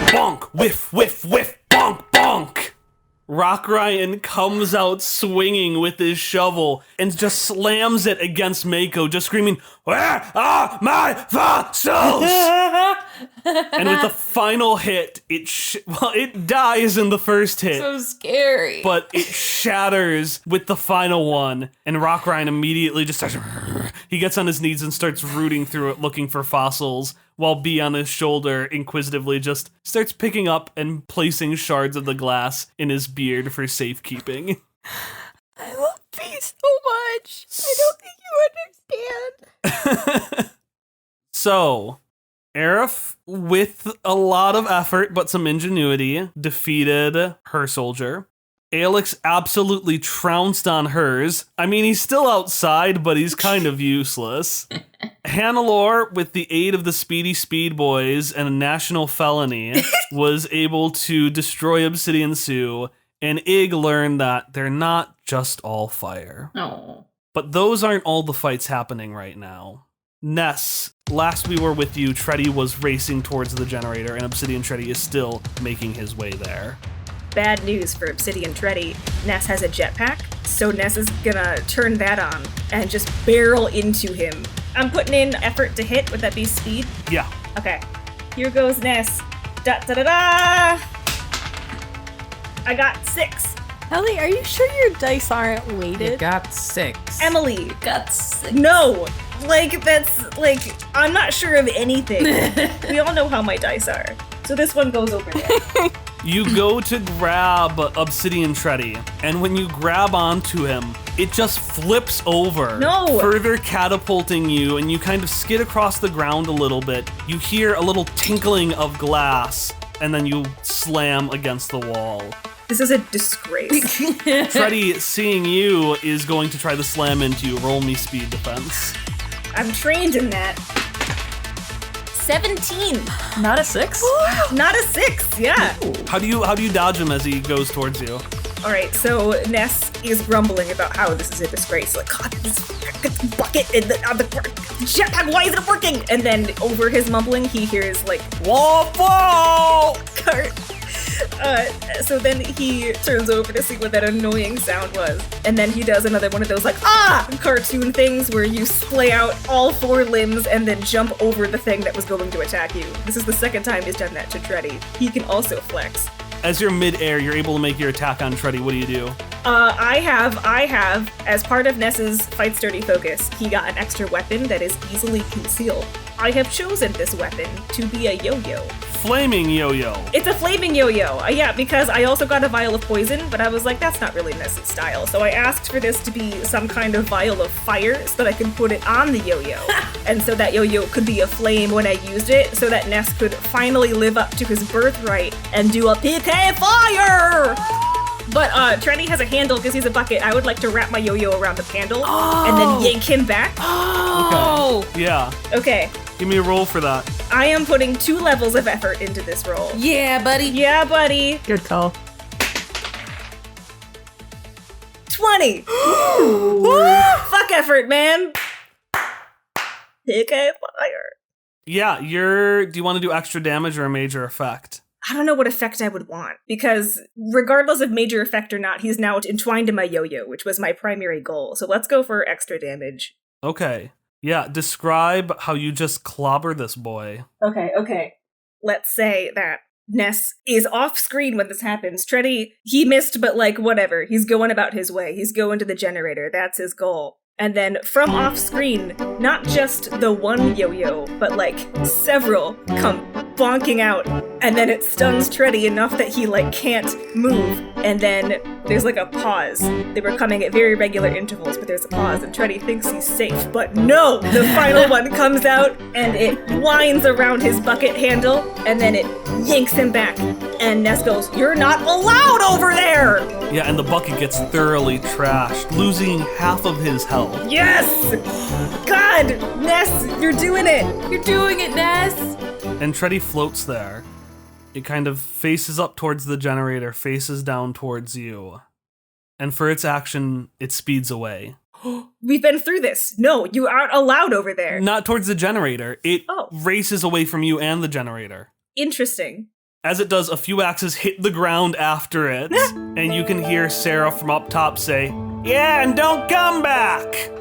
bonk, whiff, whiff, whiff, bonk, bonk. Rock Ryan comes out swinging with his shovel and just slams it against Mako, just screaming, "Where are my fossils?" And with the final hit, it dies in the first hit. So scary. But it shatters with the final one, and Rock Ryan immediately just starts... He gets on his knees and starts rooting through it, looking for fossils, while B on his shoulder inquisitively just starts picking up and placing shards of the glass in his beard for safekeeping. I love B so much. I don't think you understand. So, Aerith, with a lot of effort but some ingenuity, defeated her soldier. Alex absolutely trounced on hers. I mean, he's still outside, but he's kind of useless. Hannelore, with the aid of the Speedy Speed Boys and a national felony, was able to destroy Obsidian Sue, and Ig learned that they're not just all fire. Oh. But those aren't all the fights happening right now. Ness, last we were with you, Treddy was racing towards the generator, and Obsidian Treddy is still making his way there. Bad news for Obsidian Treddy. Ness has a jetpack, so Ness is gonna turn that on and just barrel into him. I'm putting in effort to hit. Would that be speed? Yeah. Okay. Here goes Ness. Da da da da! I got 6. Ellie, are you sure your dice aren't weighted? You got 6. Emily. Got 6. No! I'm not sure of anything. We all know how my dice are. So this one goes over there. You go to grab Obsidian Treddy, and when you grab onto him, it just flips over, No! further catapulting you, and you kind of skid across the ground a little bit. You hear a little tinkling of glass, and then you slam against the wall. This is a disgrace. Treddy, seeing you, is going to try to slam into you. Roll me speed defense. I'm trained in that. 17. Not a 6? Not a 6, yeah. How do you dodge him as he goes towards you? All right, so Ness is grumbling about how this is a disgrace. Like, God, this bucket in the jetpack, why isn't it working? And then over his mumbling, he hears like, whoa, whoa! Cart. So then he turns over to see what that annoying sound was. And then he does another one of those like, cartoon things where you splay out all 4 limbs and then jump over the thing that was going to attack you. This is the second time he's done that to Treddy. He can also flex. As you're mid-air, you're able to make your attack on Treddy. What do you do? I have, as part of Ness's Fight Sturdy focus, he got an extra weapon that is easily concealed. I have chosen this weapon to be a yo-yo. flaming yo-yo. It's a flaming yo-yo. Yeah, because I also got a vial of poison, but I was like, that's not really Ness's style. So I asked for this to be some kind of vial of fire so that I can put it on the yo-yo. And so that yo-yo could be a flame when I used it, so that Ness could finally live up to his birthright and do a PK fire! But Trenny has a handle because he's a bucket. I would like to wrap my yo-yo around the handle and then yank him back. Oh! Okay. Yeah. Okay. Give me a roll for that. I am putting 2 levels of effort into this roll. Yeah, buddy. Yeah, buddy. Good call. 20. Fuck effort, man. PK fire. Yeah, do you want to do extra damage or a major effect? I don't know what effect I would want, because regardless of major effect or not, he's now entwined in my yo-yo, which was my primary goal. So let's go for extra damage. Okay. Yeah, describe how you just clobber this boy. Okay. Let's say that Ness is off screen when this happens. Treddy, he missed, but like, whatever. He's going about his way. He's going to the generator. That's his goal. And then from off screen, not just the one yo-yo, but like several come bonking out. And then it stuns Treddy enough that he like can't move. And then there's like a pause. They were coming at very regular intervals, but there's a pause. And Treddy thinks he's safe, but no! The final one comes out and it winds around his bucket handle. And then it yanks him back. And Ness goes, "You're not allowed over there!" Yeah, and the bucket gets thoroughly trashed, losing half of his health. Yes! God! Ness, you're doing it! You're doing it, Ness! And Treddy floats there. It kind of faces up towards the generator, faces down towards you. And for its action, it speeds away. We've been through this. No, you aren't allowed over there. Not towards the generator. It races away from you and the generator. Interesting. As it does, a few axes hit the ground after it, and you can hear Sarah from up top say, "Yeah, and don't come back!"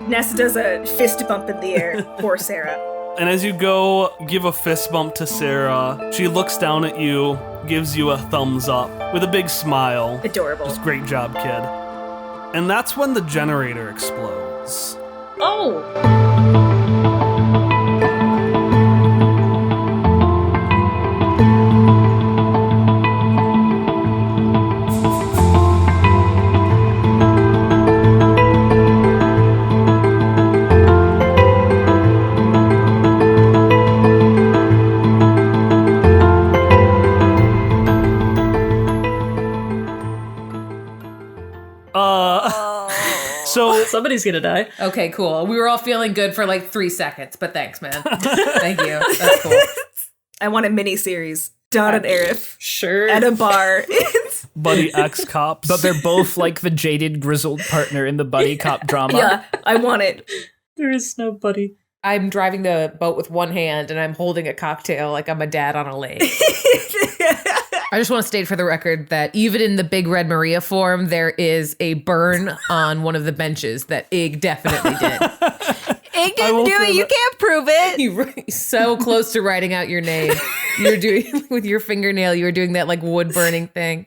Ness does a fist bump in the air. Poor Sarah. And as you go give a fist bump to Sarah, she looks down at you, gives you a thumbs up with a big smile. Adorable. Just great job, kid. And that's when the generator explodes. Oh! So somebody's gonna die. Okay, cool. We were all feeling good for like 3 seconds, but thanks, man. Thank you. That's cool. I want a mini-series. Don and Aerith. Sure. At a bar. Buddy ex-cops. But they're both like the jaded, grizzled partner in the buddy cop drama. Yeah, I want it. There is no buddy. I'm driving the boat with one hand and I'm holding a cocktail like I'm a dad on a lake. I just want to state for the record that even in the Big Red Maria form, there is a burn on one of the benches that Ig definitely did. Ig didn't do it. You can't prove it. You were so close to writing out your name. You were doing with your fingernail. You were doing that like wood burning thing.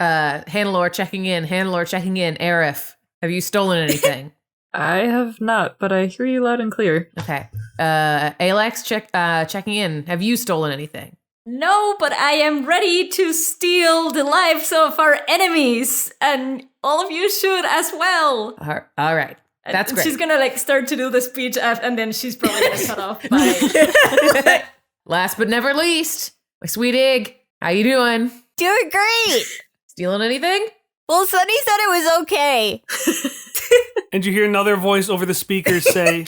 Hannelore checking in. Hannelore checking in. Aerith, have you stolen anything? I have not, but I hear you loud and clear. Okay. Alex checking in. Have you stolen anything? No, but I am ready to steal the lives of our enemies, and all of you should as well. All right. That's great. She's gonna like start to do the speech, and then she's probably gonna cut off by... Last but never least, my sweet Ig, how you doing? Doing great. Stealing anything? Well, Sunny said it was okay. And you hear another voice over the speakers say,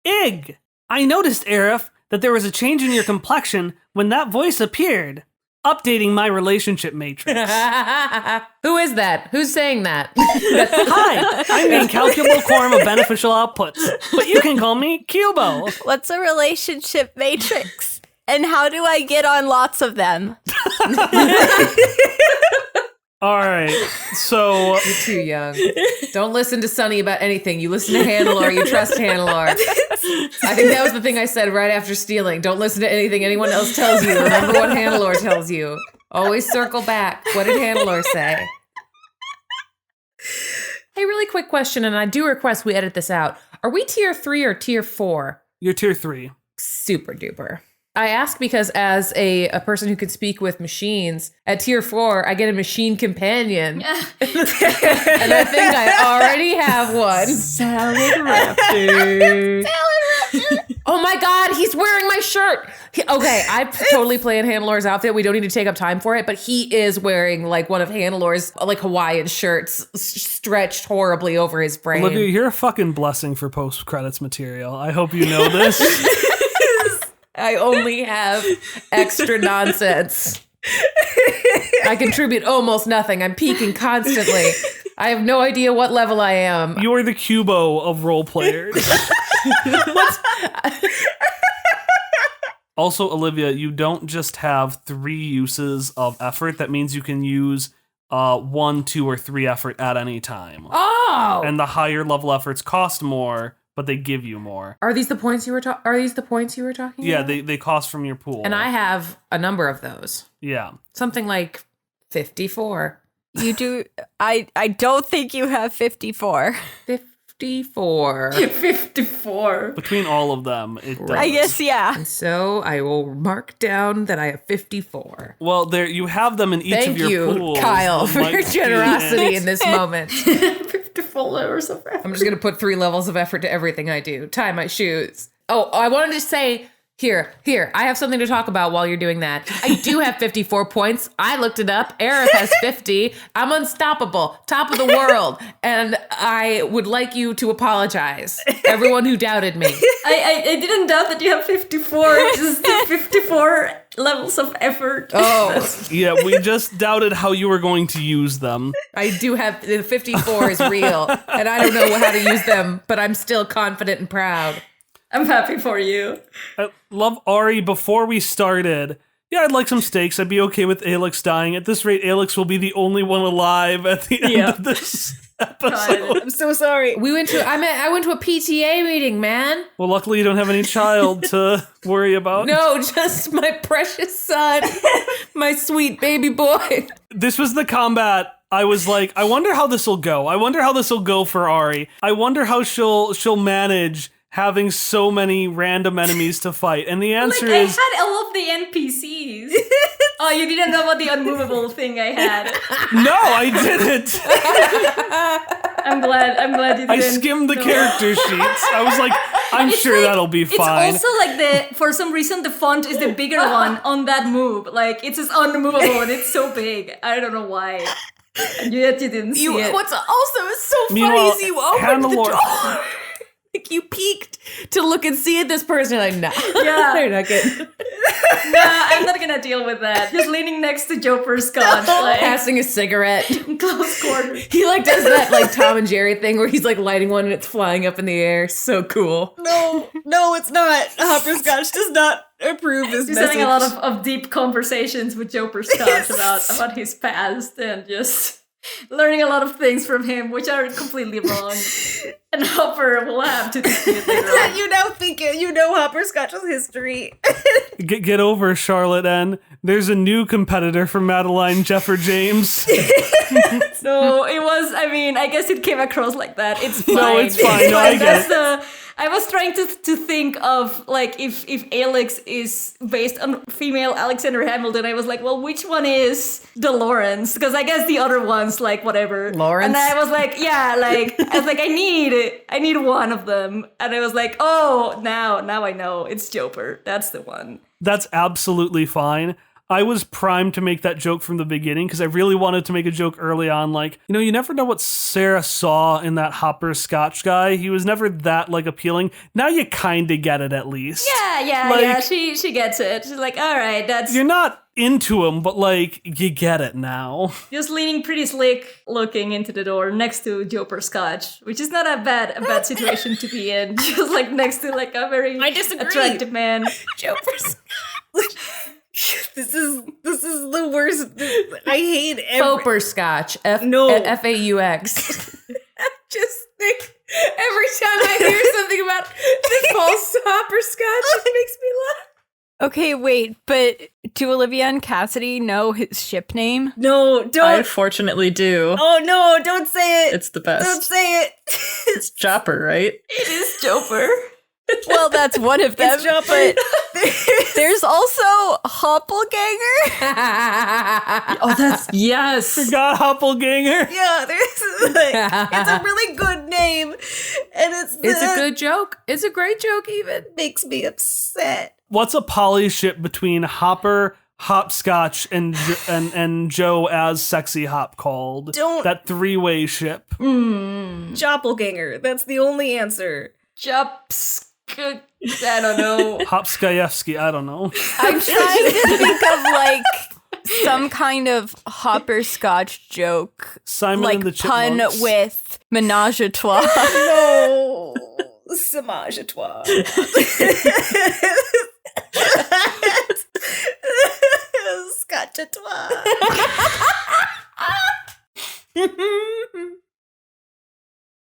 "Ig, I noticed, Aerith, that there was a change in your complexion when that voice appeared. Updating my relationship matrix." Who is that? Who's saying that? Hi, I'm the incalculable quorum of beneficial outputs, but you can call me Cubo. What's a relationship matrix? And how do I get on lots of them? All right, so... You're too young. Don't listen to Sunny about anything. You listen to Hannelore. You trust Hannelore. I think that was the thing I said right after stealing. Don't listen to anything anyone else tells you. Remember what Hannelore tells you. Always circle back. What did Hannelore say? Hey, really quick question, and I do request we edit this out. Are we tier 3 or tier 4? You're tier 3. Super duper. I ask because as a person who could speak with machines, at tier 4, I get a machine companion. And I think I already have one. Salad Raptor. Oh my God, he's wearing my shirt. Okay, I totally plan Hannelor's outfit. We don't need to take up time for it, but he is wearing like one of Hannelor's like Hawaiian shirts stretched horribly over his brain. Olivia, you're a fucking blessing for post-credits material. I hope you know this. I only have extra nonsense. I contribute almost nothing. I'm peaking constantly. I have no idea what level I am. You're the Cubo of role players. Also, Olivia, you don't just have 3 uses of effort. That means you can use 1, 2, or 3 effort at any time. Oh! And the higher level efforts cost more, but they give you more. Are these the points you were talking? Are these the points you were talking Yeah, about? they cost from your pool. And I have a number of those. Yeah. Something like 54. You do. I don't think you have 54. 54. 54. Between all of them, it does. I guess, yeah. And so I will mark down that I have 54. Well, there you have them in each Thank of your you, pools. Kyle, that for might your be generosity in this moment. 54 levels of effort. I'm just going to put 3 levels of effort to everything I do. Tie my shoes. Oh, I wanted to say, here, I have something to talk about while you're doing that. I do have 54 points. I looked it up. Aerith has 50. I'm unstoppable, top of the world. And I would like you to apologize, everyone who doubted me. I didn't doubt that you have 54. Just 54 levels of effort. Oh, Yeah, we just doubted how you were going to use them. I do have, the 54 is real. And I don't know how to use them, but I'm still confident and proud. I'm happy for you. I love Ari. Before we started, yeah, I'd like some steaks. I'd be okay with Alex dying. At this rate, Alex will be the only one alive at the end of this episode. I'm so sorry. I went to a PTA meeting, man. Well, luckily you don't have any child to worry about. No, just my precious son, my sweet baby boy. This was the combat. I was like, I wonder how this will go. I wonder how this will go for Ari. I wonder how she'll manage having so many random enemies to fight. And the answer I is... had all of the NPCs. Oh, you didn't know about the unmovable thing I had. No, I didn't. I'm glad you didn't. I skimmed the know. character sheets. I was like, I'm It's sure like- that'll be fine. It's also like for some reason the font is the bigger one on that move. Like it's just unmovable and it's so big. I don't know why. And yet you didn't see it. What's also is so funny Meanwhile, is you opened the Hannelore- door. Like you peeked to look and see at this person. You're like, nah, Yeah. they're not getting Nah, I'm not gonna deal with that. Just leaning next to Joe Scotch, like passing a cigarette. in close quarters. He like does that like Tom and Jerry thing where he's like lighting one and it's flying up in the air. So cool. No, it's not. Hopperscotch does not approve this Just message. having a lot of deep conversations with Joe Scotch about his past and just learning a lot of things from him, which are completely wrong. And Hopper will have to dispute later on. You now think you know Hopperscotch's history. Get over Charlotte N. There's a new competitor for Madeline, Jeffer James. No, it was. I mean, I guess it came across like that. It's fine. No, it's fine. No, I get it. I was trying to think of like if Alex is based on female Alexander Hamilton. I was like, well, which one is the Lawrence? Because I guess the other one's like whatever. Lawrence? And I was like, yeah, like I was like, I need one of them. And I was like, oh, now I know it's Joper. That's the one. That's absolutely fine. I was primed to make that joke from the beginning because I really wanted to make a joke early on, like, you never know what Sarah saw in that Hopperscotch guy. He was never that, like, appealing. Now you kind of get it, at least. Yeah. She gets it. She's like, all right, that's You're not into him, but, like, you get it now. just leaning pretty slick, looking into the door next to Joe Scotch, which is not a bad situation to be in. Just like next to like a very I disagree. attractive man. Jopers. This is the worst. I hate Hopperscotch. No. F-A-U-X. I just think every time I hear something about the false hopperscotch, it makes me laugh. Okay, wait, but do Olivia and Cassidy know his ship name? No, don't. I fortunately do. Oh no, don't say it. It's the best. Don't say it. It's Chopper, right? It is Joper. Well, that's one of them. It's Joper. But There's also Hoppelganger. Oh, that's yes. Got Hoppelganger. Yeah, it's a really good name, and it's It's a good joke. It's a great joke, even. makes me upset. What's a poly ship between Hopper, Hopscotch, and Joe as Sexy Hop called? Don't- That three-way ship. Doppelganger. That's the only answer. I don't know. Hopskayevsky, I don't know. I'm trying to think of like some kind of hopperscotch joke, Simon like and the pun Chipmunks. with menage a trois. No. Samage à toi. Scotch à toi.